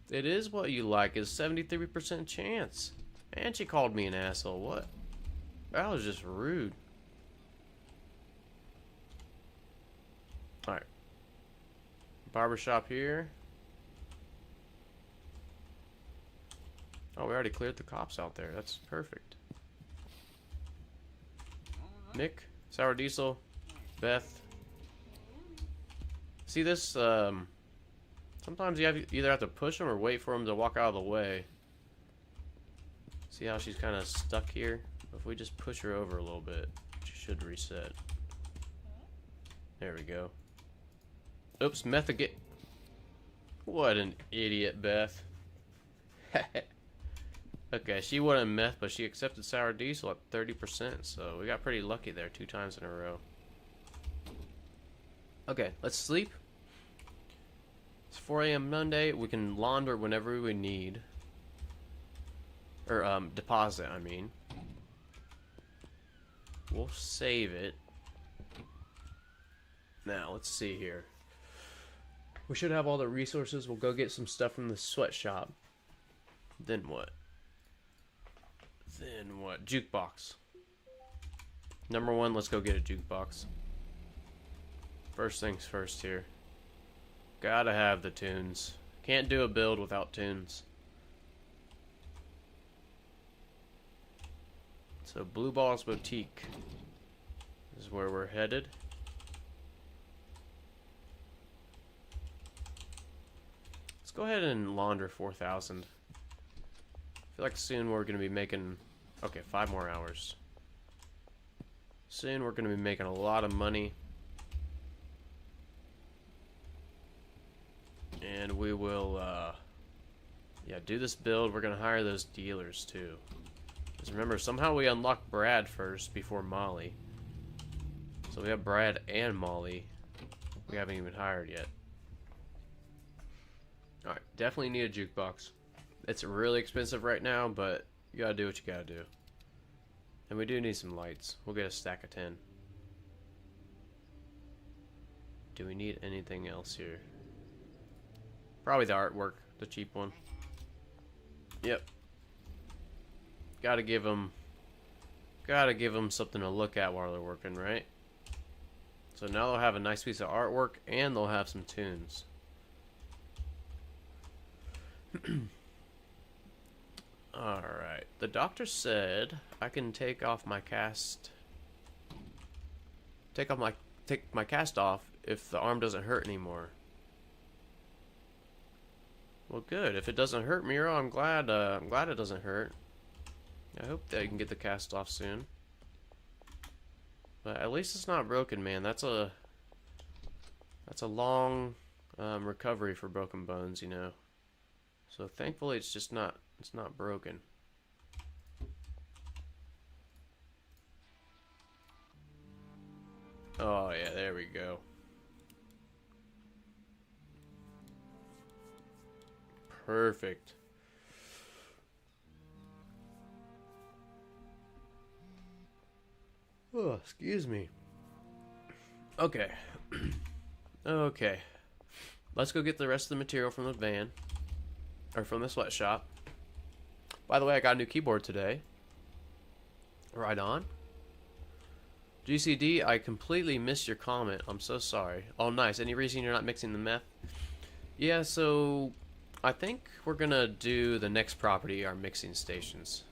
Speaker 1: It is what you like. It's 73% chance. And she called me an asshole. What? That was just rude. Alright. Barbershop here. Oh, we already cleared the cops out there. That's perfect. Nick, sour diesel, Beth. See this? Sometimes you either have to push them or wait for them to walk out of the way. See how she's kind of stuck here? If we just push her over a little bit, she should reset. There we go. Oops, meth again. What an idiot, Beth. Okay, she wasn't meth, but she accepted sour diesel at 30%, so we got pretty lucky there 2 times in a row. Okay, let's sleep. It's 4 a.m. Monday. We can launder whenever we need. Or, deposit, I mean. We'll save it. Now, let's see here. We should have all the resources. We'll go get some stuff from the sweatshop. Then what? Then what? Jukebox. Number 1, let's go get a jukebox. First things first here. Gotta have the tunes. Can't do a build without tunes. So, Blue Balls Boutique. is where we're headed. Let's go ahead and launder 4,000. I feel like soon we're going to be making... Okay, 5 more hours. Soon we're going to be making a lot of money. And we will, yeah, do this build. We're going to hire those dealers, too. Because remember, somehow we unlocked Brad first before Molly. So we have Brad and Molly. We haven't even hired yet. Alright, definitely need a jukebox. It's really expensive right now, but you gotta do what you gotta do. And we do need some lights. We'll get a stack of 10. Do we need anything else here? Probably the artwork, the cheap one. Yep. Gotta give them something to look at while they're working, right? So now they'll have a nice piece of artwork and they'll have some tunes. Alright. The doctor said I can take my cast off if the arm doesn't hurt anymore. Well, good. If it doesn't hurt, Miro, I'm glad it doesn't hurt. I hope that you can get the cast off soon. But at least it's not broken, man. That's a long recovery for broken bones, you know. So thankfully it's not broken. Oh yeah, there we go. Perfect. Oh, excuse me. Okay. Okay. Let's go get the rest of the material from the van. Or from the sweatshop. By the way, I got a new keyboard today. Right on. GCD, I completely missed your comment. I'm so sorry. Oh, nice. Any reason you're not mixing the meth? Yeah, so I think we're gonna do the next property, our mixing stations.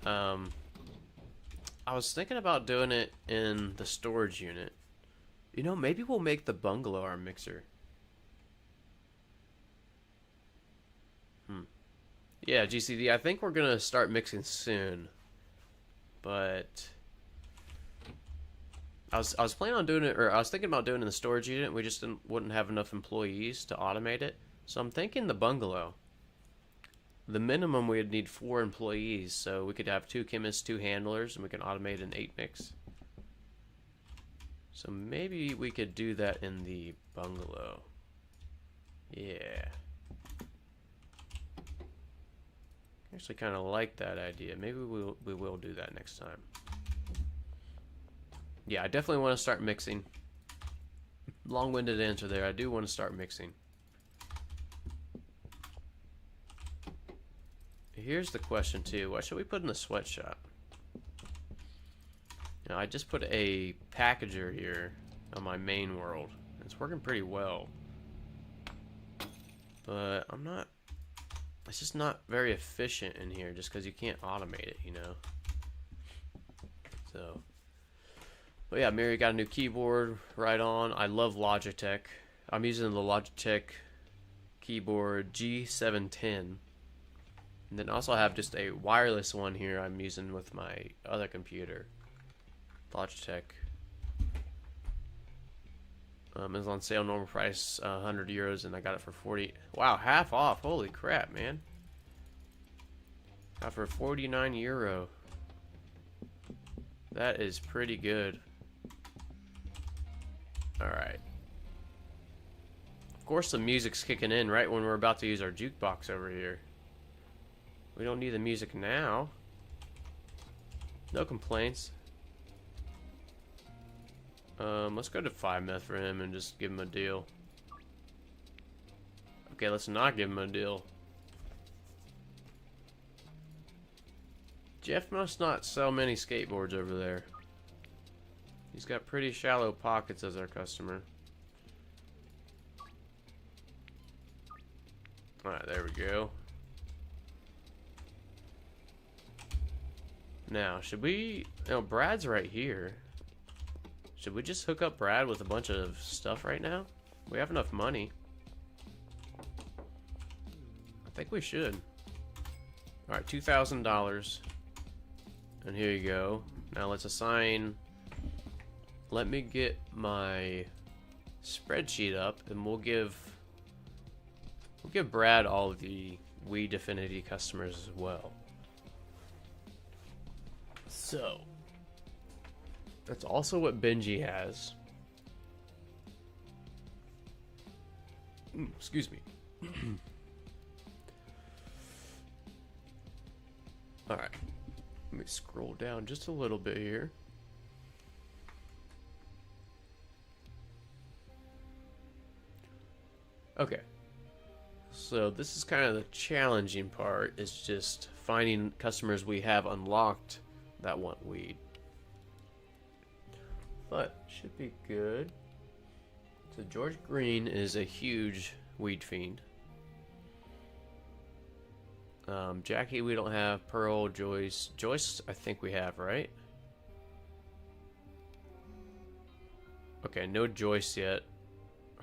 Speaker 1: I was thinking about doing it in the storage unit. You know, maybe we'll make the bungalow our mixer. Yeah, GCD, I think we're gonna start mixing soon. But I was planning on doing it, or I was thinking about doing it in the storage unit. We just wouldn't have enough employees to automate it. So I'm thinking the bungalow. The minimum we'd need 4 employees, so we could have 2 chemists, 2 handlers, and we can automate an 8 mix. So maybe we could do that in the bungalow. Yeah. I actually kind of like that idea. Maybe we will do that next time. Yeah, I definitely want to start mixing. Long-winded answer there. I do want to start mixing. Here's the question too. What should we put in the sweatshop? Now, I just put a packager here on my main world. It's working pretty well. But I'm not... It's just not very efficient in here just because you can't automate it, you know? So... But yeah, Mary got a new keyboard, right on. I love Logitech. I'm using the Logitech keyboard G710. And then also I have just a wireless one here I'm using with my other computer. Logitech. It's on sale, normal price €100, and I got it for 40. Wow, half off! Holy crap, man! Got for €49. That is pretty good. All right. Of course, the music's kicking in right when we're about to use our jukebox over here. We don't need the music now. No complaints. Let's go to 5 meth for him and just give him a deal. Okay, let's not give him a deal. Jeff must not sell many skateboards over there. He's got pretty shallow pockets as our customer. Alright, there we go. Now, should we... No, Brad's right here. Should we just hook up Brad with a bunch of stuff right now? We have enough money. I think we should. Alright, $2,000. And here you go. Now let's assign... Let me get my spreadsheet up, and we'll give Brad all of the Weed Affinity customers as well. So that's also what Benji has. Excuse me. Alright. Let me scroll down just a little bit here. Okay. So this is kind of the challenging part, is just finding customers we have unlocked that want weed. But should be good. So George Green is a huge weed fiend. Jackie we don't have. Pearl, Joyce. Joyce I think we have, right? Okay, no Joyce yet.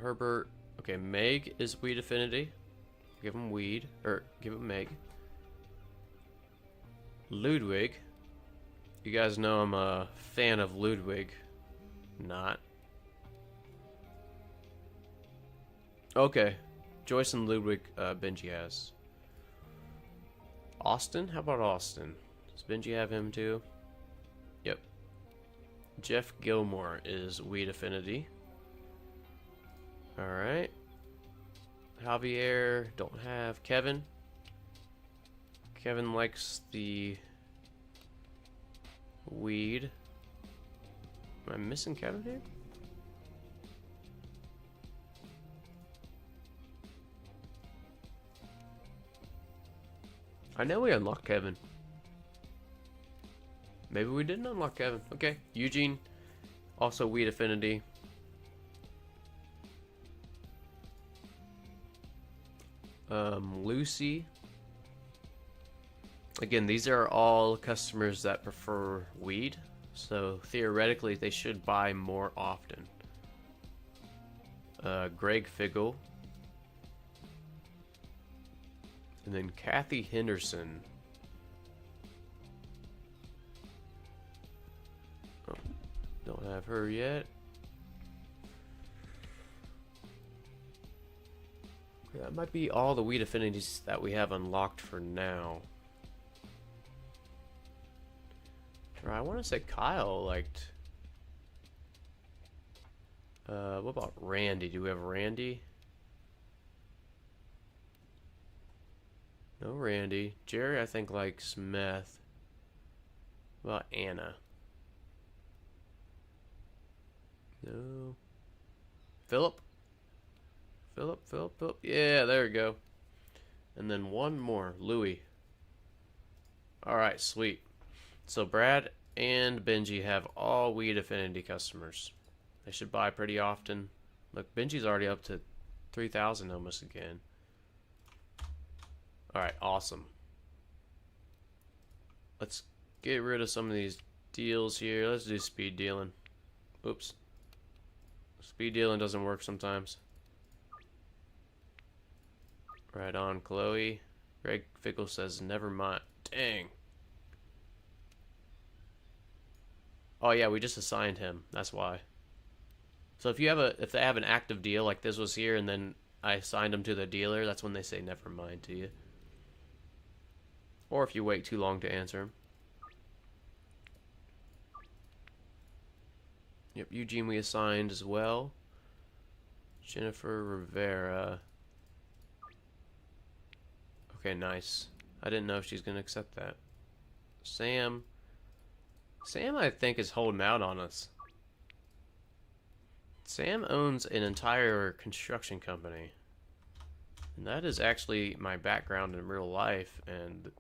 Speaker 1: Herbert. Okay, Meg is Weed Affinity. Give him weed. Or, give him Meg. Ludwig. You guys know I'm a fan of Ludwig. Not. Okay. Joyce and Ludwig, Benji has. Austin? How about Austin? Does Benji have him too? Yep. Jeff Gilmore is Weed Affinity. Alright. Javier, don't have. Kevin. Kevin likes the weed. Am I missing Kevin here? I know we unlocked Kevin. Maybe we didn't unlock Kevin. Okay. Eugene, also Weed Affinity. Lucy. Again, these are all customers that prefer weed, so theoretically they should buy more often. Greg Figgle. And then Kathy Henderson. Oh, don't have her yet. That might be all the weed affinities that we have unlocked for now. Or I want to say Kyle liked... what about Randy? Do we have Randy? No Randy. Jerry, I think, likes meth. What about Anna? No. Philip? Philip. Yeah, there we go. And then one more. Louis. Alright, sweet. So Brad and Benji have all Weed Affinity customers. They should buy pretty often. Look, Benji's already up to 3,000 almost again. Alright, awesome. Let's get rid of some of these deals here. Let's do speed dealing. Oops. Speed dealing doesn't work sometimes. Right on, Chloe. Greg Fickle says, never mind. Dang. Oh yeah, we just assigned him. That's why. So if they have an active deal like this was here, and then I assigned him to the dealer, that's when they say never mind to you. Or if you wait too long to answer him. Yep, Eugene we assigned as well. Jennifer Rivera. Okay, nice. I didn't know if she's going to accept that. Sam. Sam, I think, is holding out on us. Sam owns an entire construction company. And that is actually my background in real life. And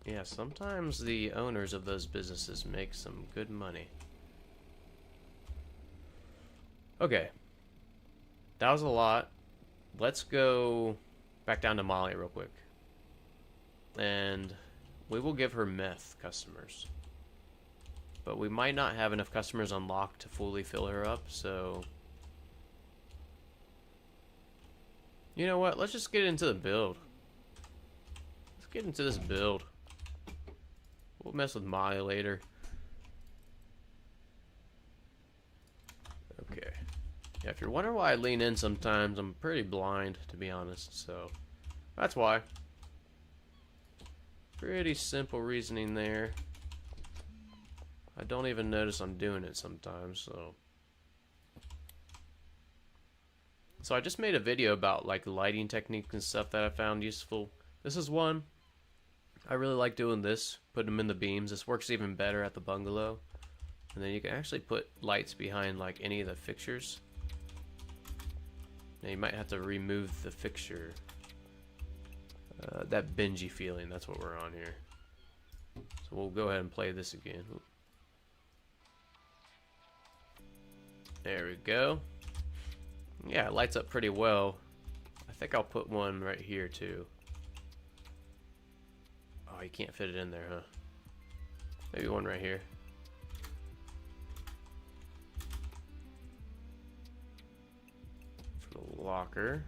Speaker 1: yeah, sometimes the owners of those businesses make some good money. Okay. That was a lot. Let's go back down to Molly real quick. And we will give her meth customers. but we might not have enough customers unlocked to fully fill her up, so... You know what? Let's just get into the build. Let's get into this build. We'll mess with Molly later. Okay. Yeah, if you're wondering why I lean in sometimes, I'm pretty blind, to be honest, so... That's why. Pretty simple reasoning there. I don't even notice I'm doing it sometimes, so... So I just made a video about like lighting techniques and stuff that I found useful. This is one. I really like doing this, putting them in the beams. This works even better at the bungalow. And then you can actually put lights behind like any of the fixtures. Now you might have to remove the fixture. That bingy feeling, that's what we're on here. So we'll go ahead and play this again. There we go. Yeah, it lights up pretty well. I think I'll put one right here too. Oh, you can't fit it in there, huh? Maybe one right here. For the locker.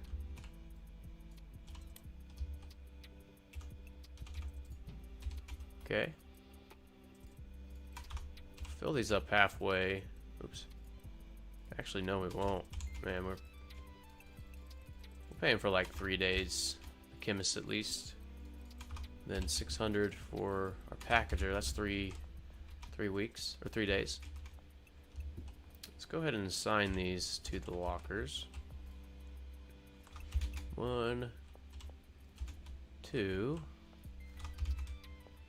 Speaker 1: Okay. Fill these up halfway. Oops. Actually, no, we won't. Man, we're paying for like 3 days. The chemist at least. Then 600 for our packager. That's 3 weeks or 3 days. Let's go ahead and assign these to the lockers. 1, 2,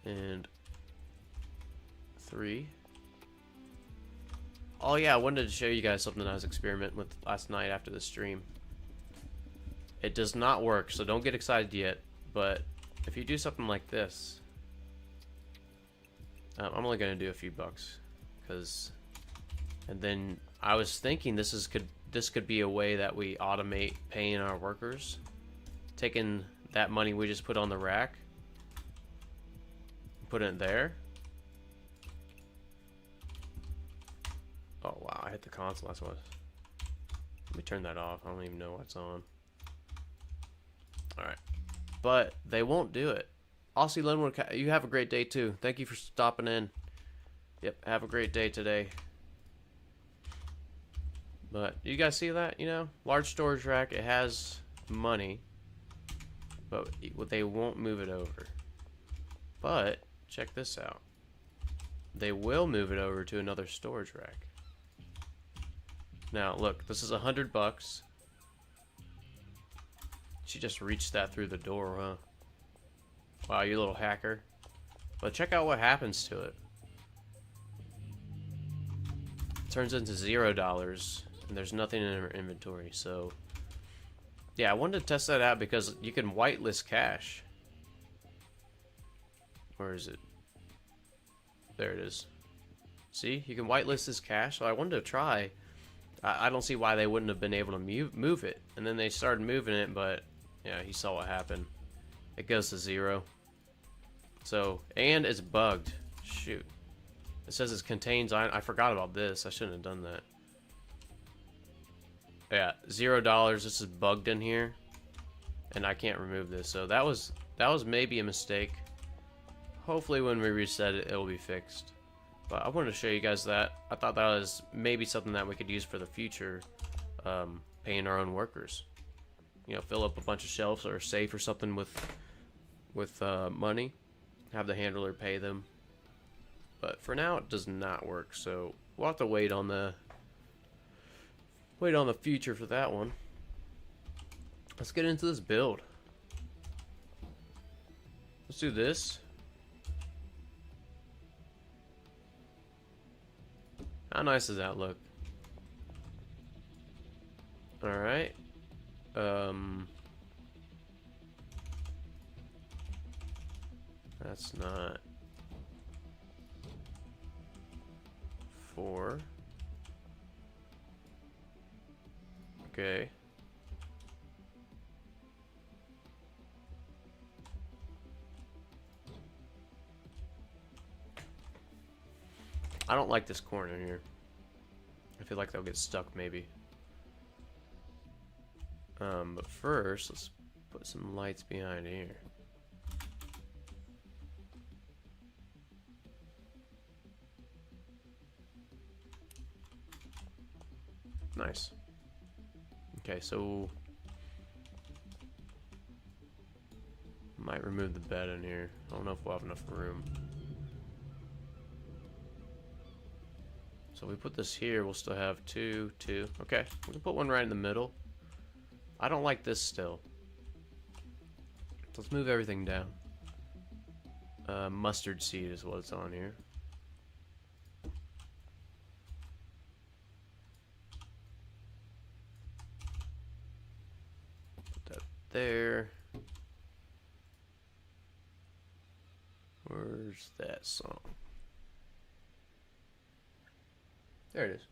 Speaker 1: and 3. Oh yeah, I wanted to show you guys something I was experimenting with last night after the stream. It does not work, so don't get excited yet, but if you do something like this, I'm only going to do a few bucks, and then I was thinking this could be a way that we automate paying our workers, taking that money we just put on the rack, put it there. Oh wow, I hit the console, that's what. Let me turn that off, I don't even know what's on. Alright. But they won't do it. Aussie Linwood, you have a great day too. Thank you for stopping in. Yep, have a great day today. But you guys see that, you know? Large storage rack, it has money. But they won't move it over. But, check this out. They will move it over to another storage rack. Now, look, this is $100. She just reached that through the door, huh? Wow, you little hacker. But check out what happens to it. It turns into $0, and there's nothing in her inventory, so... Yeah, I wanted to test that out because you can whitelist cash. Where is it? There it is. See? You can whitelist this cash, so I wanted to try. I don't see why they wouldn't have been able to move it. And then they started moving it, but... Yeah, he saw what happened. It goes to 0. So, and it's bugged. Shoot. It says it contains... I forgot about this. I shouldn't have done that. Yeah, $0. This is bugged in here. And I can't remove this. So that was maybe a mistake. Hopefully when we reset it, it'll be fixed. But I wanted to show you guys that. I thought that was maybe something that we could use for the future. Paying our own workers. You know, fill up a bunch of shelves or a safe or something with money. Have the handler pay them. But for now, it does not work. So we'll have to wait on the future for that one. Let's get into this build. Let's do this. How nice does that look? All right. That's not 4. Okay. I don't like this corner here. I feel like they'll get stuck maybe. But first, let's put some lights behind here. Nice. Okay, so might remove the bed in here. I don't know if we'll have enough room. So we put this here, we'll still have two. Okay, we can put one right in the middle. I don't like this still. Let's move everything down. Mustard seed is what's on here. Put that there. Where's that song? There it is.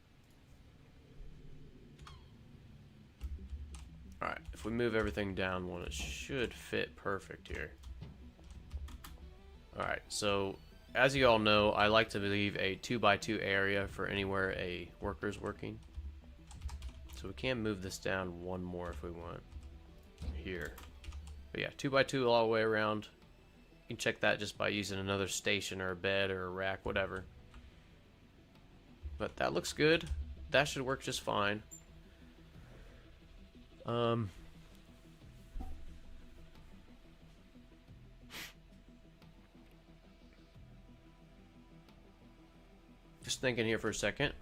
Speaker 1: Alright, if we move everything down one, it should fit perfect here. Alright, so as you all know, I like to leave a 2x2 area for anywhere a worker's working. So we can move this down one more if we want. Here. But yeah, 2x2 all the way around. You can check that just by using another station or a bed or a rack, whatever. But that looks good. That should work just fine. Just thinking here for a second.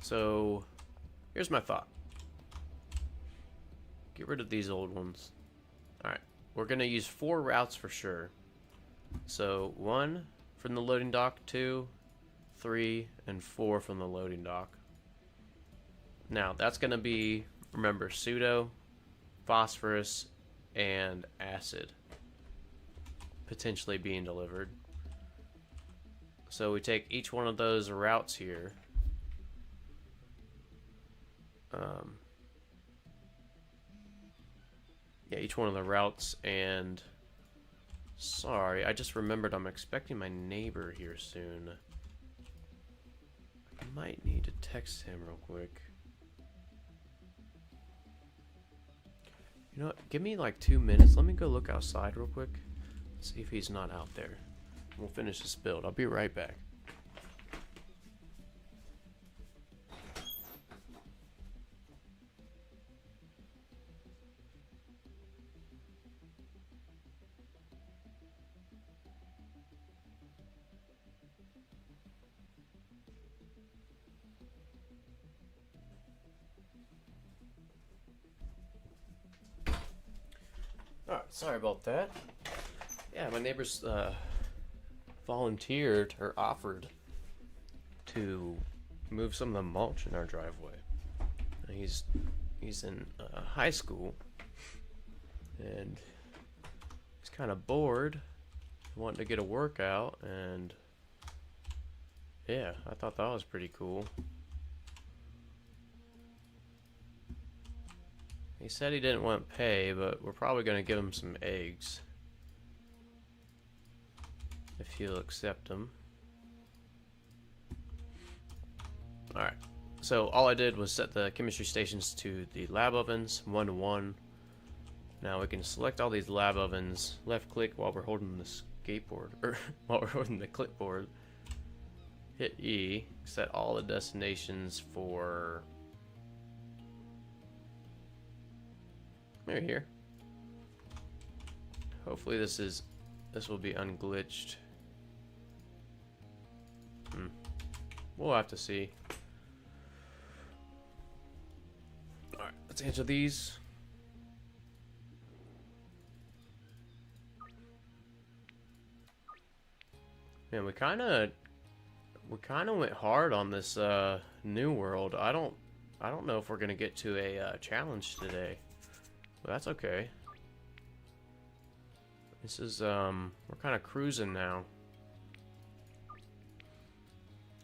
Speaker 1: So, here's my thought. Get rid of these old ones. Alright, we're going to use 4 routes for sure. So, 1 from the loading dock, 2, 3, and 4 from the loading dock. Now, that's going to be, remember, pseudo, phosphorus, and acid potentially being delivered. So we take each one of those routes here. Yeah, each one of the routes, and sorry, I just remembered I'm expecting my neighbor here soon. I might need to text him real quick. You know what? Give me like 2 minutes. Let me go look outside real quick. See if he's not out there. We'll finish this build. I'll be right back. Alright, sorry about that. Yeah, my neighbor's volunteered or offered to move some of the mulch in our driveway. He's in high school, and he's kind of bored, wanting to get a workout, and yeah, I thought that was pretty cool. He said he didn't want pay, but we're probably going to give him some eggs. If he'll accept them. Alright, so all I did was set the chemistry stations to the lab ovens, 1 to 1. Now we can select all these lab ovens, left click while we're holding the skateboard, or while we're holding the clipboard. Hit E, set all the destinations for... here. Hopefully this will be unglitched. We'll have to see. Alright, let's answer these. Man, we kinda went hard on this new world. I don't know if we're gonna get to a challenge today. But that's okay. This is we're kind of cruising now.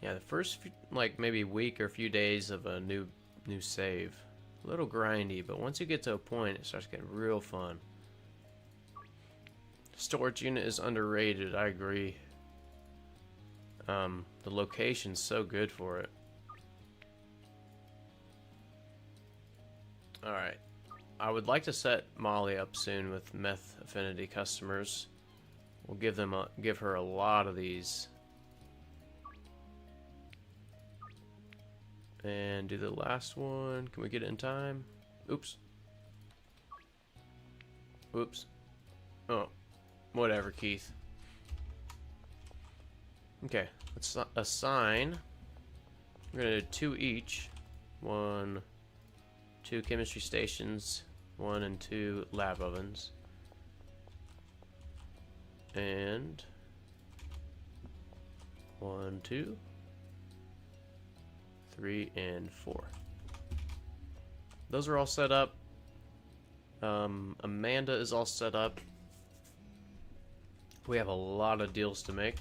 Speaker 1: Yeah, the first few, like maybe week or few days of a new save, a little grindy, but once you get to a point, it starts getting real fun. Storage unit is underrated, I agree. The location's so good for it. Alright. I would like to set Molly up soon with meth affinity customers. We'll give her a lot of these. And do the last one. Can we get it in time? Oops. Oops. Oh. Whatever, Keith. Okay. Let's assign. We're gonna do 2 each. 1, 2 chemistry stations. 1 and 2 lab ovens. And 1, 2, 3, and 4. Those are all set up. Amanda is all set up. We have a lot of deals to make.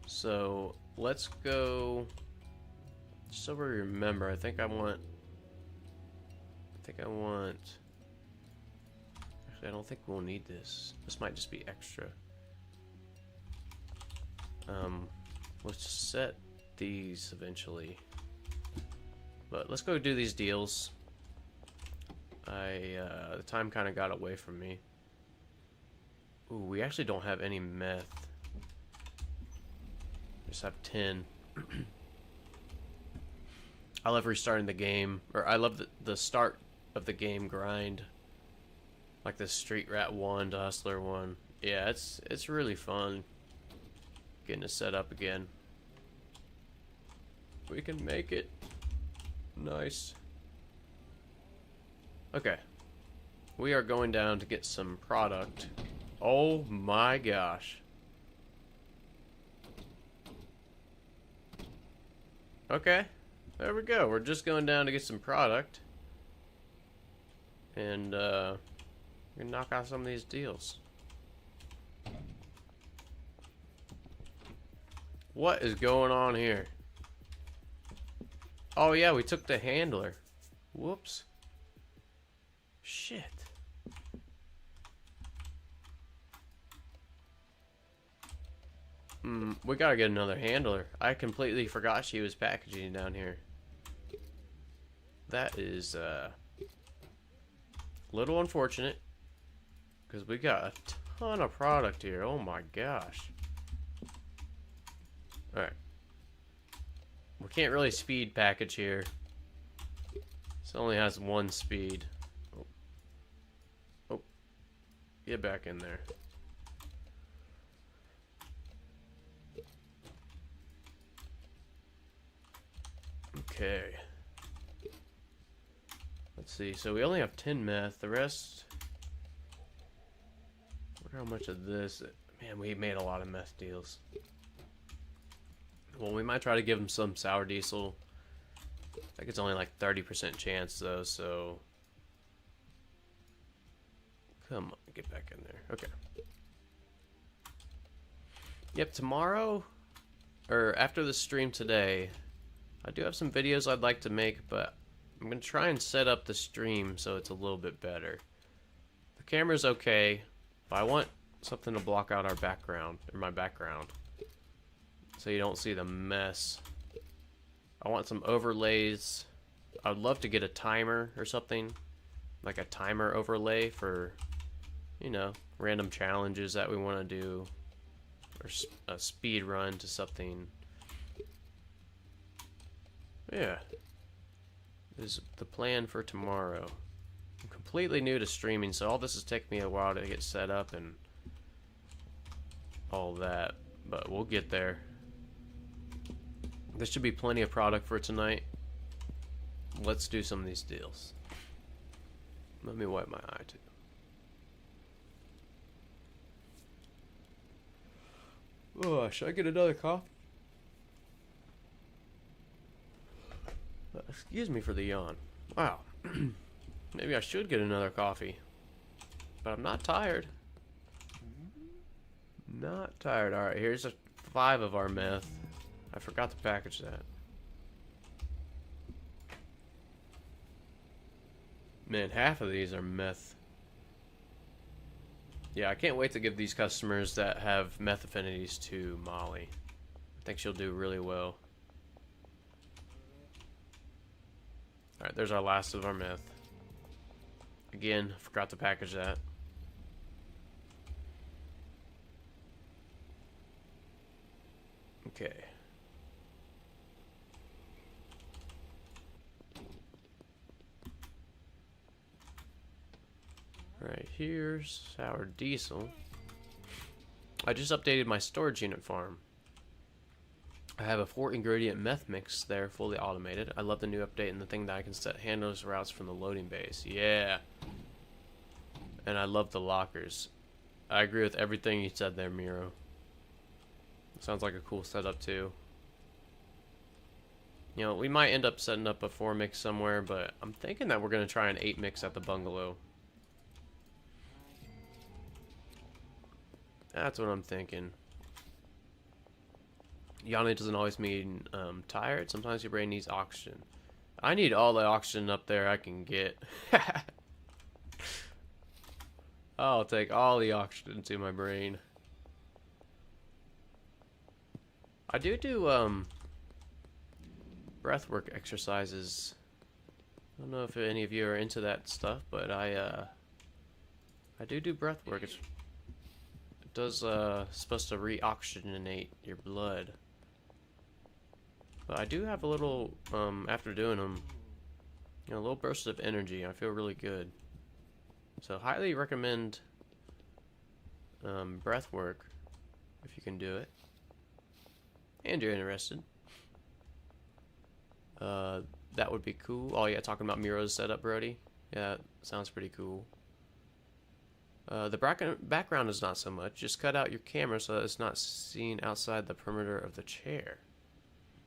Speaker 1: So let's go. Just so we remember, I think I want. Actually, I don't think we'll need this. This might just be extra. Let's set these eventually. But let's go do these deals. The time kind of got away from me. Ooh, we actually don't have any meth. We just have 10. I love restarting the game, or I love the start of the game grind. Like the Street Rat 1 to Hustler 1. Yeah, it's really fun getting it set up again. We can make it. Nice. Okay. We are going down to get some product. Oh my gosh. Okay. There we go. We're just going down to get some product. And, we're gonna knock out some of these deals. What is going on here? Oh yeah, we took the handler. Whoops. Shit. We gotta get another handler. I completely forgot she was packaging down here. That is, a little unfortunate. Because we got a ton of product here. Oh my gosh. Alright. We can't really speed package here. This only has 1 speed. Oh. Get back in there. Okay. Let's see. So we only have 10 meth. The rest. I wonder how much of this. Man, we made a lot of meth deals. Well, we might try to give them some sour diesel. I think it's only like 30% chance though, so. Come on, get back in there. Okay. Yep, tomorrow, or after the stream today, I do have some videos I'd like to make, but I'm going to try and set up the stream so it's a little bit better. The camera's okay, but I want something to block out our background, or my background, so you don't see the mess. I want some overlays. I'd love to get a timer or something, like a timer overlay for, you know, random challenges that we want to do, or a speed run to something. Yeah. This is the plan for tomorrow. I'm completely new to streaming, so all this has taken me a while to get set up and all that, but we'll get there. There should be plenty of product for tonight. Let's do some of these deals. Let me wipe my eye too. Oh, should I get another coffee? Excuse me for the yawn. Wow. Maybe I should get another coffee. But I'm not tired. Not tired. Alright, here's 5 of our meth. I forgot to package that. Man, half of these are meth. Yeah, I can't wait to give these customers that have meth affinities to Molly. I think she'll do really well. Alright, there's our last of our meth. Again, forgot to package that. Okay. Right, here's our diesel. I just updated my storage unit farm. I have a 4-ingredient meth mix there, fully automated. I love the new update and the thing that I can set handlers routes from the loading base. Yeah. And I love the lockers. I agree with everything you said there, Miro. Sounds like a cool setup too. You know, we might end up setting up a 4 mix somewhere, but I'm thinking that we're going to try an 8 mix at the bungalow. That's what I'm thinking. Yawning doesn't always mean tired. Sometimes your brain needs oxygen. I need all the oxygen up there I can get. I'll take all the oxygen to my brain. I do breathwork exercises. I don't know if any of you are into that stuff, but I do breathwork. It does supposed to re-oxygenate your blood. But I do have a little after doing them, you know, a little burst of energy. I feel really good. So highly recommend breathwork if you can do it and you're interested. That would be cool. Oh yeah, talking about Miro's setup, Brody. Yeah, sounds pretty cool. The background is not so much. Just cut out your camera so that it's not seen outside the perimeter of the chair.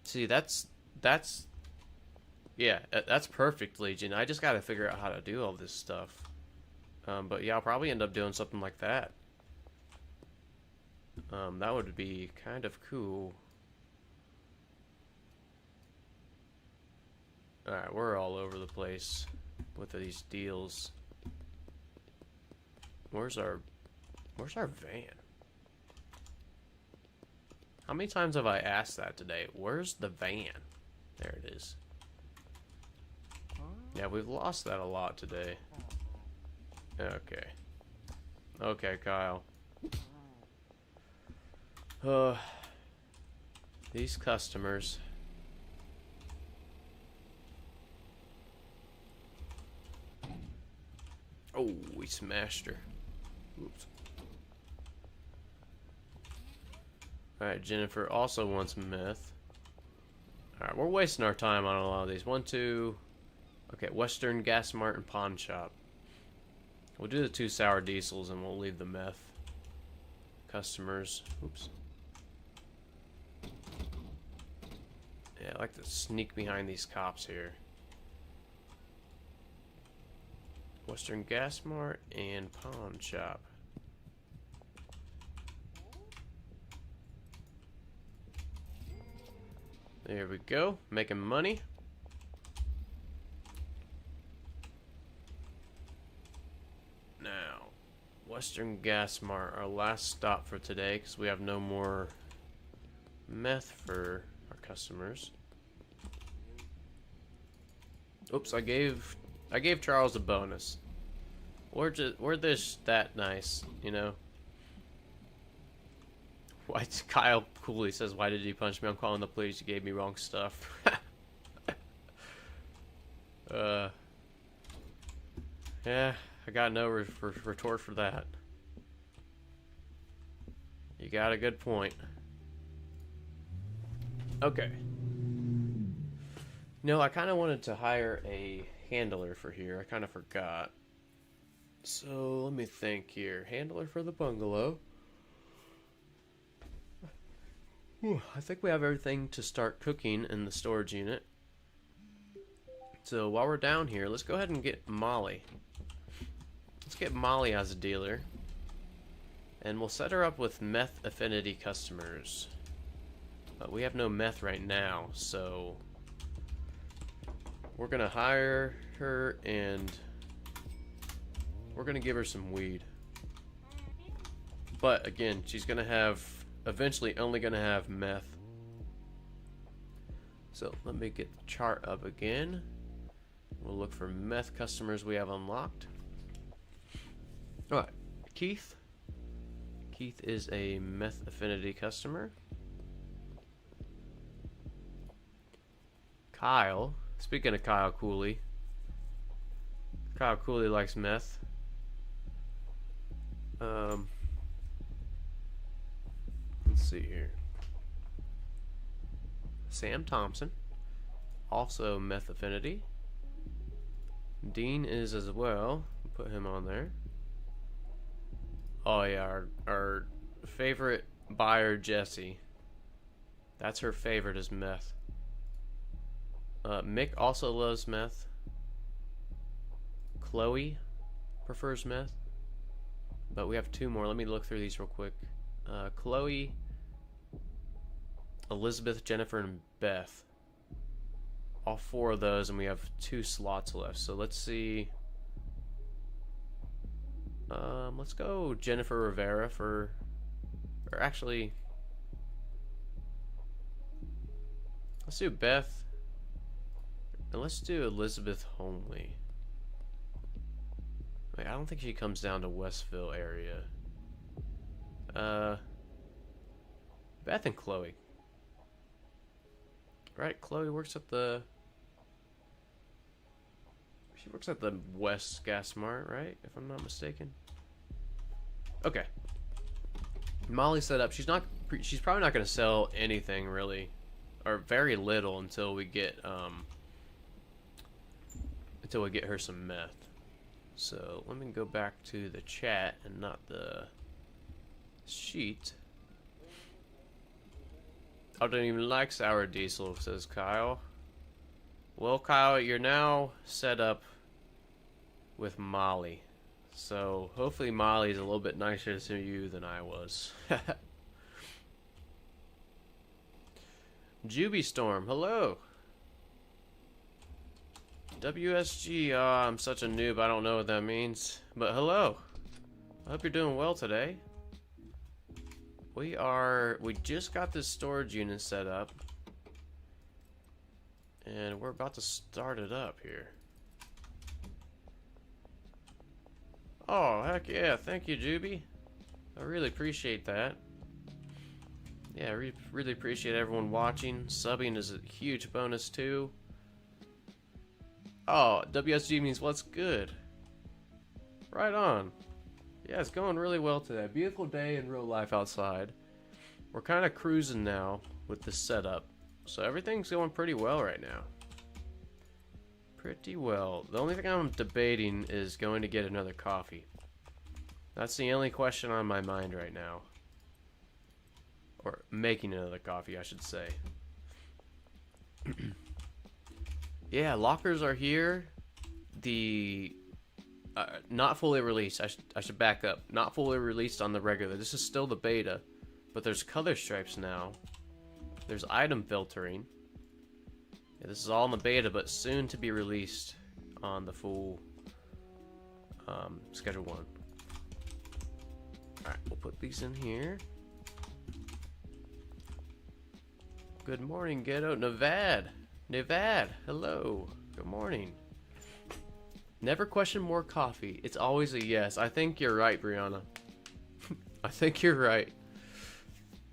Speaker 1: See, that's yeah, that's perfect, Legion. I just gotta figure out how to do all this stuff. But yeah, I'll probably end up doing something like that. That would be kind of cool. Alright, we're all over the place with these deals. Where's our van? How many times have I asked that today? Where's the van? There it is. Yeah, we've lost that a lot today. Okay. Okay, Kyle. These customers. Oh, we smashed her. Oops. Alright, Jennifer also wants meth. Alright, we're wasting our time on a lot of these. 1, 2. Okay, Western Gas Mart and Pawn Shop. We'll do the 2 sour diesels and we'll leave the meth customers. Oops. Yeah, I like to sneak behind these cops here. Western Gas Mart and Pawn Shop. There we go, making money. Now, Western Gas Mart, our last stop for today, because we have no more meth for our customers. Oops, I gave Charles a bonus. We're just that nice, you know. Why Kyle coolly says, "Why did he punch me? I'm calling the police. You gave me wrong stuff." Yeah, I got no retort for that. You got a good point. Okay. No, I kind of wanted to hire a handler for here. I kind of forgot. So, let me think here. Handler for the bungalow. Whew, I think we have everything to start cooking in the storage unit. So, while we're down here, let's go ahead and get Molly. Let's get Molly as a dealer. And we'll set her up with meth affinity customers. But we have no meth right now, so we're gonna hire her and we're gonna give her some weed. But again, she's gonna have eventually only gonna have meth. So let me get the chart up again. We'll look for meth customers we have unlocked. Alright, Keith. Keith is a meth affinity customer. Kyle. Speaking of Kyle Cooley. Kyle Cooley likes meth. Let's see here. Sam Thompson. Also meth affinity. Dean is as well. Put him on there. Oh yeah, our favorite buyer, Jessie. That's her favorite is meth. Mick also loves meth. Chloe prefers meth. But we have two more. Let me look through these real quick. Chloe, Elizabeth, Jennifer, and Beth. All four of those, and we have 2 slots left. So let's see. Let's go Jennifer Rivera for, or actually, let's do Beth, and let's do Elizabeth Homely. Wait, I don't think she comes down to Westville area. Beth and Chloe. Right, Chloe works at the... She works at the West Gas Mart, right? If I'm not mistaken. Okay. Molly set up. She's probably not going to sell anything really, or very little until we get her some meth. So let me go back to the chat and not the sheet. I don't even like sour diesel, says Kyle. Well, Kyle, you're now set up with Molly. So hopefully Molly's a little bit nicer to you than I was. Juby Storm, hello. WSG, I'm such a noob, I don't know what that means. But hello. I hope you're doing well today. We just got this storage unit set up. And we're about to start it up here. Oh, heck yeah. Thank you, Juby. I really appreciate that. Yeah, I really appreciate everyone watching. Subbing is a huge bonus, too. Oh, WSG means what's good. Right on. Yeah, it's going really well today. Beautiful day in real life outside. We're kind of cruising now with the setup. So everything's going pretty well right now. Pretty well. The only thing I'm debating is going to get another coffee. That's the only question on my mind right now. Or making another coffee, I should say. Yeah, lockers are here. The... not fully released. I should back up. Not fully released on the regular. This is still the beta. But there's color stripes now. There's item filtering. Yeah, this is all in the beta, but soon to be released on the full Schedule 1. Alright, we'll put these in here. Good morning, Ghetto. Nevad, hello. Good morning. Never question more coffee. It's always a yes. I think you're right, Brianna. I think you're right.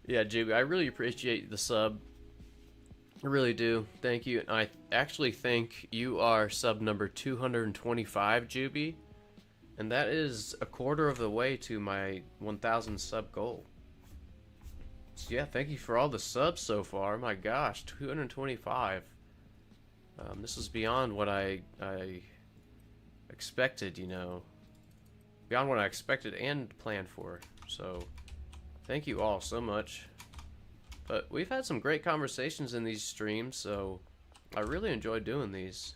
Speaker 1: Yeah, Juby, I really appreciate the sub. I really do. Thank you. And I actually think you are sub number 225, Juby. And that is a quarter of the way to my 1,000 sub goal. So yeah, thank you for all the subs so far. My gosh, 225. This is beyond what I expected, you know. Beyond what I expected and planned for. So, thank you all so much. But we've had some great conversations in these streams, so I really enjoy doing these.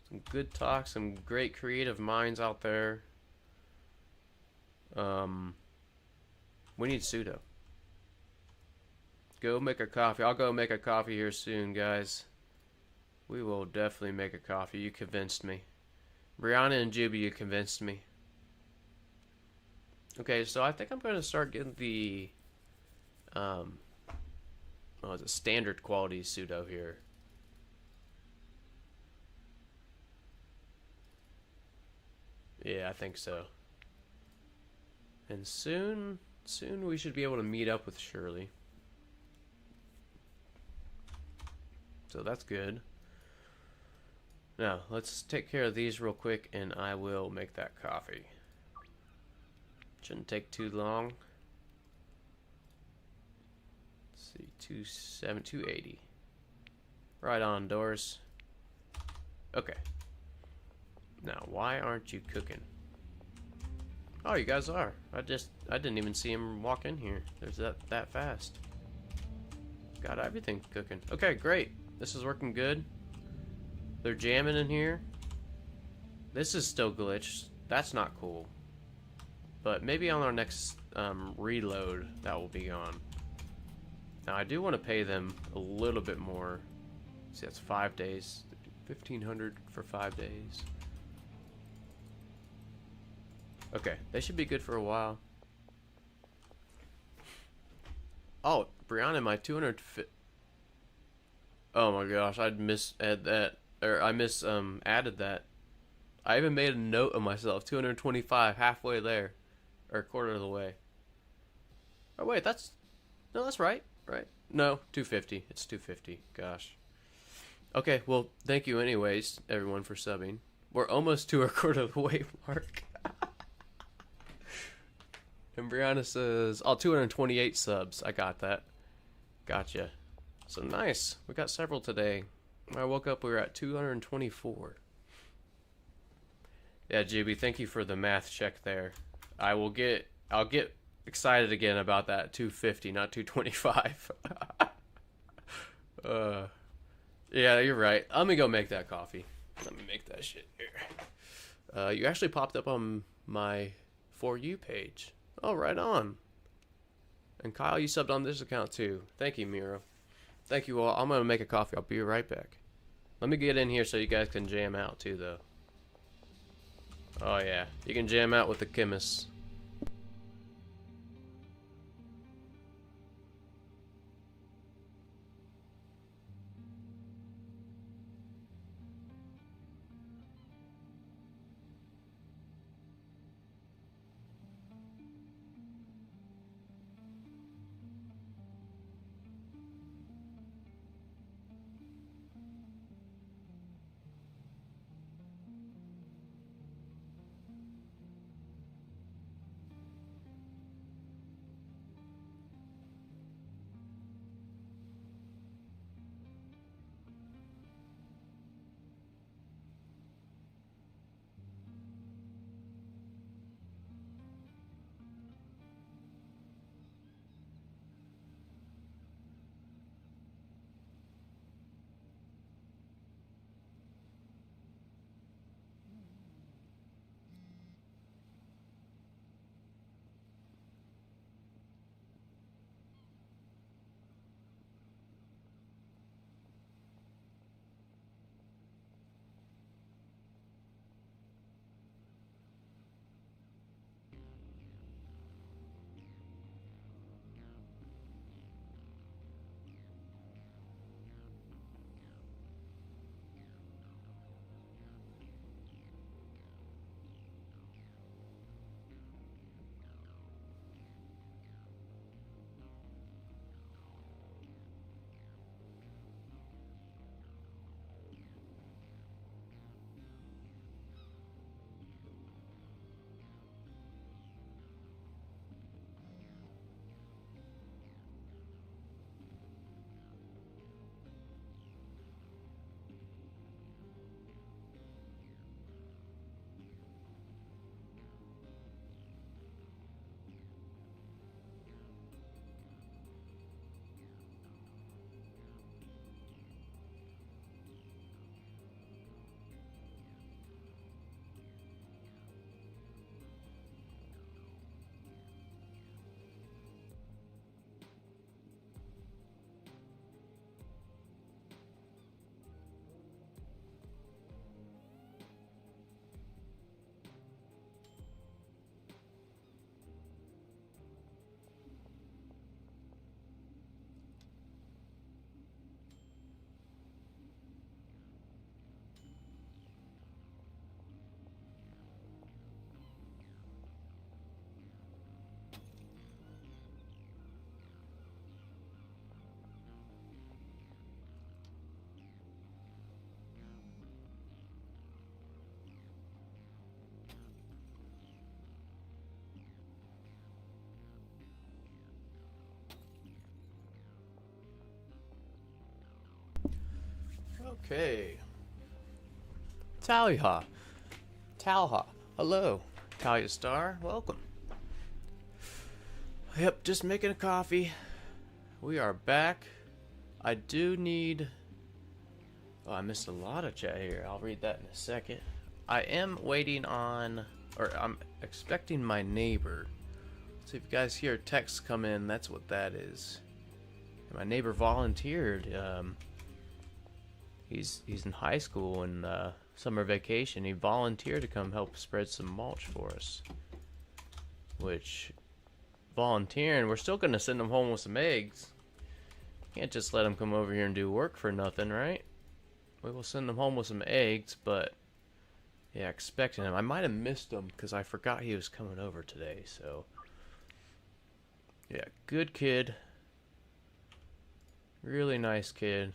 Speaker 1: Some good talk, some great creative minds out there. We need pseudo. Go make a coffee. I'll go make a coffee here soon, guys. We will definitely make a coffee. You convinced me. Brianna and Juby, you convinced me. Okay, so I think I'm going to start getting the um, oh, it's a standard quality pseudo here. Yeah, I think so. And soon we should be able to meet up with Shirley. So that's good. Now, let's take care of these real quick and I will make that coffee. Shouldn't take too long. Let's see, 280. Right on, Doris. Okay. Now, why aren't you cooking? Oh, you guys are. I didn't even see him walk in here. There's that fast. Got everything cooking. Okay, great. This is working good. They're jamming in here. This is still glitched. That's not cool. But maybe on our next reload, that will be gone. Now, I do want to pay them a little bit more. See, that's 5 days. 1,500 for 5 days. Okay, they should be good for a while. Oh, Brianna, my 200. Oh my gosh, I'd misadd that, or I added that. I even made a note of myself. 225, halfway there, or a quarter of the way. Oh wait, that's right, right? No, 250. It's 250. Gosh. Okay, well, thank you anyways, everyone, for subbing. We're almost to our quarter of the way mark. And Brianna says, oh, 228 subs. I got that. Gotcha. So nice. We got several today. When I woke up, we were at 224. Yeah, GB, thank you for the math check there. I'll get excited again about that 250, not 225. Yeah, you're right. Let me go make that coffee. Let me make that shit here. You actually popped up on my For You page. Oh, right on. And Kyle, you subbed on this account too. Thank you, Miro. Thank you all. I'm going to make a coffee. I'll be right back. Let me get in here so you guys can jam out too, though. Oh, yeah. You can jam out with the chemists. Okay. Talia. Talha. Hello. Talia Star, welcome. Yep, just making a coffee. We are back. I do need... Oh, I missed a lot of chat here. I'll read that in a second. I am waiting on... Or I'm expecting my neighbor. So if you guys hear texts come in, that's what that is. And my neighbor volunteered. He's in high school and summer vacation. He volunteered to come help spread some mulch for us. Which, volunteering, we're still gonna send him home with some eggs. Can't just let him come over here and do work for nothing, right? We will send him home with some eggs, but yeah, expecting him. I might have missed him because I forgot he was coming over today. So yeah, good kid. Really nice kid.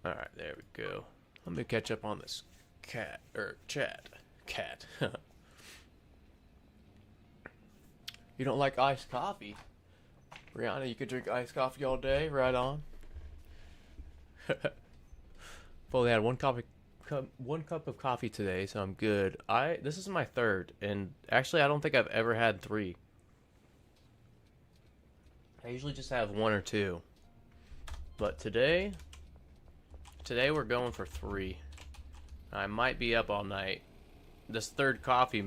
Speaker 1: Alright, there we go. Let me catch up on this chat. You don't like iced coffee? Brianna, you could drink iced coffee all day? Right on. I've only had one cup of coffee today, so I'm good. This is my third, and actually I don't think I've ever had 3. I usually just have 1 or 2. But today we're going for 3. I might be up all night. This third coffee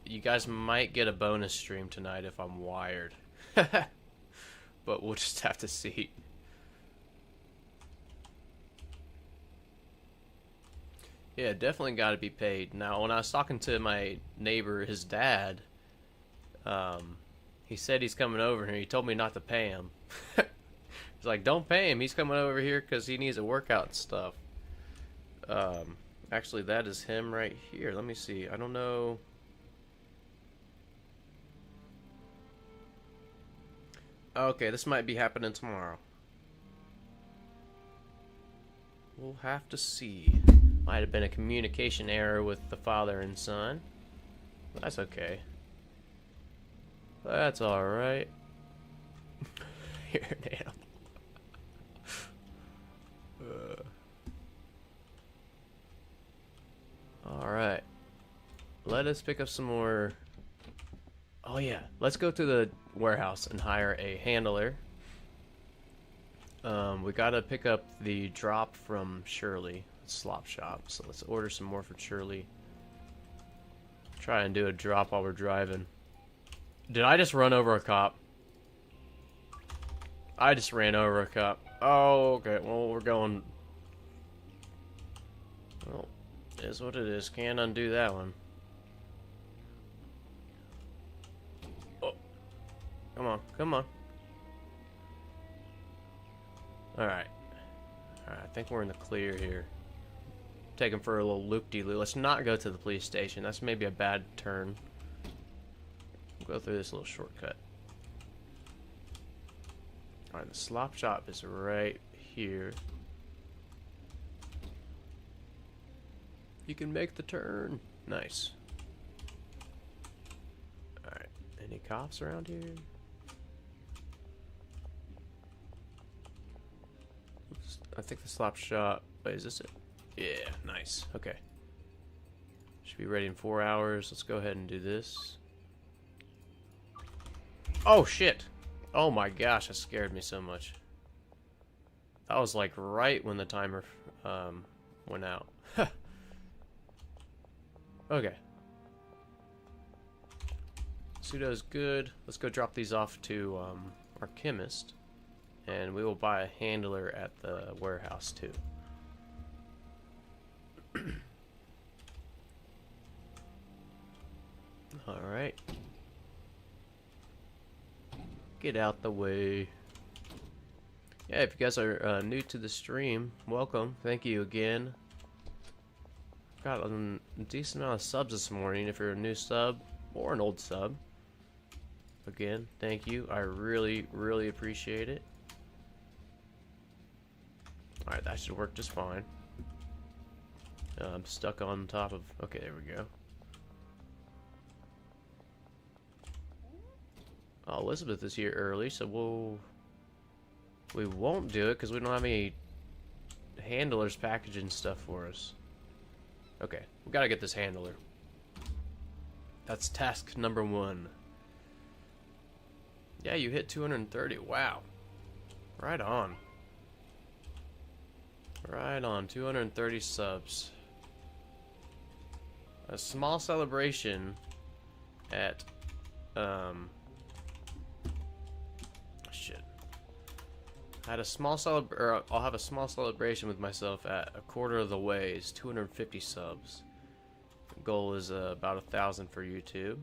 Speaker 1: you guys might get a bonus stream tonight if I'm wired. But we'll just have to see. Yeah, definitely got to be paid. Now, when I was talking to my neighbor, his dad, he said he's coming over here. He told me not to pay him. He's like, don't pay him. He's coming over here because he needs a workout and stuff. Actually, that is him right here. Let me see. I don't know. Okay, this might be happening tomorrow. We'll have to see. Might have been a communication error with the father and son. That's okay. That's alright. You're an animal. Alright. Let us pick up some more... Oh yeah, let's go to the warehouse and hire a handler. We gotta pick up the drop from Shirley, Slop Shop. So let's order some more for Shirley. Try and do a drop while we're driving. Did I just run over a cop? I just ran over a cop. Oh, okay. Well, we're going... Well, it is what it is. Can't undo that one. Oh. Come on. Come on. Alright. Alright, I think we're in the clear here. Take him for a little loop-de-loop. Let's not go to the police station. That's maybe a bad turn. We'll go through this little shortcut. Alright, the slop shop is right here. You can make the turn. Nice. Alright, any cops around here? Oops, I think the slop shop... Wait, is this it? Yeah, nice. Okay. Should be ready in 4 hours. Let's go ahead and do this. Oh, shit! Oh my gosh, that scared me so much. That was like right when the timer went out. Okay. Pseudo's good. Let's go drop these off to our chemist. And we will buy a handler at the warehouse too. Alright. Get out the way. Yeah, if you guys are new to the stream, welcome. Thank you again. Got a decent amount of subs this morning. If you're a new sub or an old sub, again, thank you. I really, really appreciate it. Alright, that should work just fine. I'm stuck on top of... Okay, there we go. Oh, Elizabeth is here early, so we'll We won't do it because we don't have any handlers packaging stuff for us. Okay, we gotta get this handler. That's task number 1. Yeah, you hit 230. Wow. Right on. Right on. 230 subs. A small celebration at shit. I had a small I'll have a small celebration with myself at a quarter of the way. Is 250 subs. The goal is about 1,000 for YouTube.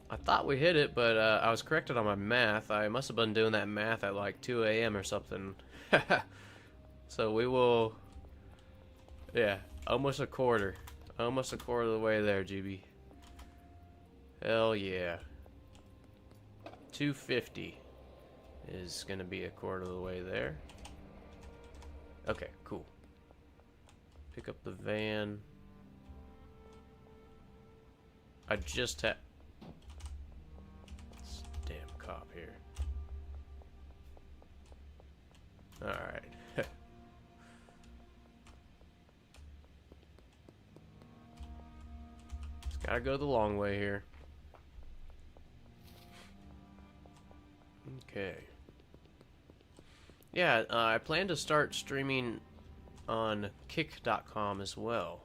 Speaker 1: I thought we hit it, but I was corrected on my math. I must have been doing that math at like 2 a.m. or something. So we will, yeah, almost a quarter. Almost a quarter of the way there, GB. Hell yeah. 250 is going to be a quarter of the way there. Okay, cool. Pick up the van. I just had... This damn cop here. Alright. Just gotta go the long way here. Okay. Yeah, I plan to start streaming on kick.com as well.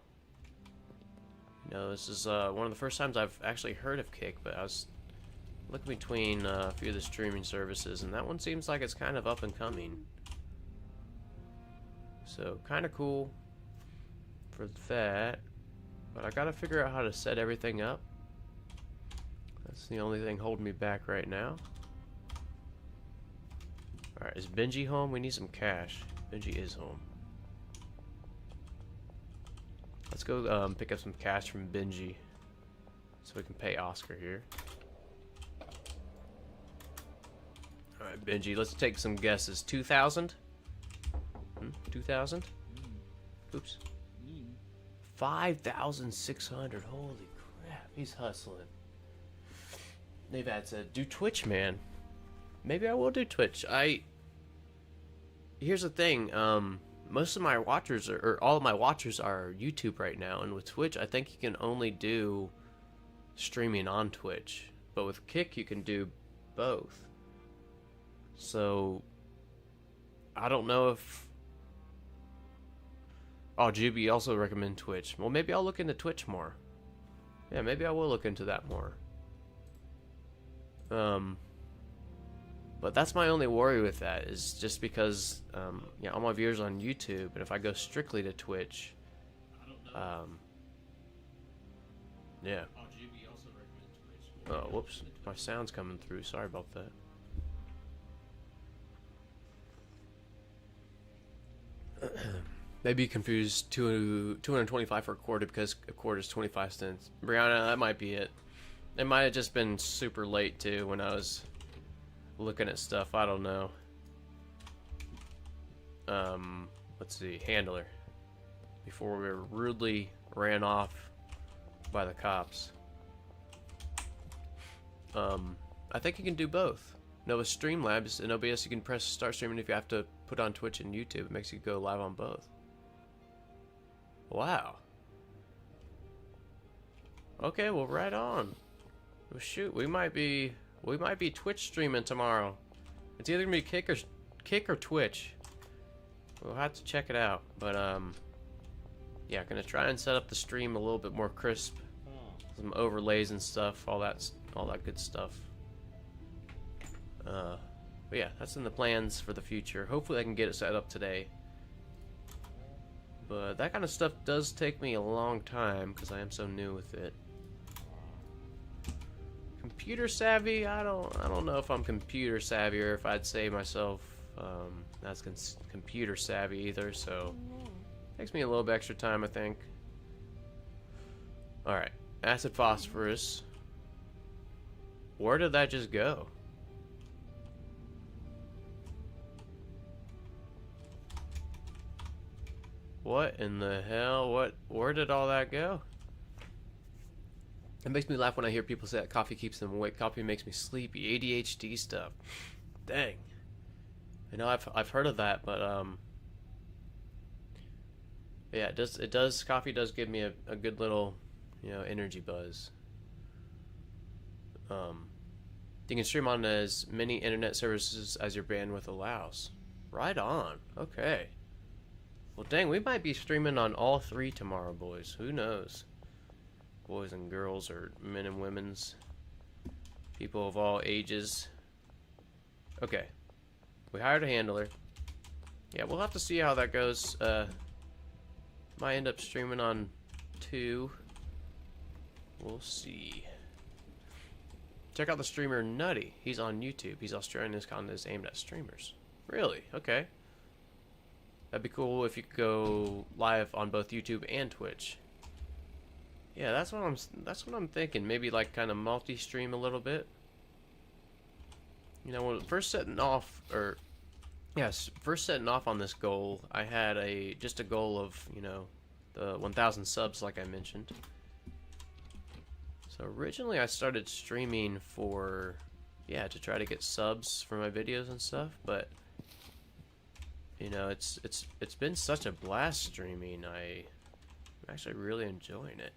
Speaker 1: You know, this is one of the first times I've actually heard of Kick, but I was looking between a few of the streaming services, and that one seems like it's kind of up and coming. So, kind of cool for that. But I gotta figure out how to set everything up. That's the only thing holding me back right now. Alright, is Benji home? We need some cash. Benji is home. Let's go pick up some cash from Benji so we can pay Oscar here. Alright, Benji, let's take some guesses. 2,000? 2,000? Oops. 5,600. Holy crap, he's hustling. Navad said, do Twitch, man. Maybe I will do Twitch. Here's the thing, most of my watchers or all of my watchers are YouTube right now, and with Twitch I think you can only do streaming on Twitch, but with Kick you can do both. So I don't know if... Oh, Juby also recommend Twitch. Well, maybe I'll look into Twitch more. Yeah, maybe I will look into that more. But that's my only worry with that, is just because, yeah, all my viewers on YouTube, and if I go strictly to Twitch, yeah. Oh, whoops, my sound's coming through. Sorry about that. Maybe you confused 225 for a quarter because a quarter is 25 cents. Brianna, that might be it. It might have just been super late too when I was looking at stuff. I don't know. Let's see. Handler. Before we were rudely ran off by the cops. I think you can do both. No, with Streamlabs and OBS you can press start streaming if you have to put on Twitch and YouTube. It makes you go live on both. Wow. Okay, well, right on. Well, shoot, we might be Twitch streaming tomorrow. It's either gonna be Kick or Twitch. We'll have to check it out. But yeah, gonna try and set up the stream a little bit more crisp. Some overlays and stuff, all that good stuff. But yeah, that's in the plans for the future. Hopefully I can get it set up today. But that kind of stuff does take me a long time because I am so new with it. Computer savvy? I don't know if I'm computer savvy or if I'd say myself that's computer savvy either. So takes me a little bit extra time, I think. All right, acid phosphorus. Where did that just go? What in the hell? Where did all that go? It makes me laugh when I hear people say that coffee keeps them awake. Coffee makes me sleepy. ADHD stuff. Dang. You know, I've heard of that, but yeah, it does coffee does give me a good little, energy buzz. Um, you can stream on as many internet services as your bandwidth allows. Right on. Okay. Well, dang, we might be streaming on all three tomorrow, boys. Who knows? Boys and girls, or men and women's, people of all ages. Okay. We hired a handler. Yeah, we'll have to see how that goes. Might end up streaming on 2. We'll see. Check out the streamer Nutty. He's on YouTube. He's Australian. His content is aimed at streamers. Really? Okay. That'd be cool if you could go live on both YouTube and Twitch. Yeah, that's what I'm thinking. Maybe like kind of multi-stream a little bit. You know, when first setting off on this goal, I had just a goal of, the 1,000 subs like I mentioned. So originally I started streaming to try to get subs for my videos and stuff, but it's been such a blast streaming. I'm actually really enjoying it.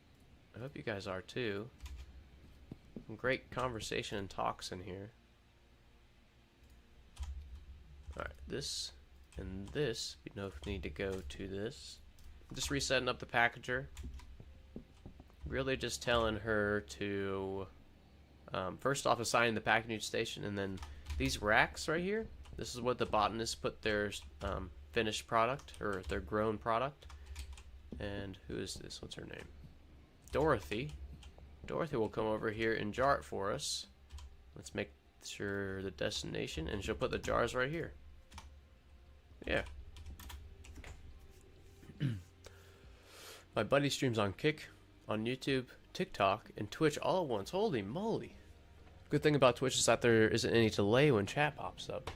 Speaker 1: I hope you guys are too. Great conversation and talks in here. Alright, this and this, we need to go to this. Just resetting up the packager. Really just telling her to, first off, assign the packaging station, and then these racks right here, this is what the botanists put their finished product, or their grown product. And who is this? What's her name? Dorothy. Dorothy will come over here and jar it for us. Let's make sure the destination, and she'll put the jars right here. Yeah. My buddy streams on Kick, on YouTube, TikTok, and Twitch all at once. Holy moly. Good thing about Twitch is that there isn't any delay when chat pops up.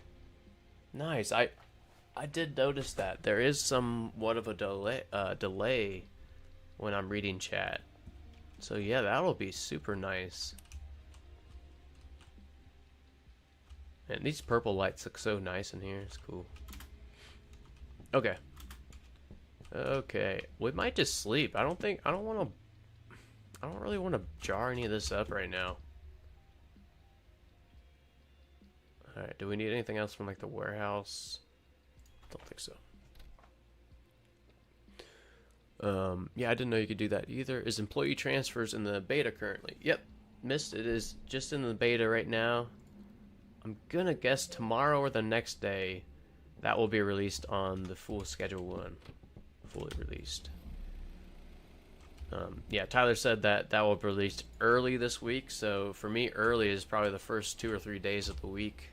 Speaker 1: Nice. I did notice that. There is somewhat of a delay when I'm reading chat. So yeah, that'll be super nice. And these purple lights look so nice in here. It's cool. Okay. Okay. We might just sleep. I don't really want to jar any of this up right now. Alright, do we need anything else from like the warehouse? Don't think so. Yeah, I didn't know you could do that either. Is employee transfers in the beta currently? Yep, missed. It is just in the beta right now. I'm gonna guess tomorrow or the next day that will be released on the full schedule one. Fully released. Yeah, Tyler said that will be released early this week, so for me early is probably the first 2 or 3 days of the week.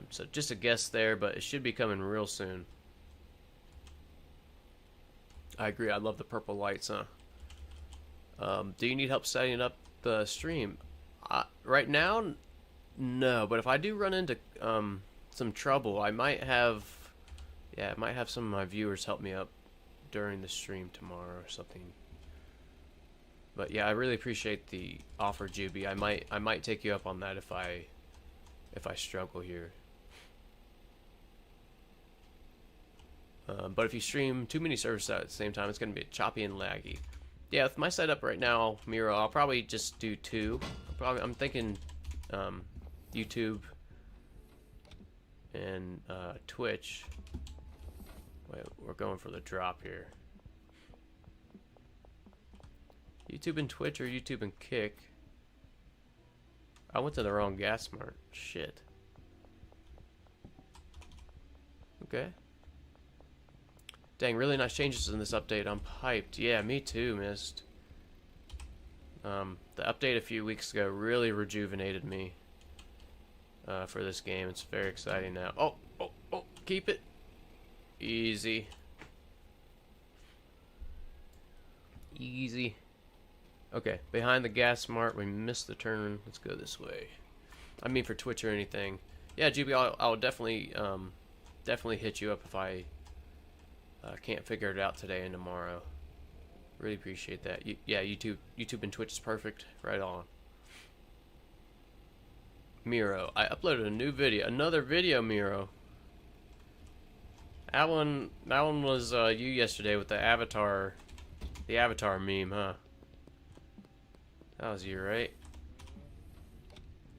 Speaker 1: So just a guess there, but it should be coming real soon. I agree, I love the purple lights, huh? Do you need help setting up the stream? Right now, no, but if I do run into some trouble, I might have some of my viewers help me up during the stream tomorrow or something. But yeah, I really appreciate the offer, Juby. I might take you up on that if I struggle here. But if you stream too many services at the same time, it's going to be choppy and laggy. Yeah, with my setup right now, Miro, I'll probably just do 2. I'm thinking YouTube and Twitch. Wait, we're going for the drop here. YouTube and Twitch or YouTube and Kick? I went to the wrong gas mart. Shit. Okay. Dang, really nice changes in this update. I'm hyped. Yeah, me too, Mist. The update a few weeks ago really rejuvenated me for this game. It's very exciting now. Oh, keep it easy. Easy. Okay, behind the gas mart, we missed the turn. Let's go this way. I mean, for Twitch or anything. Yeah, GB, I'll definitely hit you up if I can't figure it out today and tomorrow. Really appreciate that. Yeah, YouTube and Twitch is perfect. Right on. Miro, I uploaded a new video, another video, Miro. That one was you yesterday with the avatar meme, huh? That was you, right?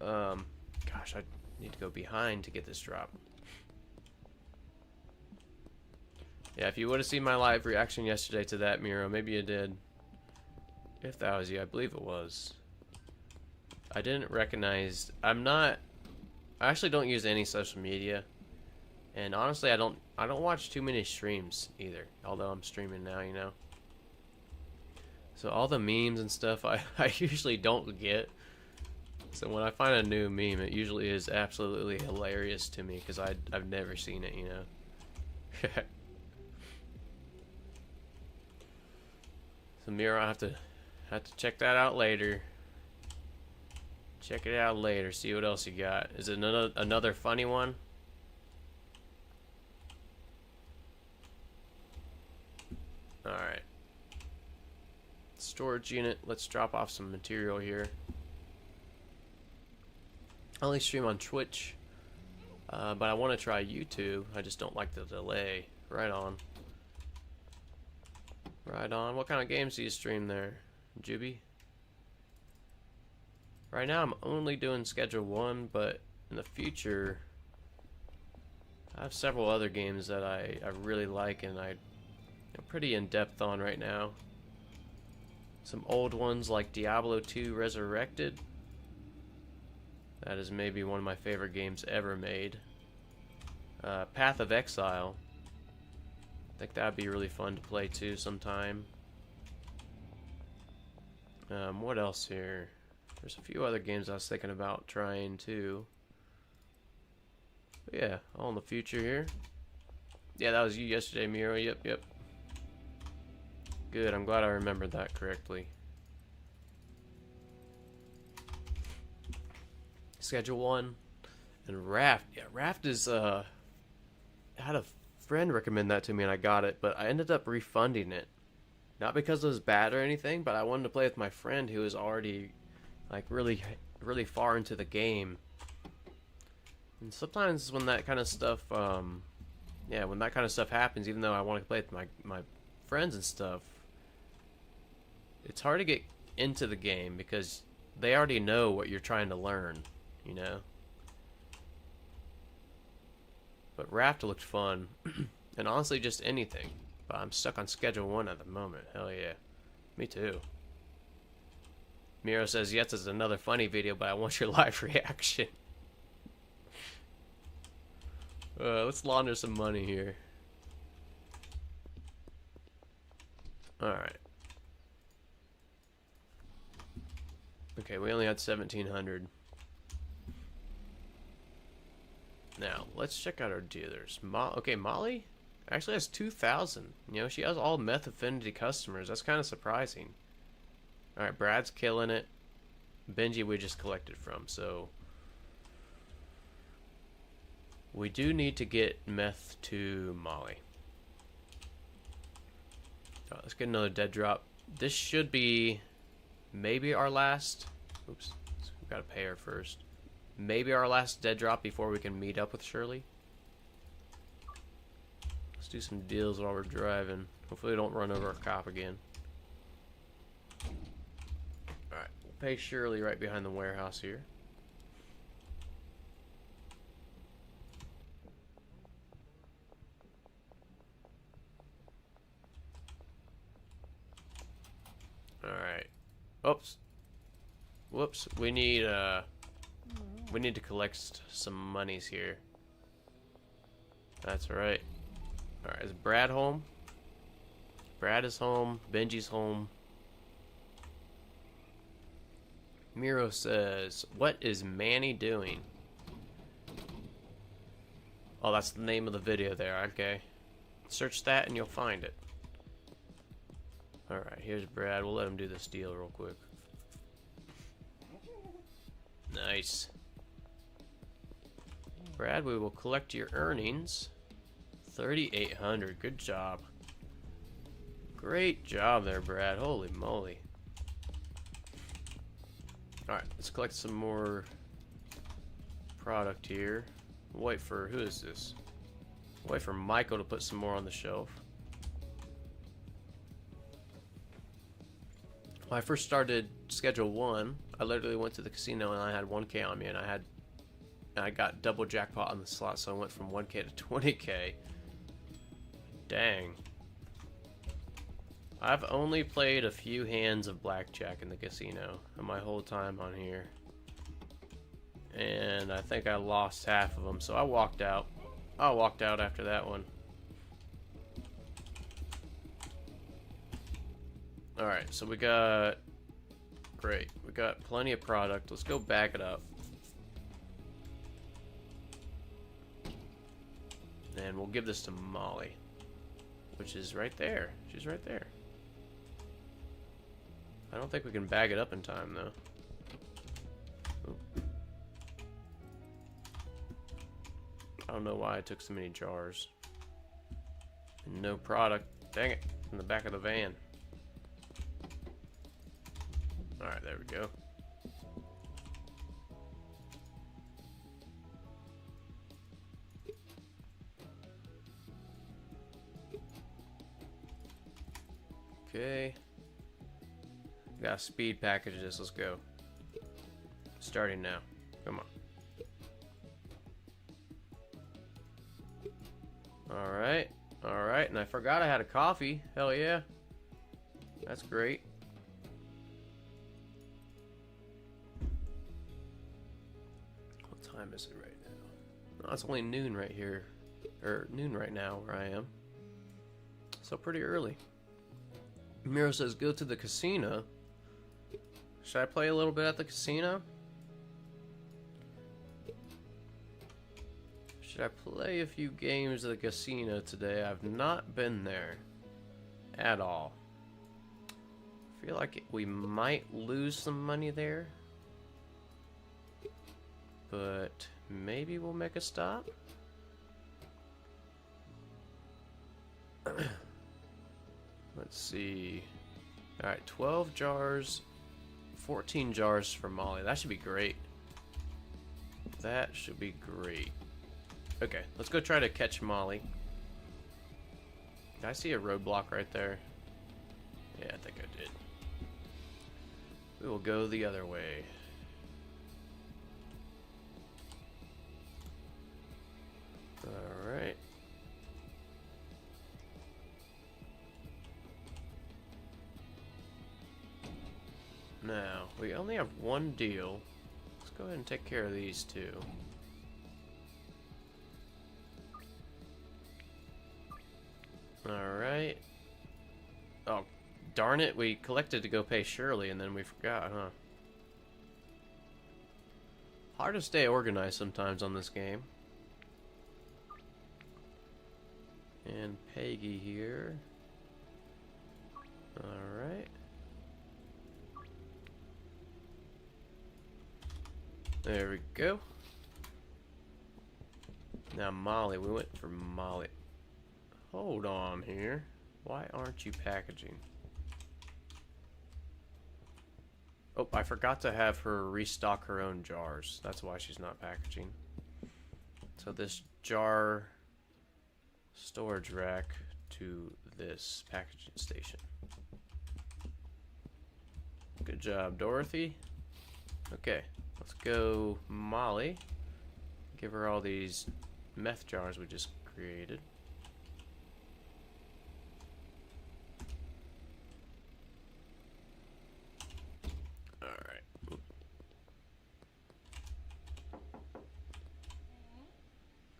Speaker 1: Gosh, I need to go behind to get this drop. Yeah, if you would have seen my live reaction yesterday to that, Miro, maybe you did. If that was you, I believe it was. I didn't recognize. I actually don't use any social media, and honestly, I don't watch too many streams either. Although I'm streaming now, you know. So all the memes and stuff, I usually don't get. So when I find a new meme, it usually is absolutely hilarious to me because I've never seen it, you know. So Miro, I have to check that out later. Check it out later. See what else you got. Is it another funny one? All right. Storage unit. Let's drop off some material here. I only stream on Twitch, but I want to try YouTube. I just don't like the delay. Right on. Right on. What kind of games do you stream there, Juby? Right now I'm only doing Schedule 1, but in the future I have several other games that I really like and I'm pretty in-depth on right now. Some old ones like Diablo 2 Resurrected. That is maybe one of my favorite games ever made. Path of Exile. I think that would be really fun to play too sometime. What else here? There's a few other games I was thinking about trying too. But yeah, all in the future here. Yeah, that was you yesterday, Miro. Yep. Good, I'm glad I remembered that correctly. Schedule 1 and Raft. Yeah, Raft is I had a friend recommend that to me and I got it, but I ended up refunding it. Not because it was bad or anything, but I wanted to play with my friend who was already like really far into the game. And sometimes when that kind of stuff when that kind of stuff happens, even though I want to play with my friends and stuff, it's hard to get into the game because they already know what you're trying to learn, you know. But Raft looked fun, and honestly, just anything. But I'm stuck on Schedule 1 at the moment. Hell yeah, me too. Miro says yes, it's another funny video, but I want your live reaction. Let's launder some money here. All right. Okay, we only had 1,700. Now, let's check out our dealers. Okay, Molly actually has 2,000. You know, she has all meth affinity customers. That's kind of surprising. Alright, Brad's killing it. Benji we just collected from, so we do need to get meth to Molly. Let's get another dead drop. This should be maybe our last. Oops, we've got to pay her first. Maybe our last dead drop before we can meet up with Shirley. Let's do some deals while we're driving. Hopefully we don't run over a cop again. Alright, we'll pay Shirley right behind the warehouse here. Alright. Oops. Whoops. We need to collect some monies here. That's right. Alright, is Brad home? Brad is home. Benji's home. Miro says, what is Manny doing? Oh, that's the name of the video there. Okay. Search that and you'll find it. Alright, here's Brad. We'll let him do this deal real quick. Nice. Brad, we will collect your earnings. 3,800. Good job. Great job there, Brad. Holy moly. Alright, let's collect some more product here. Wait for, who is this? Wait for Michael to put some more on the shelf. When I first started Schedule 1, I literally went to the casino and I had 1K on me, and I got double jackpot on the slot, so I went from 1K to 20K. Dang. I've only played a few hands of blackjack in the casino in my whole time on here. And I think I lost half of them, so I walked out. I walked out after that one. Alright, so we got... Great. We got plenty of product. Let's go back it up. And we'll give this to Molly, which is right there. She's right there. I don't think we can bag it up in time, though. Oop. I don't know why I took so many jars. And no product. Dang it. In the back of the van. Alright, there we go. Okay. Got speed packages. Let's go. Starting now. Come on. Alright. Alright. And I forgot I had a coffee. Hell yeah. That's great. What time is it right now? Oh, it's only noon right here. Or noon right now where I am. So pretty early. Miro says, go to the casino. Should I play a little bit at the casino? Should I play a few games at the casino today? I've not been there at all. I feel like we might lose some money there. But maybe we'll make a stop. Let's see. Alright, 12 jars, 14 jars for Molly. That should be great. That should be great. Okay, let's go try to catch Molly. Did I see a roadblock right there? Yeah, I think I did. We will go the other way. Alright. Now, we only have one deal. Let's go ahead and take care of these two. Alright. Oh, darn it. We collected to go pay Shirley and then we forgot, huh? Hard to stay organized sometimes on this game. And Peggy here. Alright. There we go. Now Molly, we went for Molly. Hold on here. Why aren't you packaging? Oh, I forgot to have her restock her own jars. That's why she's not packaging. So this jar storage rack to this packaging station. Good job, Dorothy. Okay. Let's go Molly. Give her all these meth jars we just created. Alright.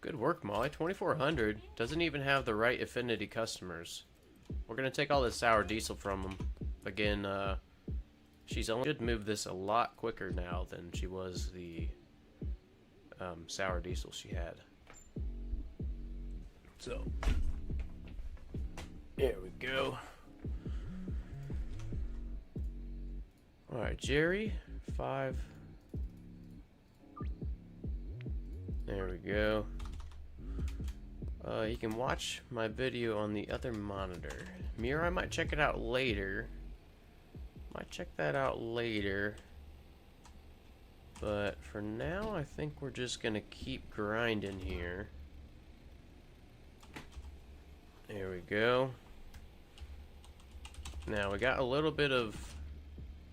Speaker 1: Good work, Molly. 2,400. Doesn't even have the right affinity customers. We're going to take all this sour diesel from them. Again, she's only should move this a lot quicker now than she was the sour diesel she had. So, there we go. Alright, Jerry, 5. There we go. You can watch my video on the other monitor. Mira, I might check it out later. Might check that out later. But for now, I think we're just gonna keep grinding here. There we go. Now we got a little bit of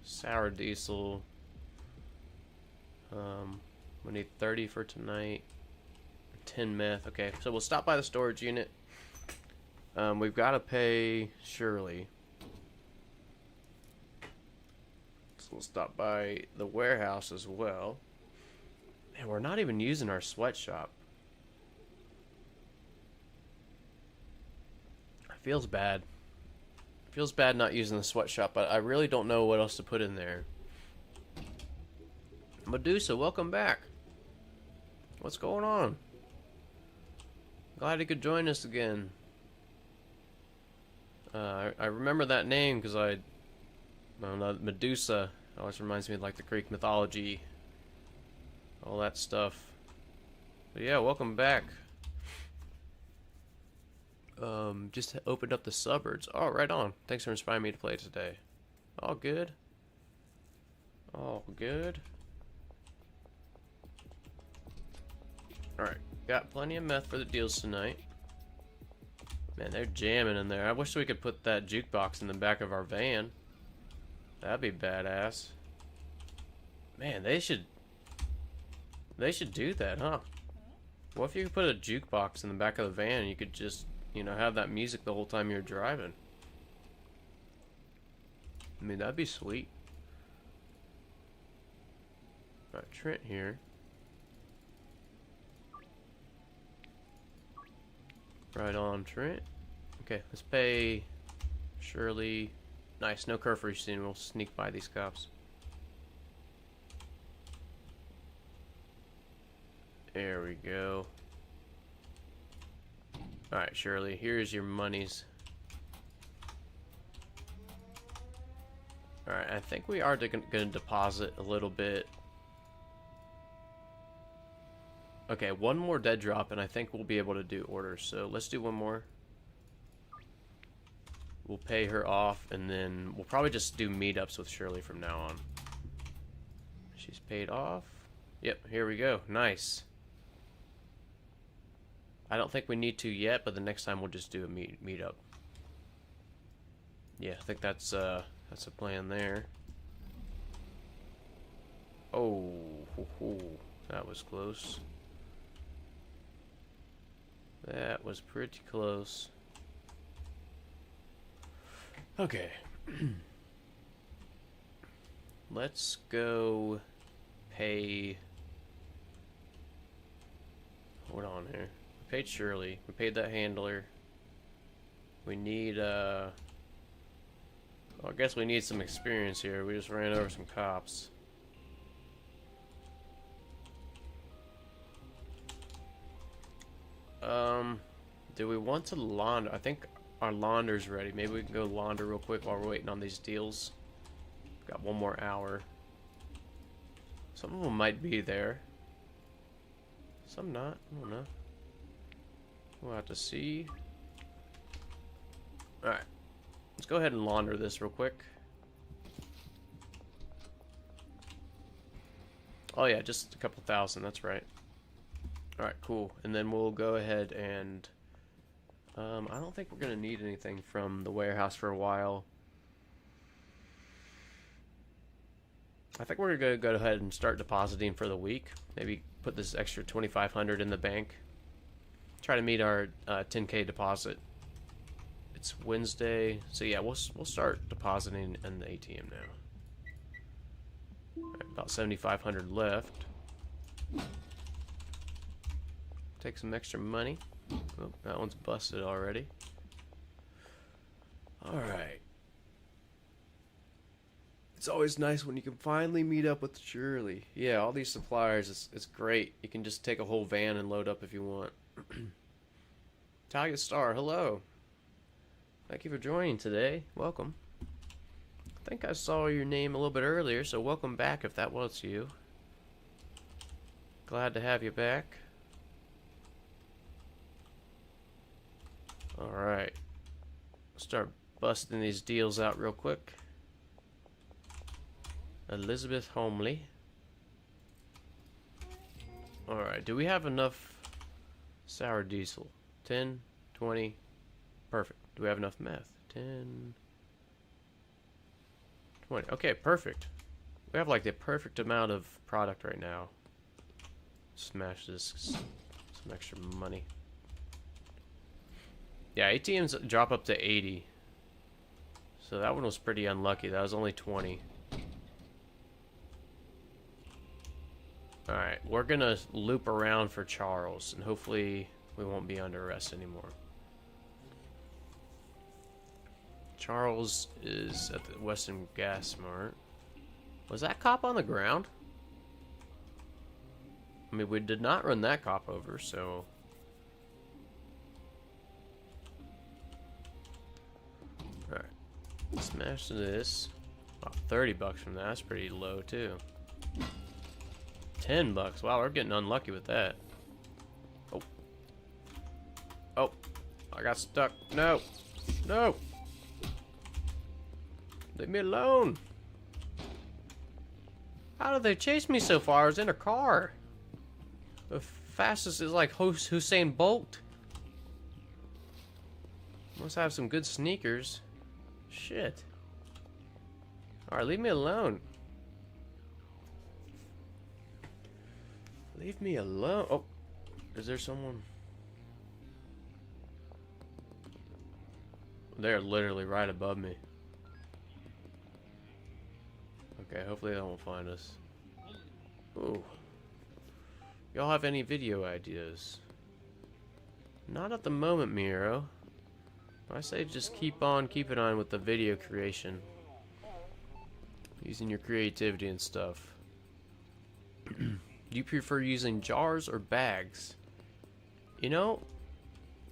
Speaker 1: sour diesel. We need 30 for tonight. 10 meth. Okay, so we'll stop by the storage unit. We've got to pay Shirley. So we'll stop by the warehouse as well. Man, we're not even using our sweatshop. It feels bad. It feels bad not using the sweatshop, but I really don't know what else to put in there. Medusa, welcome back. What's going on? Glad you could join us again. I remember that name because I don't know, Medusa always reminds me of like the Greek mythology, all that stuff. But yeah, welcome back. Just opened up the suburbs. Oh, right on. Thanks for inspiring me to play today. All good. All good. Alright, got plenty of meth for the deals tonight. Man, they're jamming in there. I wish we could put that jukebox in the back of our van. That'd be badass. Man, they should do that, huh? What if you could put a jukebox in the back of the van and you could just, you know, have that music the whole time you're driving? I mean, that'd be sweet. Alright, Trent here. Right on, Trent. Okay, let's pay Shirley. Nice, no curfew soon. We'll sneak by these cops. There we go. Alright, Shirley, here's your monies. Alright, I think we are going to deposit a little bit. Okay, one more dead drop, and I think we'll be able to do orders. So let's do one more. We'll pay her off, and then we'll probably just do meetups with Shirley from now on. She's paid off. Yep, here we go. Nice. I don't think we need to yet, but the next time we'll just do a meetup. Yeah, I think that's a plan there. Oh, that was close. That was pretty close. Okay. Let's go pay... Hold on here. We paid Shirley. We paid that handler. We need, well, I guess we need some experience here. We just ran over some cops. Do we want to launder? I think our launder's ready. Maybe we can go launder real quick while we're waiting on these deals. Got one more hour. Some of them might be there. Some not. I don't know. We'll have to see. Alright. Let's go ahead and launder this real quick. Oh yeah, just a couple thousand. That's right. Alright, cool. And then we'll go ahead and... I don't think we're going to need anything from the warehouse for a while. I think we're going to go ahead and start depositing for the week. Maybe put this extra $2,500 in the bank. Try to meet our 10K deposit. It's Wednesday, so yeah, we'll start depositing in the ATM now. Right, about 7,500 left. Take some extra money. Oh, that one's busted already. Alright. It's always nice when you can finally meet up with Shirley. Yeah, all these suppliers, it's great. You can just take a whole van and load up if you want. Talia Star, hello. Thank you for joining today. Welcome. I think I saw your name a little bit earlier, so welcome back if that was you. Glad to have you back. Alright. Start busting these deals out real quick. Elizabeth Homely. Alright, do we have enough sour diesel? 10, 20, perfect. Do we have enough meth? 10, 20. Okay, perfect. We have like the perfect amount of product right now. Smash this, some extra money. Yeah, ATMs drop up to 80. So that one was pretty unlucky. That was only 20. Alright, we're gonna loop around for Charles, and hopefully we won't be under arrest anymore. Charles is at the Western Gas Mart. Was that cop on the ground? I mean, we did not run that cop over, so... Alright. Smash this. About 30 bucks from that. That's pretty low, too. 10 bucks. Wow, we're getting unlucky with that. Oh. Oh. I got stuck. No. No. Leave me alone. How did they chase me so far? I was in a car. The fastest is like Usain Bolt. Must have some good sneakers. Shit. Alright, leave me alone. Leave me alone. Oh, is there someone? They're literally right above me. Okay, hopefully they won't find us. Ooh. Y'all have any video ideas? Not at the moment, Miro. I say just keep on keeping on with the video creation. Using your creativity and stuff. Do you prefer using jars or bags? You know,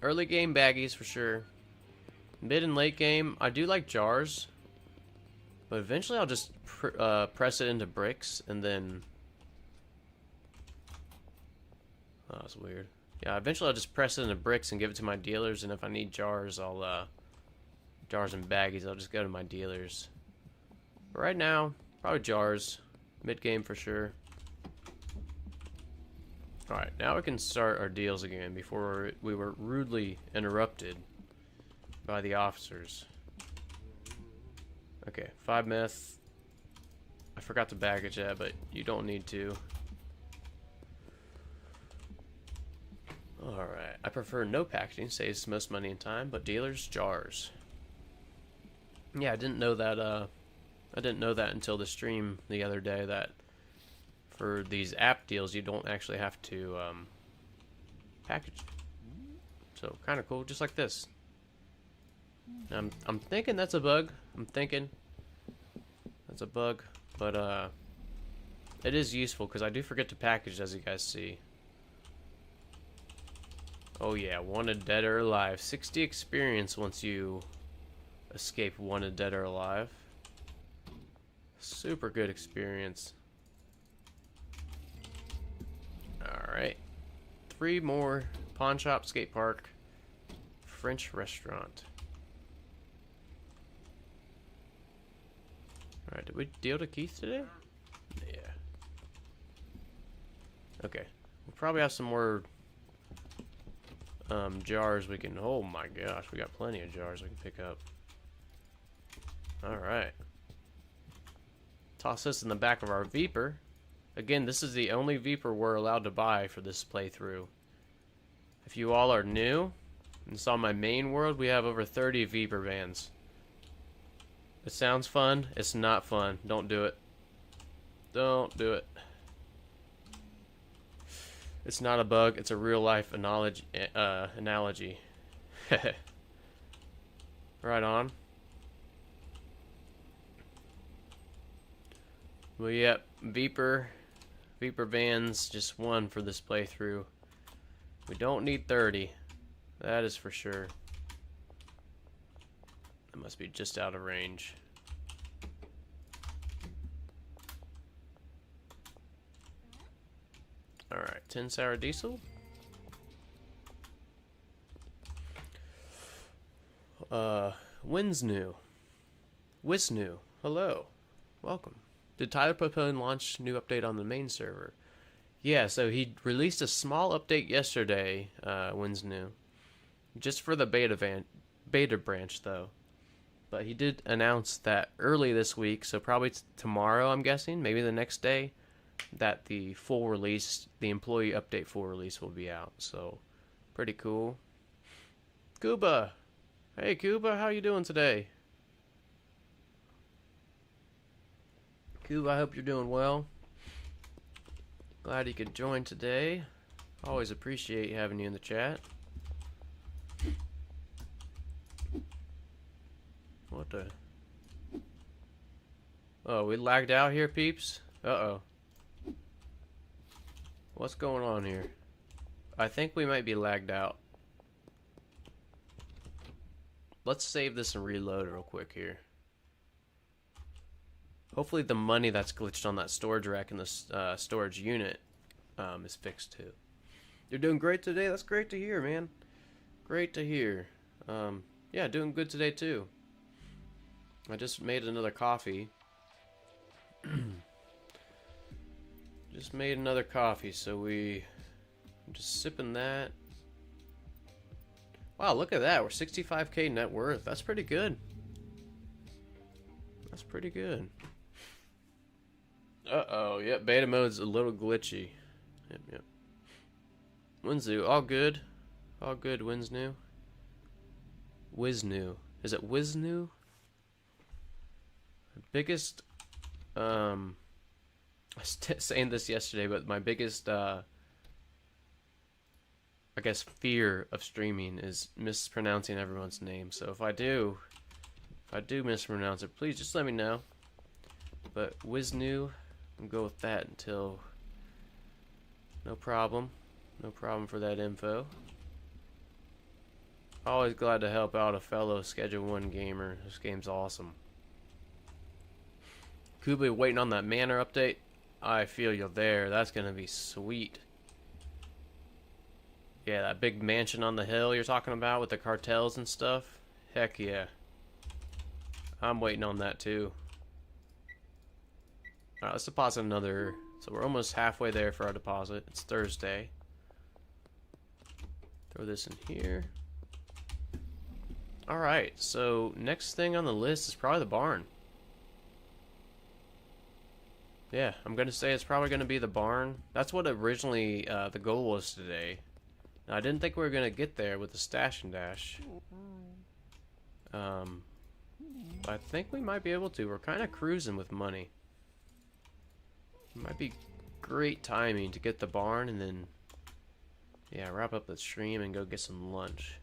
Speaker 1: early game baggies for sure. Mid and late game, I do like jars. But eventually I'll just press it into bricks and then... Oh, that's weird. Yeah, eventually I'll just press it into bricks and give it to my dealers, and if I need jars, I'll, jars and baggies, I'll just go to my dealers. But right now, probably jars. Mid-game for sure. Alright, now we can start our deals again before we were rudely interrupted by the officers. Okay, 5 meth. I forgot to baggage that, but you don't need to. Alright, I prefer no packaging, saves the most money and time, but dealers, jars. Yeah, I didn't know that, until the stream the other day, that for these app deals, you don't actually have to, package. So, kind of cool, just like this. I'm thinking that's a bug. I'm thinking that's a bug, but, it is useful, because I do forget to package, as you guys see. Oh yeah, wanted dead or alive. 60 experience once you escape wanted dead or alive. Super good experience. Alright. 3 more. Pawn shop, skate park, French restaurant. Alright, did we deal to Keith today? Yeah. Okay. We'll probably have some more jars we can... Oh my gosh, we got plenty of jars we can pick up. Alright. Toss this in the back of our Viper. Again, this is the only Viper we're allowed to buy for this playthrough. If you all are new and saw my main world, we have over 30 Viper vans. It sounds fun. It's not fun. Don't do it. Don't do it. It's not a bug. It's a real life analogy. Right on. Well, yep. Viper vans, just 1 for this playthrough. We don't need 30. That is for sure. That must be just out of range. Alright, 10 sour diesel. Winsnew. Hello. Welcome. Did Tyler Popone launch new update on the main server? Yeah, so he released a small update yesterday, when's new, just for the beta branch though. But he did announce that early this week, so probably tomorrow, I'm guessing, maybe the next day, that the full release, the employee update full release will be out. So, pretty cool. Cuba! Hey Cuba, how you doing today? Cuba, I hope you're doing well. Glad you could join today. Always appreciate having you in the chat. What the? Oh, we lagged out here, peeps? Uh-oh. What's going on here? I think we might be lagged out. Let's save this and reload real quick here. Hopefully the money that's glitched on that storage rack in the storage unit is fixed too. You're doing great today? That's great to hear, man. Great to hear. Yeah, doing good today too. I just made another coffee. Just made another coffee, so I'm just sipping that. Wow, look at that. We're 65k net worth. That's pretty good. That's pretty good. Uh-oh, yep, beta mode's a little glitchy. Yep. Winzu, all good. All good, Winsnu. Wiznu. Is it Wiznu? Biggest, I was saying this yesterday, but my biggest, I guess, fear of streaming is mispronouncing everyone's name. So if I do mispronounce it, please just let me know. But Wiznu, I'll go with that until, no problem. No problem for that info. Always glad to help out a fellow Schedule 1 gamer. This game's awesome. Kuba waiting on that manor update. I feel you there. That's gonna be sweet. Yeah, that big mansion on the hill you're talking about with the cartels and stuff. Heck yeah. I'm waiting on that too. Alright, let's deposit another. So we're almost halfway there for our deposit. It's Thursday. Throw this in here. Alright, so next thing on the list is probably the barn. Yeah, I'm going to say it's probably going to be the barn. That's what originally the goal was today. Now, I didn't think we were going to get there with the stash and dash. I think we might be able to. We're kind of cruising with money. It might be great timing to get the barn and then, yeah, wrap up the stream and go get some lunch.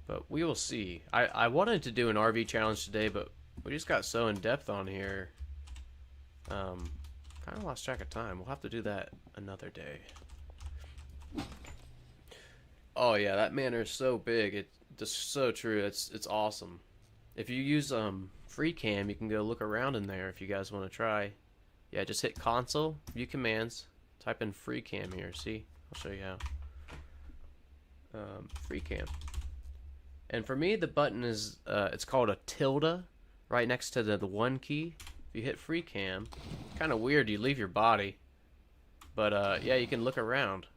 Speaker 1: But we will see. I wanted to do an RV challenge today, but we just got so in depth on here. Kind of lost track of time. We'll have to do that another day. Oh yeah, that manor is so big. It's just so true. It's awesome. If you use free cam, you can go look around in there if you guys want to try. Yeah, just hit console, view commands, type in free cam here. See, I'll show you how. Free cam. And for me, the button is it's called a tilde, right next to the 1 key. If you hit free cam, kind of weird. You leave your body, but yeah, you can look around.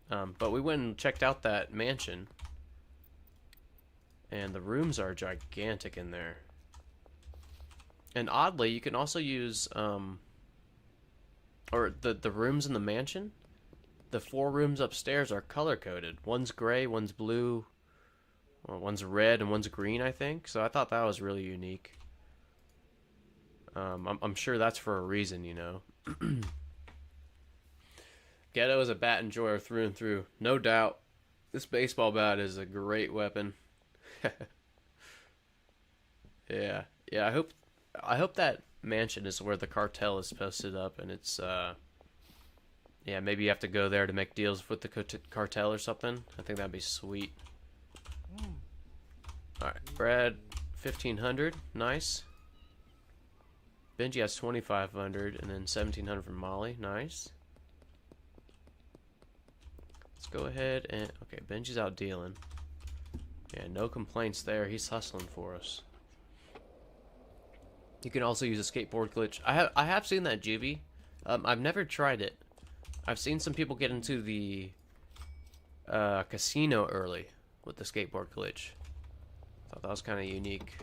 Speaker 1: But we went and checked out that mansion, and the rooms are gigantic in there. And oddly, you can also use or the rooms in the mansion. The 4 rooms upstairs are color coded. One's gray, one's blue, one's red, and one's green, I think. So I thought that was really unique. I'm sure that's for a reason, you know. Ghetto is a bat enjoyer through and through, no doubt. This baseball bat is a great weapon. Yeah. I hope that mansion is where the cartel is posted up, and it's yeah, maybe you have to go there to make deals with the cartel or something. I think that'd be sweet. All right, Brad, 1,500, nice. Benji has 2,500, and then 1,700 from Molly, nice. Let's go ahead and okay, Benji's out dealing. Yeah, no complaints there. He's hustling for us. You can also use a skateboard glitch. I have seen that juvie. I've never tried it. I've seen some people get into the casino early with the skateboard glitch. Thought that was kind of unique.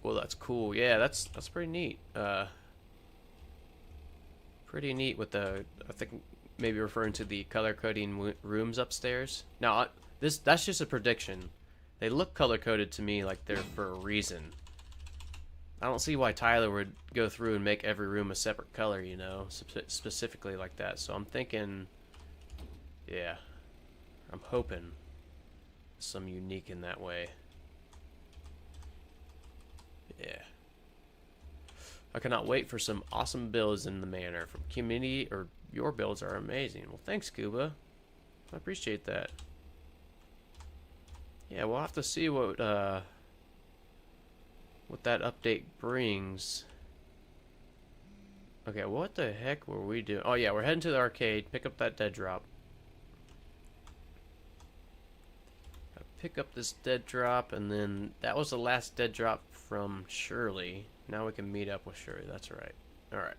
Speaker 1: Well, that's cool. Yeah, that's pretty neat. Pretty neat with the, I think maybe referring to the color coding rooms upstairs. Now, that's just a prediction. They look color coded to me like they're for a reason. I don't see why Tyler would go through and make every room a separate color, you know, specifically like that. So I'm thinking, yeah, I'm hoping some unique in that way. Yeah. I cannot wait for some awesome builds in the manor from community, or your builds are amazing. Well, thanks, Scuba. I appreciate that. Yeah, we'll have to see what that update brings. Okay, what the heck were we doing? Oh yeah, we're heading to the arcade. Pick up that dead drop. Pick up this dead drop, and then that was the last dead drop from Shirley. Now we can meet up with Shirley. That's right. Alright.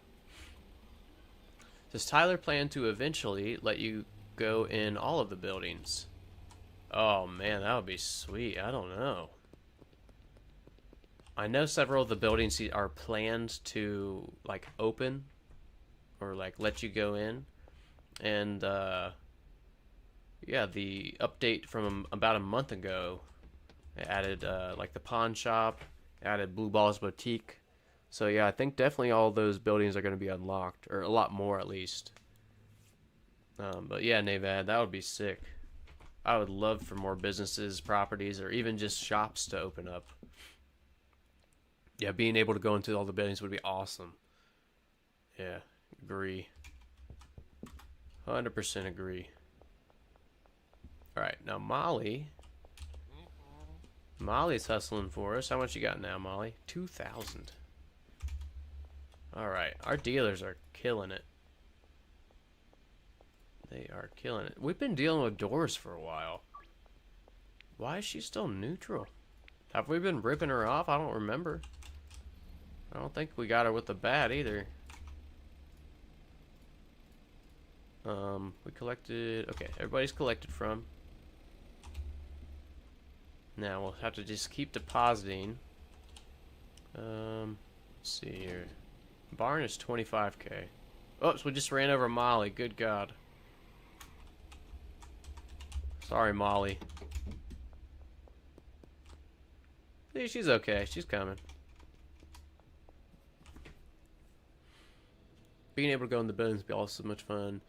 Speaker 1: Does Tyler plan to eventually let you go in all of the buildings? Oh man, that would be sweet. I don't know. I know several of the buildings are planned to like open or like let you go in. And yeah, the update from about a month ago added like the pawn shop, added Blue Ball's Boutique. So yeah, I think definitely all those buildings are going to be unlocked, or a lot more at least. But yeah, Navad, that would be sick. I would love for more businesses, properties, or even just shops to open up. Yeah, being able to go into all the buildings would be awesome. Yeah, agree. 100% agree. Alright, now Molly's hustling for us. How much you got now, Molly? 2,000. Alright, our dealers are killing it. They are killing it. We've been dealing with doors for a while. Why is she still neutral? Have we been ripping her off? I don't remember. I don't think we got her with the bat either. We collected... Okay, everybody's collected from. Now we'll have to just keep depositing. Let's see here. Barn is 25k. Oops, we just ran over Molly. Good God. Sorry, Molly. See, she's okay. She's coming. Being able to go in the buildings would be also so much fun.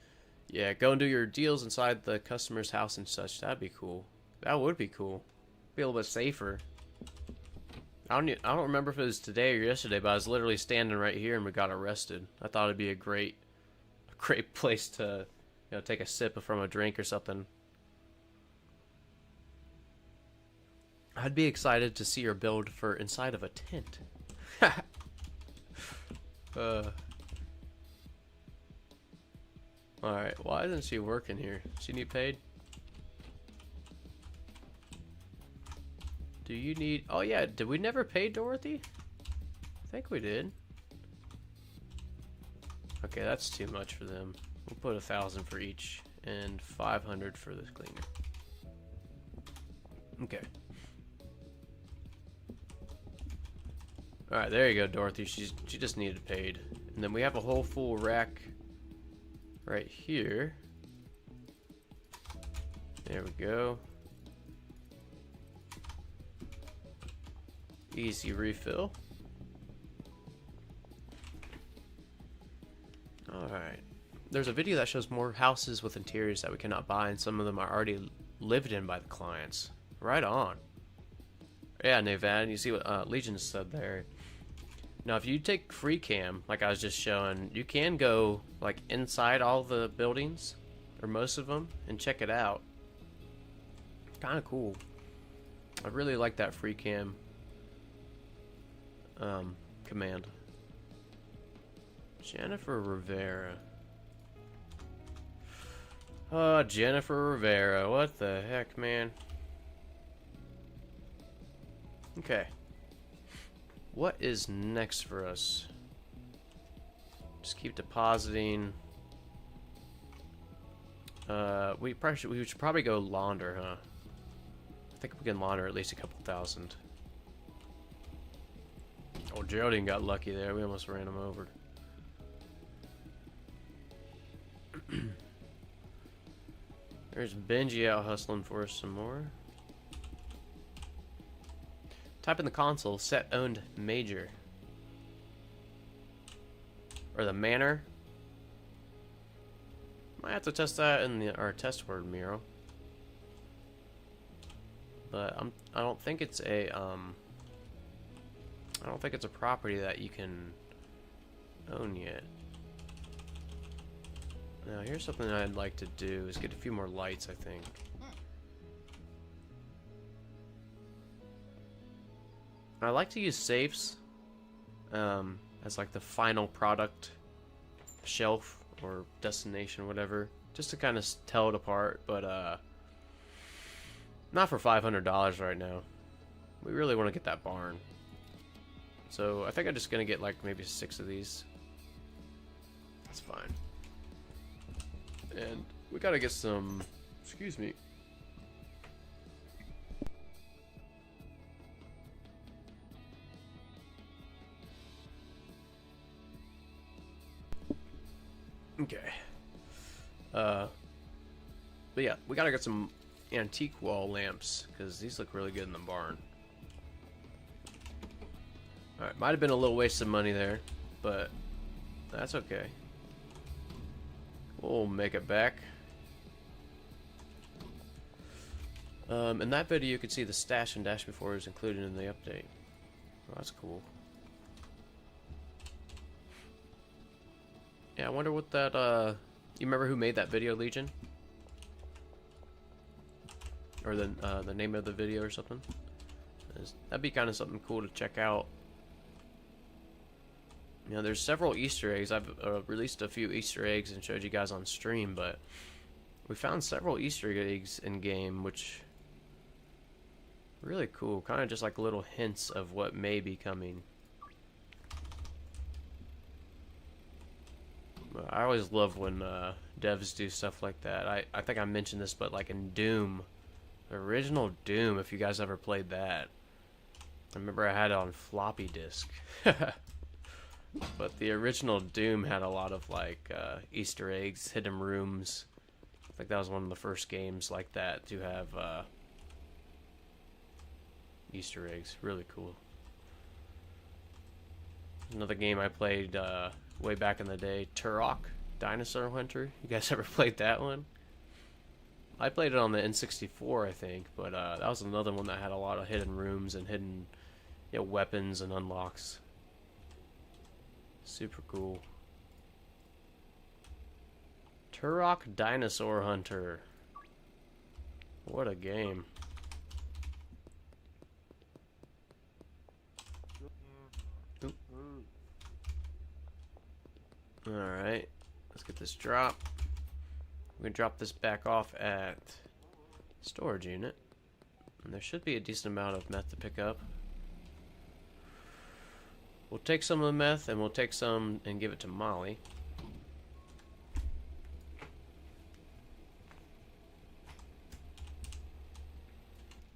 Speaker 1: Yeah, go and do your deals inside the customer's house and such. That'd be cool. That would be cool. Be a little bit safer. I don't remember if it was today or yesterday, but I was literally standing right here and we got arrested. I thought it'd be a great place to, you know, take a sip from a drink or something. I'd be excited to see your build for inside of a tent. Alright, why isn't she working here? She need paid? Do you need... Oh yeah, did we never pay Dorothy? I think we did. Okay, that's too much for them. We'll put 1,000 for each and 500 for this cleaner. Okay. Alright, there you go, Dorothy. She just needed paid. And then we have a whole full rack right here. There we go. Easy refill. Alright. There's a video that shows more houses with interiors that we cannot buy, and some of them are already lived in by the clients. Right on. Yeah, Nevad, you see what Legion said there. Now, if you take free cam, like I was just showing, you can go like inside all the buildings, or most of them, and check it out. Kind of cool. I really like that free cam command. Jennifer Rivera. Oh, Jennifer Rivera. What the heck, man? Okay. what is next for us? Just keep depositing. We should probably go launder, huh? I think we can launder at least a couple thousand. Oh, Geraldine got lucky there. We almost ran him over. There's Benji out hustling for us some more. Type in the console, set owned major. Or the manor. Might have to test that in our test word mural. But I don't think it's a I don't think it's a property that you can own yet. Now here's something I'd like to do is get a few more lights, I think. I like to use safes as like the final product shelf or destination, whatever, just to kind of tell it apart, but not for $500 right now. We really want to get that barn. So I think I'm just gonna get like maybe 6 of these. That's fine. And we gotta get some, excuse me. Okay. But yeah, we gotta get some antique wall lamps because these look really good in the barn. Alright, might have been a little waste of money there, but that's okay. We'll make it back. In that video you could see the stash and dash before it was included in the update. Oh, that's cool. Yeah, I wonder what that, you remember who made that video, Legion? Or the name of the video or something? That'd be kind of something cool to check out. You know, there's several Easter eggs. I've released a few Easter eggs and showed you guys on stream, but we found several Easter eggs in game, which really cool. Kind of just like little hints of what may be coming. I always love when devs do stuff like that. I think I mentioned this, but like in Doom, the original Doom, if you guys ever played that, I remember I had it on floppy disk. But the original Doom had a lot of like Easter eggs, hidden rooms. I think that was one of the first games like that to have Easter eggs. Really cool. Another game I played way back in the day, Turok, Dinosaur Hunter. You guys ever played that one? I played it on the N64, I think, but that was another one that had a lot of hidden rooms and hidden, you know, weapons and unlocks. Super cool. Turok Dinosaur Hunter. What a game. Alright, let's get this drop. We're gonna drop this back off at storage unit. And there should be a decent amount of meth to pick up. We'll take some of the meth and we'll take some and give it to Molly.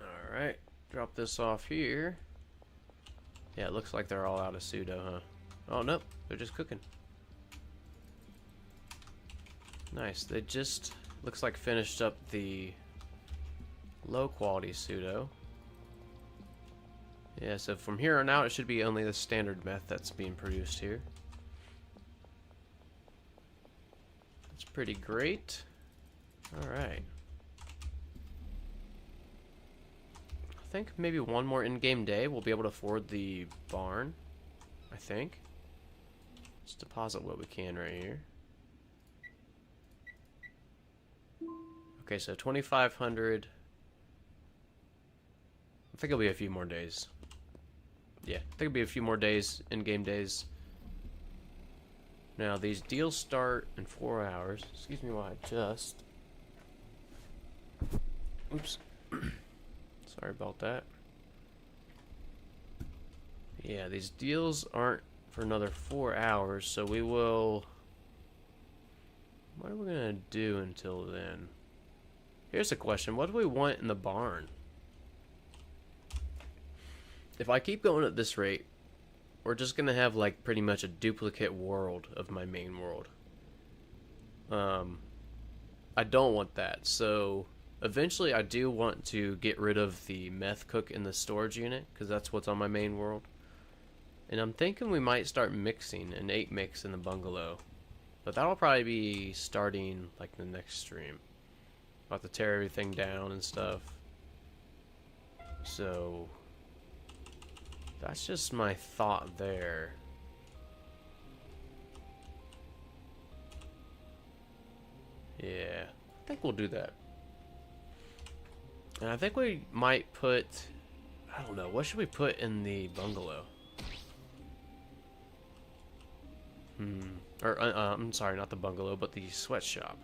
Speaker 1: Alright, drop this off here. Yeah, it looks like they're all out of pseudo, huh? Oh, nope, they're just cooking. Nice, they just, looks like finished up the low quality pseudo. Yeah, so from here on out it should be only the standard meth that's being produced here. That's pretty great. Alright. I think maybe one more in-game day we'll be able to afford the barn. I think. Let's deposit what we can right here. Okay, so 2,500. I think it'll be a few more days. Yeah, I think it'll be a few more days, in-game days. Now, these deals start in 4 hours. Excuse me while I adjust. Oops. Sorry about that. Yeah, these deals aren't for another 4 hours, so we will... What are we going to do until then? Here's a question. What do we want in the barn? If I keep going at this rate, we're just going to have, like, pretty much a duplicate world of my main world. I don't want that, so... Eventually, I do want to get rid of the meth cook in the storage unit, because that's what's on my main world. And I'm thinking we might start mixing an 8 mix in the bungalow. But that'll probably be starting, like, the next stream. About to tear everything down and stuff. So... that's just my thought there. Yeah, I think we'll do that. And I think we might put... I don't know, what should we put in the bungalow? Or, I'm sorry, not the bungalow, but the sweatshop.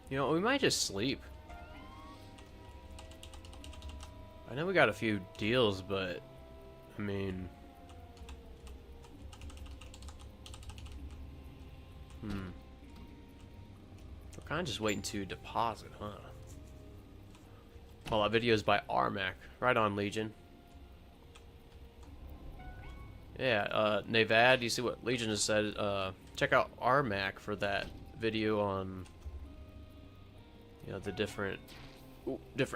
Speaker 1: You know, we might just sleep. I know we got a few deals, but... I mean... We're kind of just waiting to deposit, huh? Well, that video is by RMAC. Right on, Legion. Yeah, Navad, you see what Legion has said? Check out RMAC for that video on, you know, the different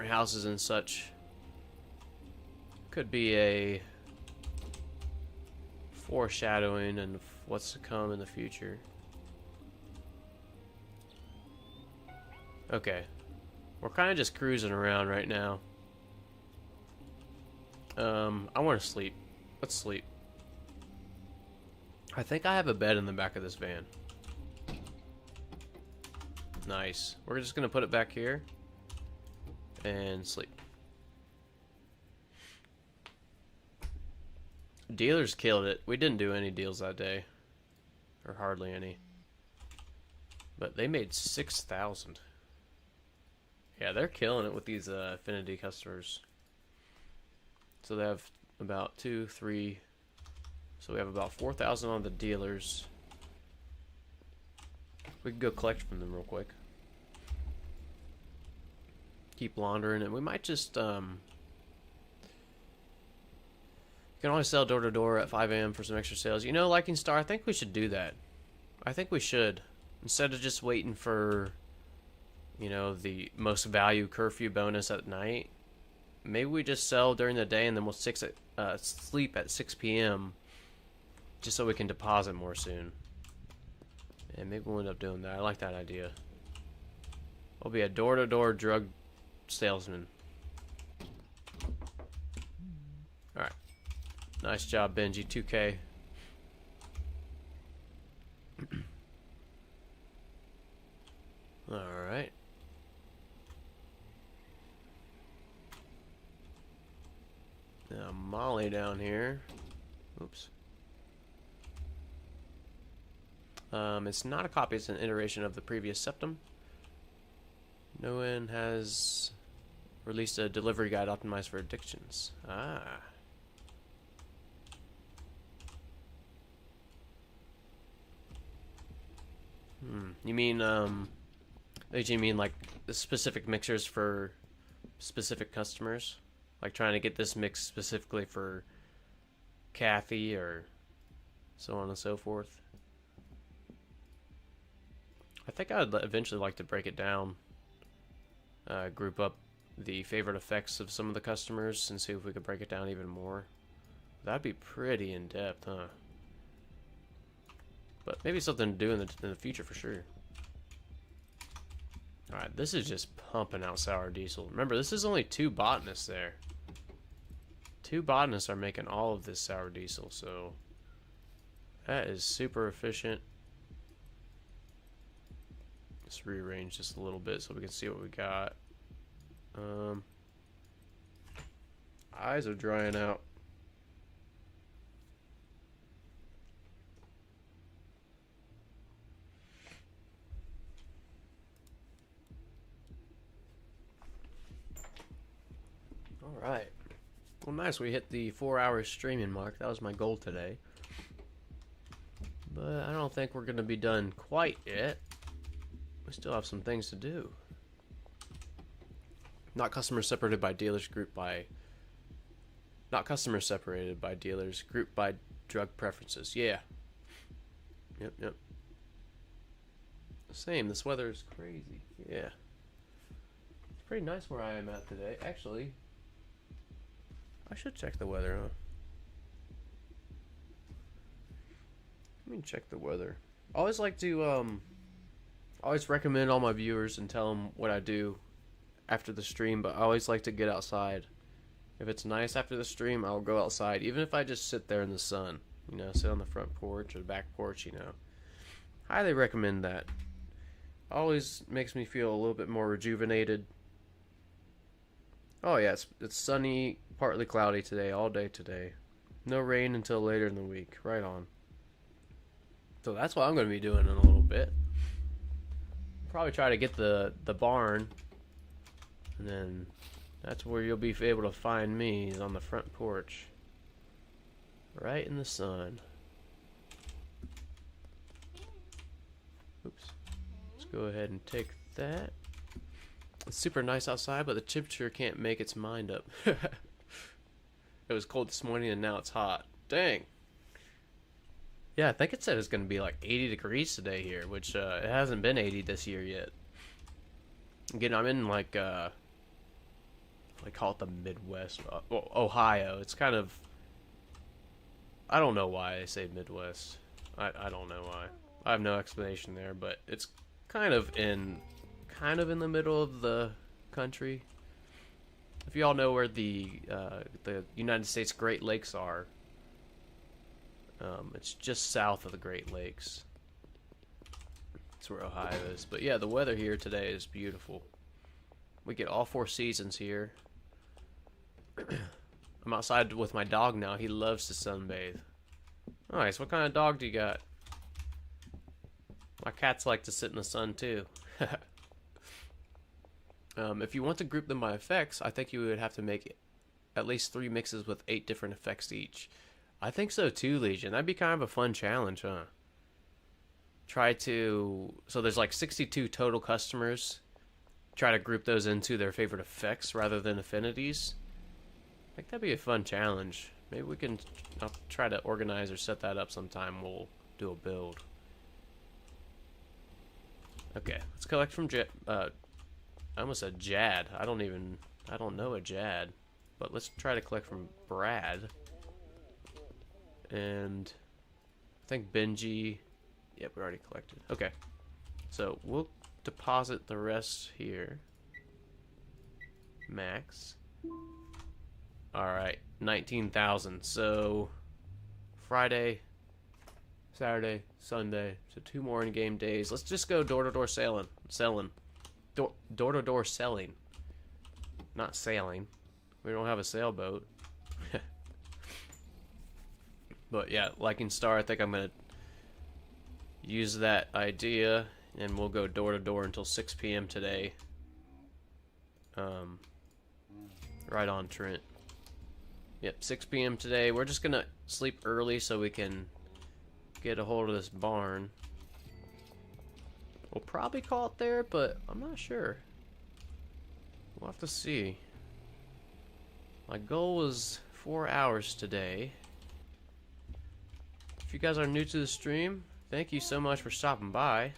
Speaker 1: houses and such. Could be a foreshadowing and what's to come in the future. Okay, we're kind of just cruising around right now. I want to sleep. Let's sleep. I think I have a bed in the back of this van. Nice. We're just gonna put it back here and sleep. Dealers killed it. We didn't do any deals that day, or hardly any. But they made 6,000. Yeah, they're killing it with these affinity customers. So they have about 2, 3. So we have about 4,000 on the dealers. We can go collect from them real quick. Keep laundering it. We might just you can always sell door to door at 5 a.m. for some extra sales. You know, Liking Star, I think we should do that. I think we should, instead of just waiting for, you know, the most value curfew bonus at night. Maybe we just sell during the day and then we'll sleep at 6 p.m. just so we can deposit more soon. And maybe we'll end up doing that. I like that idea. We'll be a door-to-door drug salesman. Alright. Nice job, Benji. 2K. Alright. Now, Molly down here. Oops. It's not a copy, it's an iteration of the previous septum. No one has released a delivery guide optimized for addictions. Ah. You mean, you mean like the specific mixers for specific customers? Like trying to get this mix specifically for Kathy or so on and so forth? I think I'd eventually like to break it down. Group up the favorite effects of some of the customers and see if we could break it down even more. That'd be pretty in-depth, huh? But maybe something to do in the future for sure. Alright, this is just pumping out sour diesel. Remember, this is only 2 botanists there. 2 botanists are making all of this sour diesel, so that is super efficient. Let's rearrange just a little bit so we can see what we got. Eyes are drying out. Alright. Well, nice. We hit the 4-hour streaming mark. That was my goal today. But I don't think we're going to be done quite yet. We still have some things to do. Not customers separated by dealers, grouped by... Not customers separated by dealers, grouped by drug preferences. Yeah. Yep. Same. This weather is crazy. Yeah. It's pretty nice where I am at today. Actually, I should check the weather, huh? Let me check the weather. I always like to, always recommend all my viewers and tell them what I do after the stream, but I always like to get outside. If it's nice after the stream, I'll go outside, even if I just sit there in the sun. You know, sit on the front porch or the back porch, you know. Highly recommend that. Always makes me feel a little bit more rejuvenated. Oh yeah, it's sunny, partly cloudy today, all day today. No rain until later in the week. Right on. So that's what I'm going to be doing in a little bit. Probably try to get the barn. And then that's where you'll be able to find me, is on the front porch. Right in the sun. Oops. Let's go ahead and take that. It's super nice outside, but the temperature can't make its mind up. It was cold this morning and now it's hot. Dang. Yeah, I think it said it's going to be like 80 degrees today here, which it hasn't been 80 this year yet. Again, I'm in like, I call it the Midwest, Ohio. It's kind of, I don't know why I say Midwest. I don't know why. I have no explanation there, but it's kind of in the middle of the country. If you all know where the United States Great Lakes are, it's just south of the Great Lakes. That's where Ohio is. But yeah, the weather here today is beautiful. We get all 4 seasons here. I'm outside with my dog now. He loves to sunbathe. Nice. What kind of dog do you got? My cats like to sit in the sun too. If you want to group them by effects, I think you would have to make at least 3 mixes with 8 different effects each. I think so too, Legion. That'd be kind of a fun challenge, huh? So there's like 62 total customers. Try to group those into their favorite effects rather than affinities. I think that'd be a fun challenge. Maybe we can, I'll try to organize or set that up sometime. We'll do a build. Okay, let's collect from I almost said Jad. I don't know a Jad. But let's try to collect from Brad. And I think Benji. Yep, we already collected. Okay. So we'll deposit the rest here. Max. Alright, 19,000. So Friday, Saturday, Sunday. So 2 more in-game days. Let's just go door-to-door selling. Door-to-door selling. Not sailing. We don't have a sailboat. But yeah, Liking Star, I think I'm going to use that idea, and we'll go door-to-door until 6 p.m. today. Right on, Trent. Yep, 6 p.m. today. We're just going to sleep early so we can get a hold of this barn. We'll probably call it there, but I'm not sure. We'll have to see. My goal was 4 hours today. If you guys are new to the stream, thank you so much for stopping by.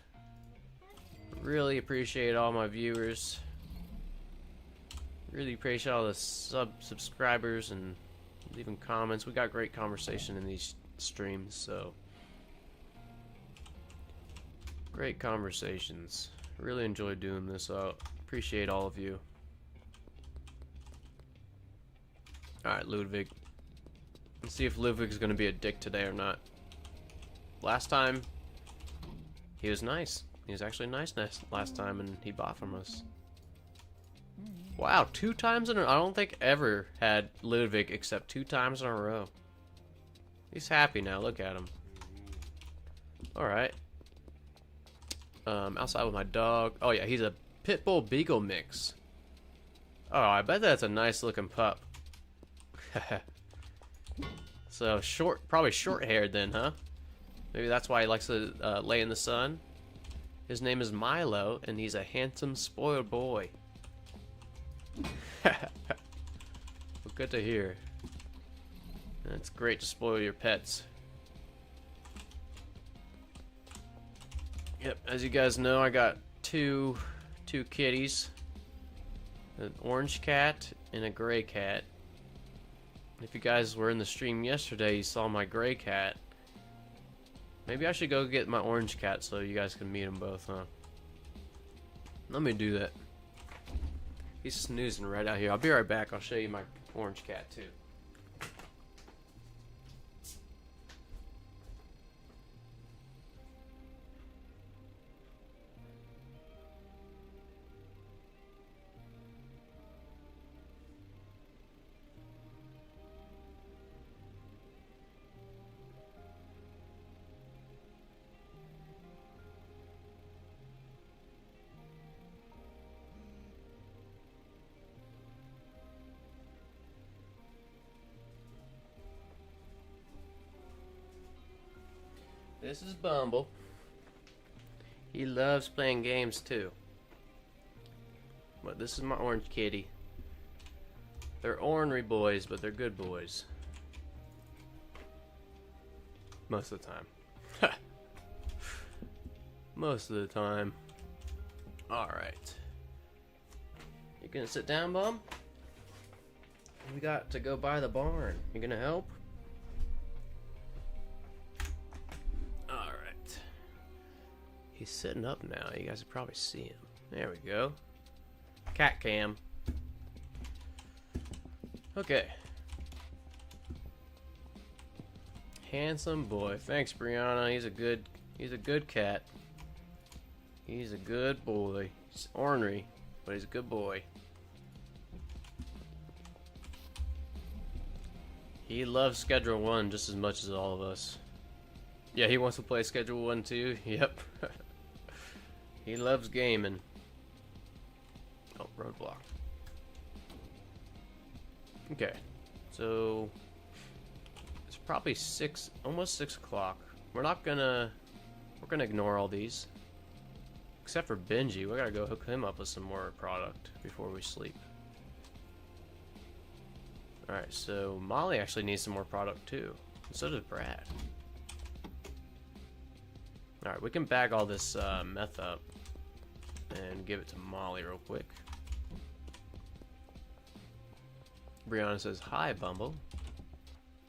Speaker 1: Really appreciate all my viewers. Really appreciate all the subscribers and leaving comments. We got great conversation in these streams, so great conversations. Really enjoyed doing this, so appreciate all of you. Alright, Ludwig. Let's see if Ludwig's gonna be a dick today or not. Last time, he was nice. He was actually nice last time, and he bought from us. Wow, 2 times in a row. I don't think ever had Ludwig except 2 times in a row. He's happy now. Look at him. Alright. Outside with my dog. Oh yeah, he's a Pitbull Beagle mix. Oh, I bet that's a nice looking pup. So probably short-haired then, huh? Maybe that's why he likes to lay in the sun. His name is Milo, and he's a handsome, spoiled boy. Well, good to hear. It's great to spoil your pets. Yep, as you guys know, I got two kitties. An orange cat and a gray cat. If you guys were in the stream yesterday, you saw my gray cat. Maybe I should go get my orange cat so you guys can meet them both, huh? Let me do that. He's snoozing right out here. I'll be right back. I'll show you my orange cat, too. This is Bumble. He loves playing games too. But this is my orange kitty. They're ornery boys, but they're good boys. Most of the time. Most of the time. Alright. You gonna sit down, Bum? We got to go by the barn. You gonna help? He's sitting up now. You guys can probably see him. There we go. Cat cam. Okay. Handsome boy. Thanks, Brianna. He's a good cat. He's a good boy. He's ornery, but he's a good boy. He loves Schedule 1 just as much as all of us. Yeah, he wants to play Schedule 1 too. Yep. He loves gaming. Oh, roadblock. Okay, so it's probably almost 6 o'clock. We're gonna ignore all these, except for Benji. We gotta go hook him up with some more product before we sleep. All right, so Molly actually needs some more product too, and so does Brad. All right, we can bag all this meth up and give it to Molly real quick. Brianna says, "Hi, Bumble."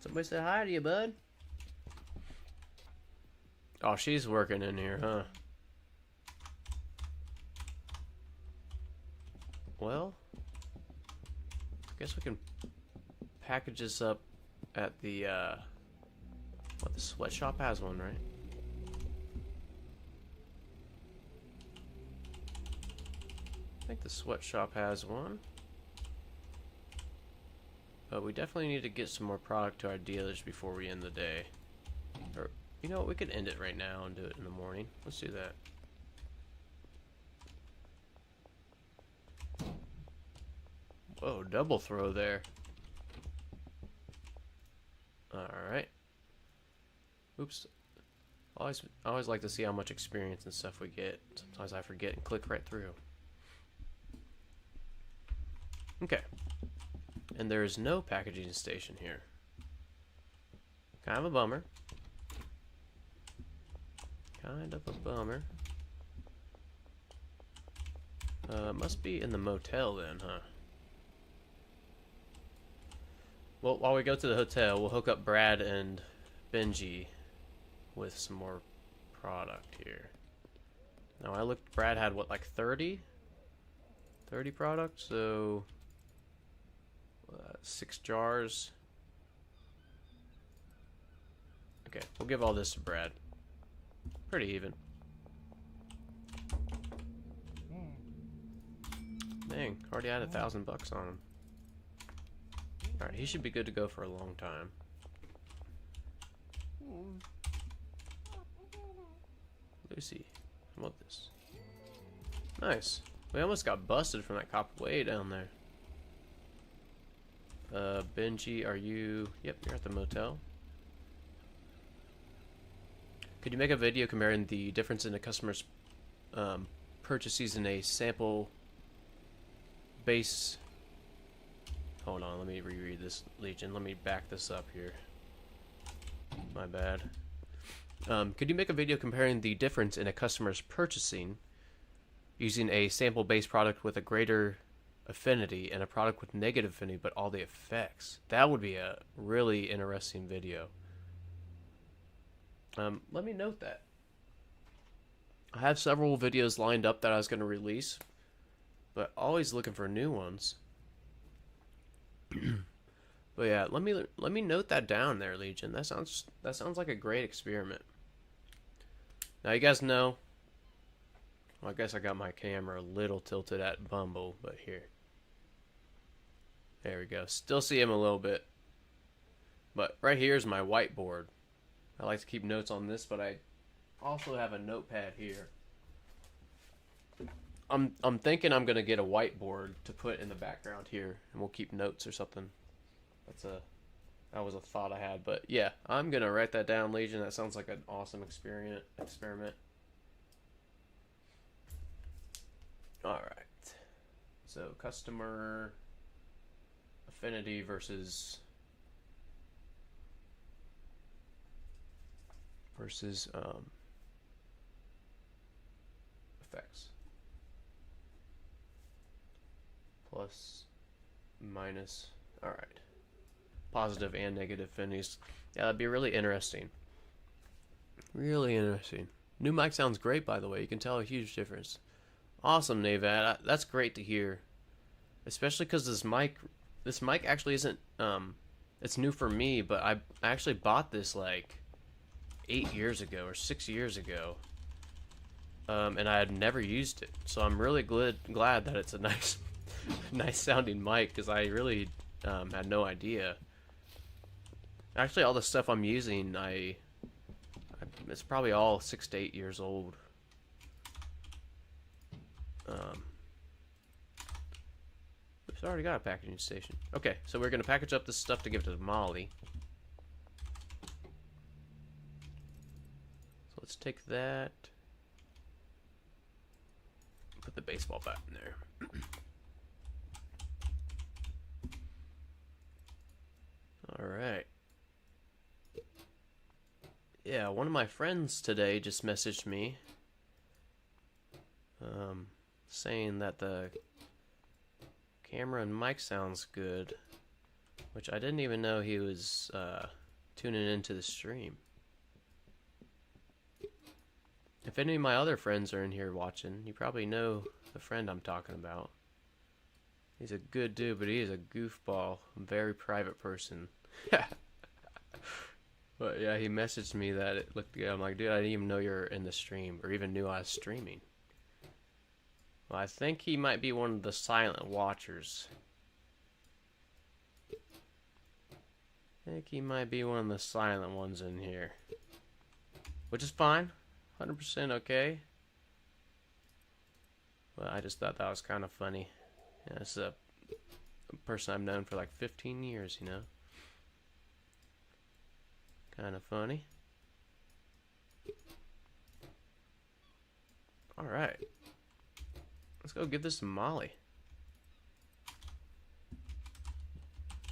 Speaker 1: Somebody say hi to you, bud. Oh, she's working in here, huh? Well, I guess we can package this up at the, the sweatshop has one, right? I think the sweatshop has one. But we definitely need to get some more product to our dealers before we end the day. Or, you know what, we could end it right now and do it in the morning. Let's do that. Whoa, double throw there. Alright. Oops. I always like to see how much experience and stuff we get. Sometimes I forget and click right through. Okay. And there is no packaging station here. Kind of a bummer. Kind of a bummer. Must be in the motel then, huh? Well, while we go to the hotel, we'll hook up Brad and Benji with some more product here. Now I looked, Brad had what, like 30? 30 products, so 6 jars. Okay, we'll give all this to Brad. Pretty even. Dang, already had $1,000 on him. Alright, he should be good to go for a long time. Lucy, how about this? Nice. We almost got busted from that cop way down there. Benji, are you... Yep, you're at the motel. Could you make a video comparing the difference in a customer's purchases in a sample base... Hold on, let me reread this, Legion. Let me back this up here. My bad. Could you make a video comparing the difference in a customer's purchasing using a sample-based product with a greater affinity and a product with negative affinity but all the effects? That would be a really interesting video. Let me note that. I have several videos lined up that I was going to release, but always looking for new ones. But yeah, let me note that down there, Legion. That sounds like a great experiment. Now you guys know. Well, I guess I got my camera a little tilted at Bumble, but here. There we go. Still see him a little bit. But right here is my whiteboard. I like to keep notes on this, but I also have a notepad here. I'm thinking I'm gonna get a whiteboard to put in the background here, and we'll keep notes or something. That was a thought I had, but yeah, I'm gonna write that down, Legion. That sounds like an awesome experiment. All right. So customer affinity versus effects. Plus, minus. All right. Positive and negative affinities. Yeah, that'd be really interesting. Really interesting. New mic sounds great, by the way. You can tell a huge difference. Awesome, Navad. That's great to hear. Especially because this mic actually isn't, it's new for me, but I actually bought this like 8 years ago or 6 years ago. And I had never used it. So I'm really glad that it's a nice sounding mic, because I really had no idea. Actually, all the stuff I'm using, it's probably all 6 to 8 years old. It's already got a packaging station. Okay, so we're gonna package up this stuff to give to Molly. So let's take that. Put the baseball bat in there. Alright. Yeah, one of my friends today just messaged me saying that the camera and mic sounds good, which I didn't even know he was tuning into the stream. If any of my other friends are in here watching, you probably know the friend I'm talking about. He's a good dude, but he is a goofball, very private person. But yeah, he messaged me that it looked good. I'm like, dude, I didn't even know you were in the stream, or even knew I was streaming. Well, I think he might be one of the silent watchers. I think he might be one of the silent ones in here. Which is fine. 100% okay. Well, I just thought that was kind of funny. Yeah, this is a person I've known for like 15 years, you know. Kind of funny. Alright. Let's go give this to Molly.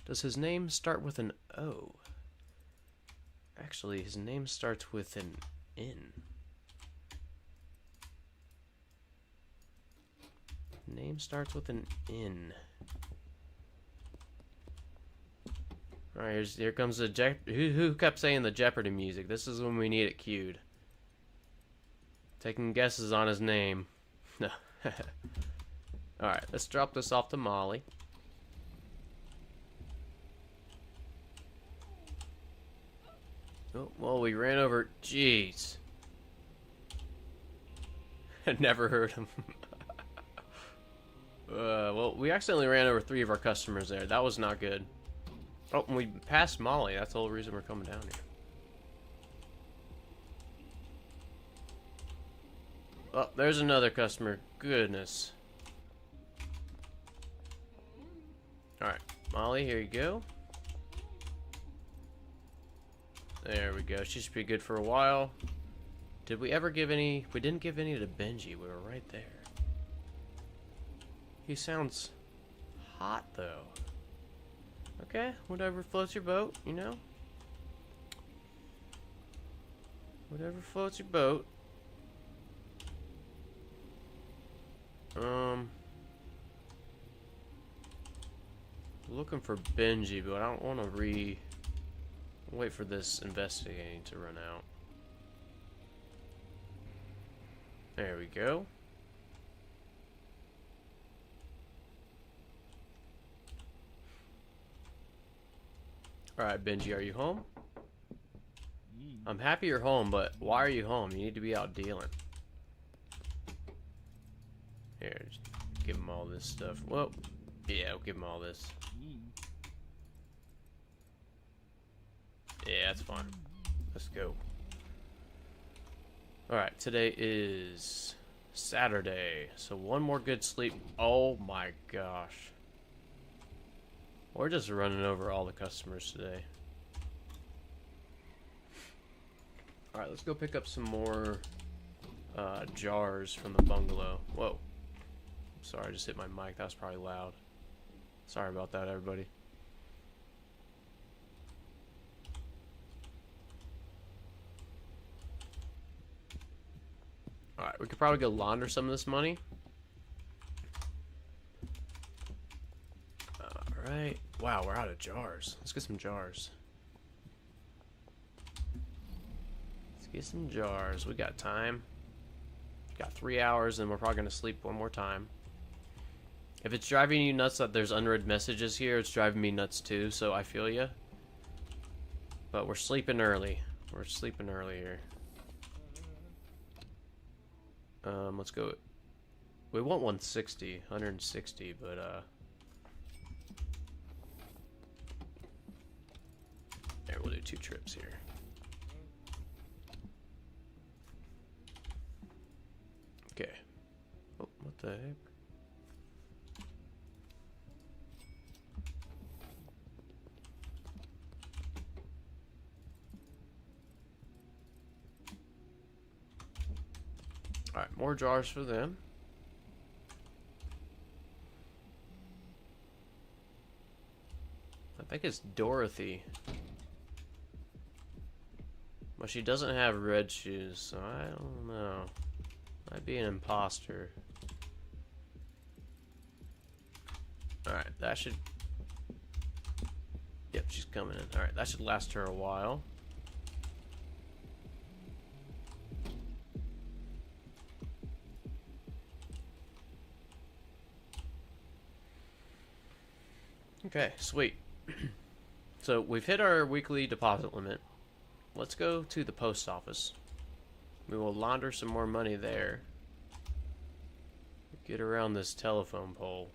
Speaker 1: Does his name start with an O? Actually, his name starts with an N. Name starts with an N. Alright, here comes the who kept saying the Jeopardy music? This is when we need it cued. Taking guesses on his name. No. Alright, let's drop this off to Molly. Oh, well, we ran over. Jeez. I never heard him. Well, we accidentally ran over 3 of our customers there. That was not good. Oh, and we passed Molly. That's the whole reason we're coming down here. Oh, there's another customer. Goodness. Alright. Molly, here you go. There we go. She should be good for a while. Did we ever give any? We didn't give any to Benji. We were right there. He sounds hot, though. Okay, whatever floats your boat, you know? Whatever floats your boat. Looking for Benji, but I don't want to wait for this investigating to run out. There we go. Alright, Benji, are you home? I'm happy you're home, but why are you home? You need to be out dealing. Here, just give him all this stuff. Well, yeah, we'll give him all this. Yeah, that's fine. Let's go. Alright, today is Saturday, so one more good sleep. Oh my gosh. We're just running over all the customers today. Alright, let's go pick up some more jars from the bungalow. Whoa. Sorry, I just hit my mic. That was probably loud. Sorry about that, everybody. Alright, we could probably go launder some of this money. Alright. Wow, we're out of jars. Let's get some jars. Let's get some jars. We got time. Got 3 hours, and we're probably going to sleep one more time. If it's driving you nuts that there's unread messages here, it's driving me nuts too, so I feel ya. But we're sleeping early. We're sleeping early here. Let's go. We want 160, but there, we'll do 2 trips here. Okay. Oh, what the heck? Alright, more jars for them. I think it's Dorothy. Well, she doesn't have red shoes, so I don't know. Might be an imposter. Alright, that should... Yep, she's coming in. Alright, that should last her a while. Okay, sweet. So we've hit our weekly deposit limit. Let's go to the post office. We will launder some more money there. Get around this telephone pole.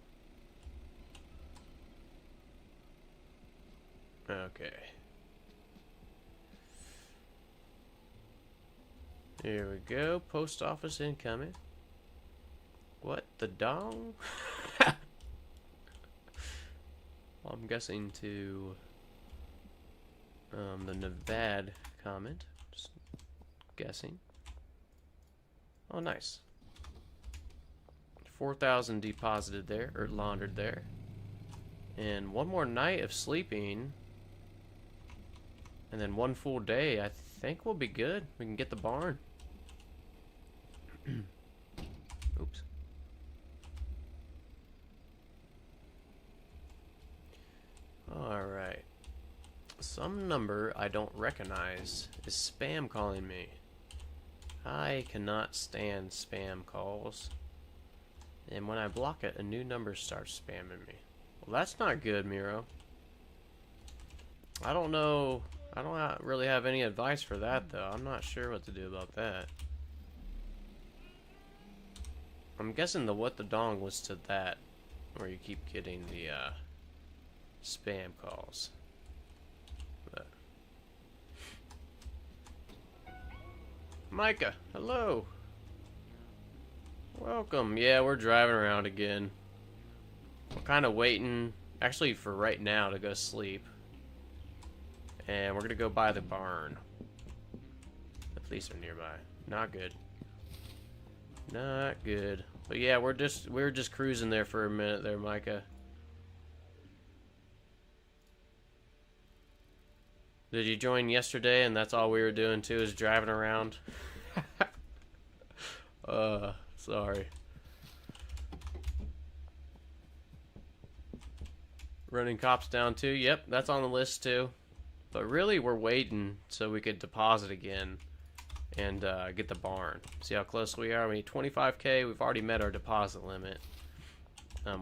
Speaker 1: Okay. Here we go. Post office incoming. What the dong? I'm guessing to the Nevada comment. Just guessing. Oh, nice. 4,000 deposited there, or laundered there. And one more night of sleeping. And then one full day. I think we'll be good. We can get the barn. Oops. Alright. Some number I don't recognize is spam calling me. I cannot stand spam calls. And when I block it, a new number starts spamming me. Well, that's not good, Miro. I don't know. I don't really have any advice for that, though. I'm not sure what to do about that. I'm guessing the what the dong was to that, where you keep getting the spam calls. But Micah, hello. Welcome. Yeah, we're driving around again. We're kind of waiting actually for right now to go sleep. And we're gonna go by the barn. The police are nearby. Not good. Not good. But yeah, we're just cruising there for a minute there, Micah. Did you join yesterday and that's all we were doing too, is driving around? Sorry. Running cops down too. Yep, that's on the list too. But really, we're waiting so we could deposit again and get the barn. See how close we are? We need 25K. We've already met our deposit limit.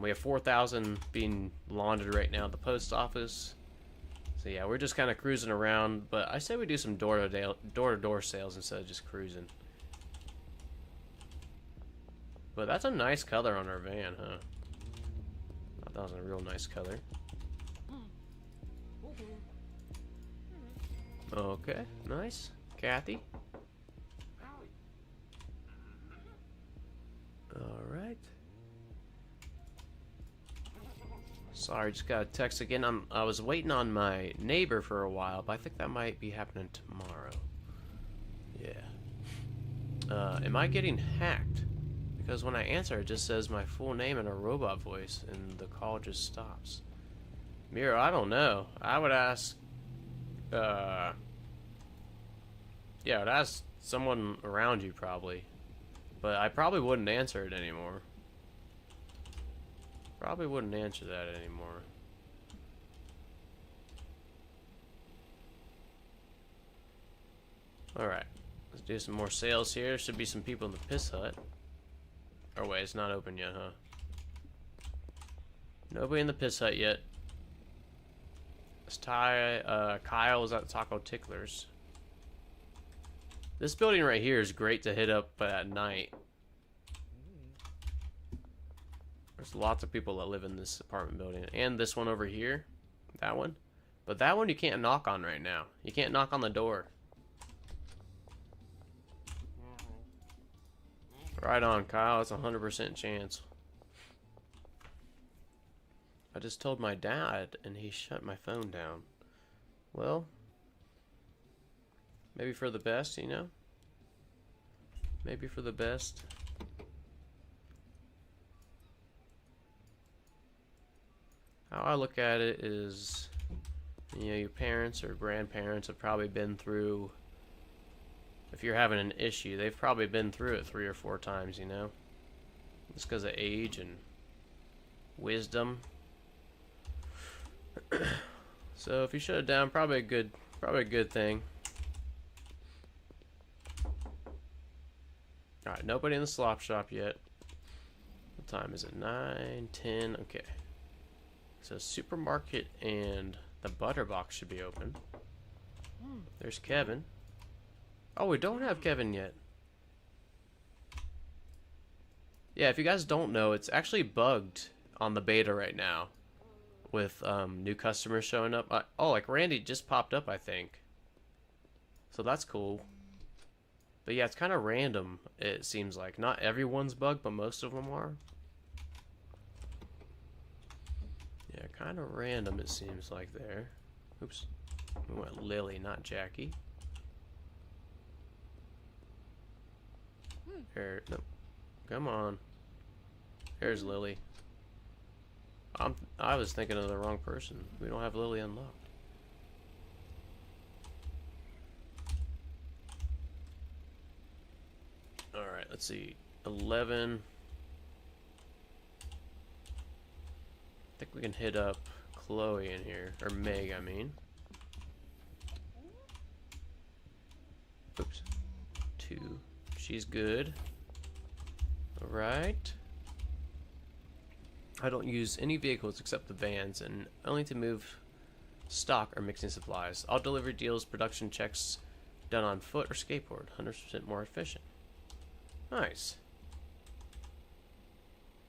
Speaker 1: We have 4,000 being laundered right now at the post office. So yeah, we're just kind of cruising around. But I say we do some door-to-door sales instead of just cruising. But that's a nice color on our van, huh? I thought that was a real nice color. Okay, nice. Kathy. Alright. Sorry, just got a text again. I was waiting on my neighbor for a while, but I think that might be happening tomorrow. Yeah. Am I getting hacked? Because when I answer, it just says my full name in a robot voice, and the call just stops. Mira, I don't know. I would ask... yeah, I'd ask someone around you probably. But I probably wouldn't answer it anymore. Probably wouldn't answer that anymore. Alright. Let's do some more sales here. Should be some people in the piss hut. Or wait, it's not open yet, huh? Nobody in the piss hut yet. Kyle is at Taco Ticklers. This building right here is great to hit up at night. There's lots of people that live in this apartment building. And this one over here. That one. But that one you can't knock on right now. You can't knock on the door. Right on, Kyle. It's a 100% chance. I just told my dad and he shut my phone down. Well, maybe for the best, you know? Maybe for the best. How I look at it is, you know, your parents or grandparents have probably been through, if you're having an issue, they've probably been through it 3 or 4 times, you know? Just because of age and wisdom. So if you shut it down, probably a good thing. Alright, nobody in the slop shop yet. What time is it? 9, 10, okay. So supermarket and the butter box should be open. There's Kevin. Oh, we don't have Kevin yet. Yeah, if you guys don't know, it's actually bugged on the beta right now. With new customers showing up. Oh, like Randy just popped up, I think. So that's cool. But yeah, it's kind of random, it seems like. Not everyone's bugged, but most of them are. Yeah, kind of random, it seems like there. Oops. We went Lily, not Jackie. Here, nope. Come on. Here's Lily. I was thinking of the wrong person. We don't have Lily unlocked. Alright, let's see. 11. I think we can hit up Chloe in here. Or Meg, I mean. Oops. 2. She's good. Alright. I don't use any vehicles except the vans, and only to move stock or mixing supplies. All delivery deals, production checks done on foot or skateboard. 100% more efficient. Nice.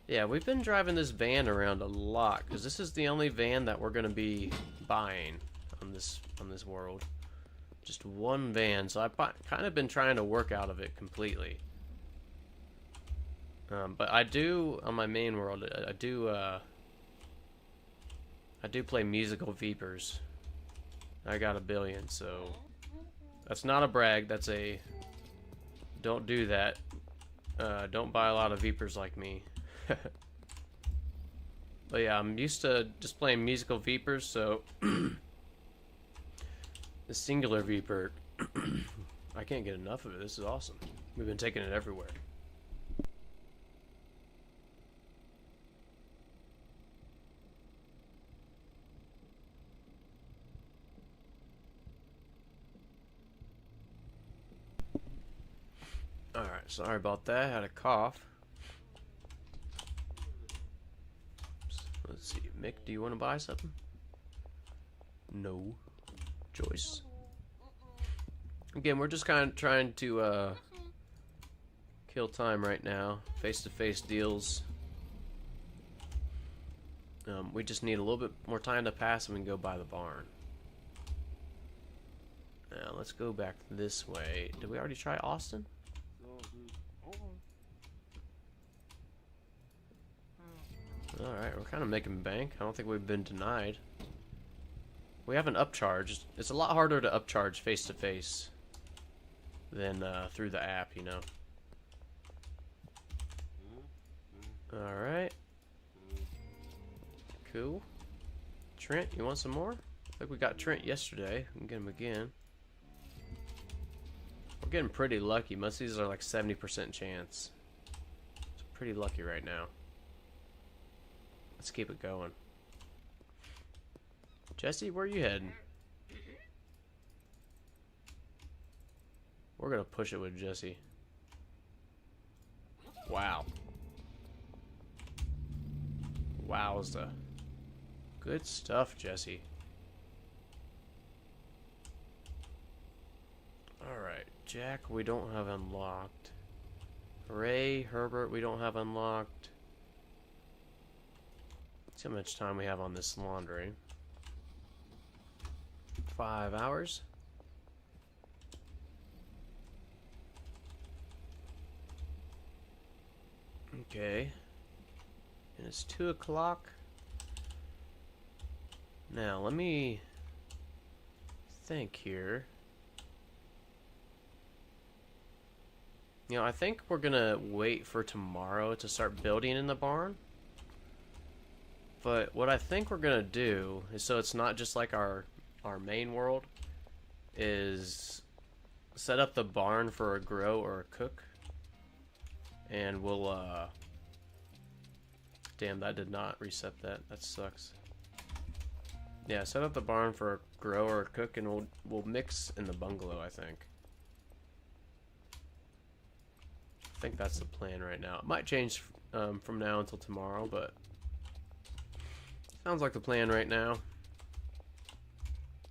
Speaker 1: Yeah, we've been driving this van around a lot, because this is the only van that we're going to be buying on this world. Just one van, so I've kind of been trying to work out of it completely. But I do, on my main world, I do I do play musical Vapors. I got 1,000,000,000, so that's not a brag. That's a don't do that. Don't buy a lot of Vapors like me. But yeah, I'm used to just playing musical Vapors, so the singular Viper, I can't get enough of it. This is awesome. We've been taking it everywhere. Alright, sorry about that. I had a cough. Let's see. Mick, do you want to buy something? No. Joyce. Again, we're just kind of trying to kill time right now. Face-to-face deals. We just need a little bit more time to pass and we can go buy the barn. Now, let's go back this way. Did we already try Austin? Alright, we're kind of making bank. I don't think we've been denied. We haven't upcharged. It's a lot harder to upcharge face-to-face than through the app, you know. Alright. Cool. Trent, you want some more? I think we got Trent yesterday. We can get him again. We're getting pretty lucky. Most of these are like 70% chance. It's pretty lucky right now. Let's keep it going. Jesse, where are you heading? We're gonna push it with Jesse. Wow. Wowza. Good stuff, Jesse. Alright, Jack, we don't have unlocked. Ray, Herbert, we don't have unlocked. See how much time we have on this laundering. 5 hours. Okay. And it's 2 o'clock. Now, let me think here. You know, I think we're gonna wait for tomorrow to start building in the barn. But what I think we're gonna do is, so it's not just like our main world, is set up the barn for a grow or a cook, and we'll damn, that did not reset that. That sucks. Yeah, set up the barn for a grow or a cook, and we'll mix in the bungalow. I think that's the plan right now. It might change from now until tomorrow, but sounds like the plan right now.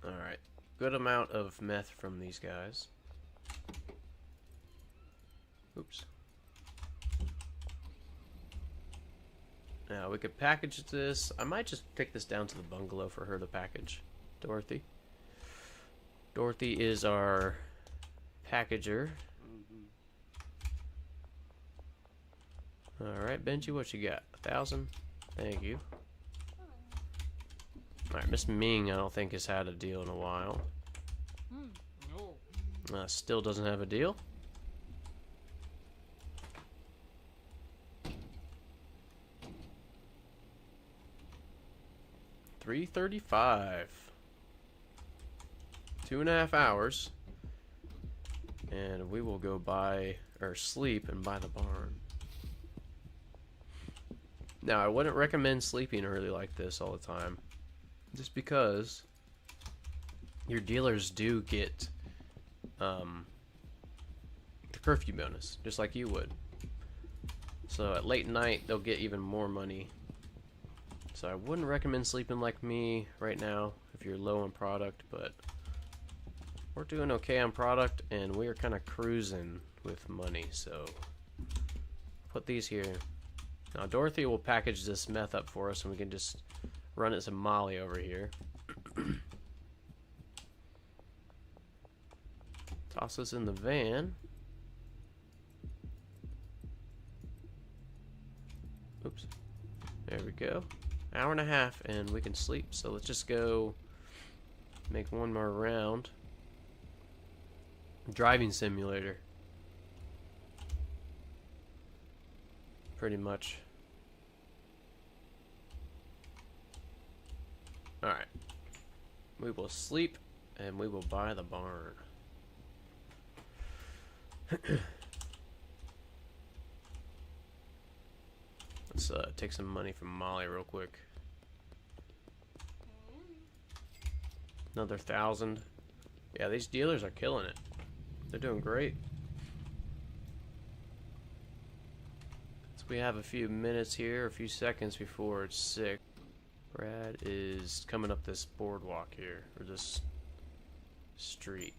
Speaker 1: Alright. Good amount of meth from these guys. Oops. Now, we could package this. I might just take this down to the bungalow for her to package. Dorothy. Dorothy is our packager. Alright, Benji, what you got? 1,000? Thank you. Alright, Miss Ming, I don't think has had a deal in a while. Still doesn't have a deal. $3.35. 2.5 hours. And we will go buy, or sleep and buy the barn. Now, I wouldn't recommend sleeping early like this all the time. Just because your dealers do get the curfew bonus, just like you would. So at late night, they'll get even more money. So I wouldn't recommend sleeping like me right now if you're low on product, but we're doing okay on product, and we are kind of cruising with money. So put these here. Now Dorothy will package this meth up for us, and we can just run it some Molly over here. Toss this in the van. Oops. There we go. Hour and a half and we can sleep. So let's just go make one more round. Driving simulator. Pretty much. Alright. We will sleep and we will buy the barn. Let's take some money from Molly real quick. Another 1,000. Yeah, these dealers are killing it. They're doing great. So we have a few minutes here, a few seconds before it's 6. Brad is coming up this boardwalk here, or this street.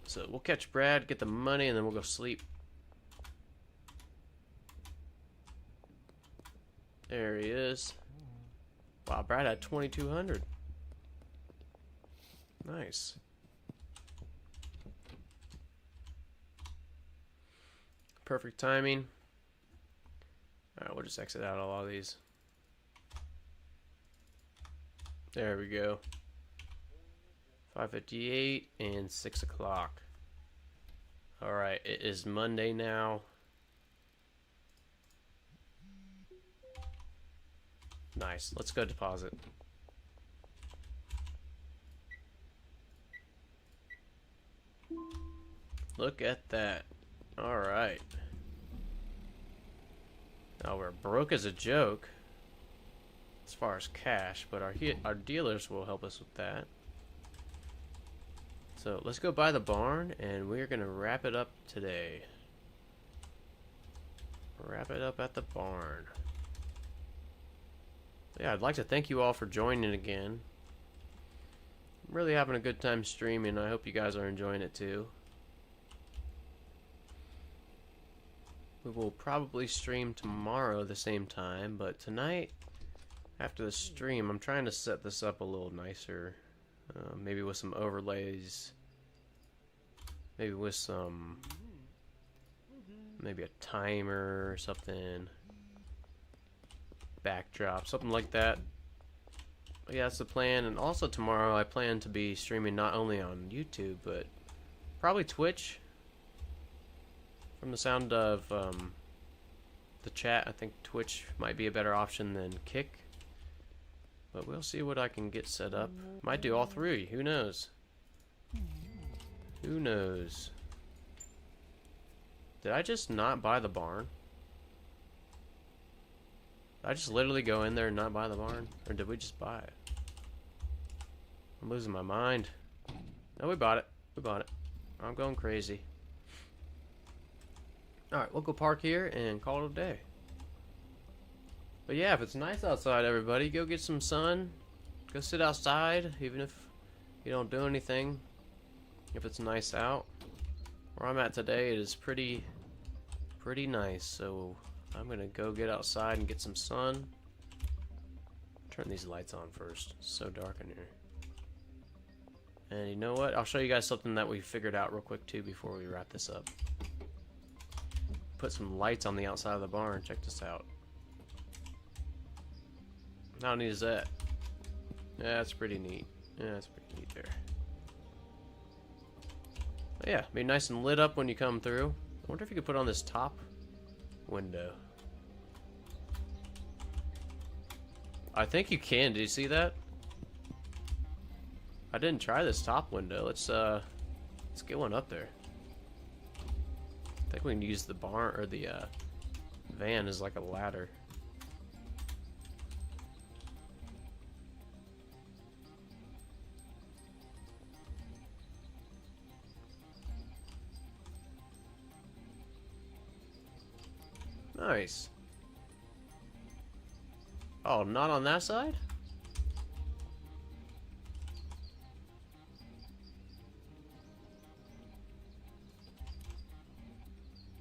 Speaker 1: So we'll catch Brad, get the money, and then we'll go sleep. There he is. Wow, Brad had 2,200. Nice. Perfect timing. Alright, we'll just exit out all of these. There we go. 5:58 and 6 o'clock. Alright, it is Monday now. Nice. Let's go deposit. Look at that. Alright. Now we're broke as a joke as far as cash, but our dealers will help us with that. So let's go buy the barn and we're gonna wrap it up today. Wrap it up at the barn. Yeah, I'd like to thank you all for joining again. I'm really having a good time streaming. I hope you guys are enjoying it too. We will probably stream tomorrow the same time, but tonight, after the stream, I'm trying to set this up a little nicer. Maybe with some overlays. Maybe with some... maybe a timer or something. Backdrop, something like that. But yeah, that's the plan. And also tomorrow I plan to be streaming not only on YouTube, but probably Twitch. From the sound of the chat, I think Twitch might be a better option than Kick. But we'll see what I can get set up. Might do all three, who knows? Who knows? Did I just not buy the barn? Did I just literally go in there and not buy the barn? Or did we just buy it? I'm losing my mind. No, we bought it. We bought it. I'm going crazy. Alright, we'll go park here and call it a day. But yeah, if it's nice outside, everybody, go get some sun. Go sit outside, even if you don't do anything. If it's nice out. Where I'm at today, it is pretty nice. So I'm going to go get outside and get some sun. Turn these lights on first. It's so dark in here. And you know what? I'll show you guys something that we figured out real quick too before we wrap this up. Put some lights on the outside of the barn. Check this out. How neat is that? Yeah, that's pretty neat. Yeah, that's pretty neat there. But yeah, be nice and lit up when you come through. I wonder if you could put on this top window. I think you can. Did you see that? I didn't try this top window. Let's get one up there. I think we can use the barn or the van as like a ladder. Nice. Oh, not on that side?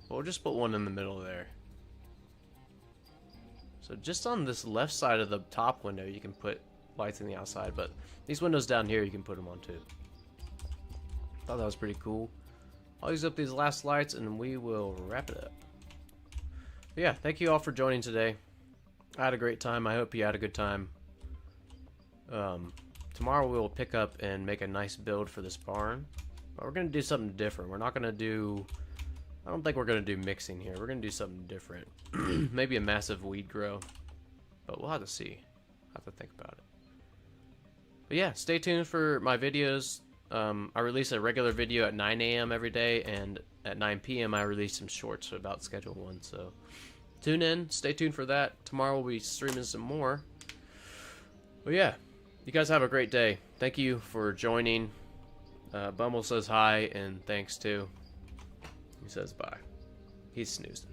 Speaker 1: We'll just put one in the middle there. So just on this left side of the top window, you can put lights on the outside, but these windows down here, you can put them on too. Thought that was pretty cool. I'll use up these last lights and we will wrap it up. But yeah, thank you all for joining today. I had a great time. I hope you had a good time. Tomorrow we'll pick up and make a nice build for this barn. But we're going to do something different. We're not going to do... I don't think we're going to do mixing here. We're going to do something different. Maybe a massive weed grow. But we'll have to see. Have to think about it. But yeah, stay tuned for my videos. I release a regular video at 9 a.m. every day, and at 9 p.m. I release some shorts about Schedule 1. So tune in. Stay tuned for that. Tomorrow we'll be streaming some more. But yeah, you guys have a great day. Thank you for joining. Bumble says hi and thanks too. He says bye. He's snoozing.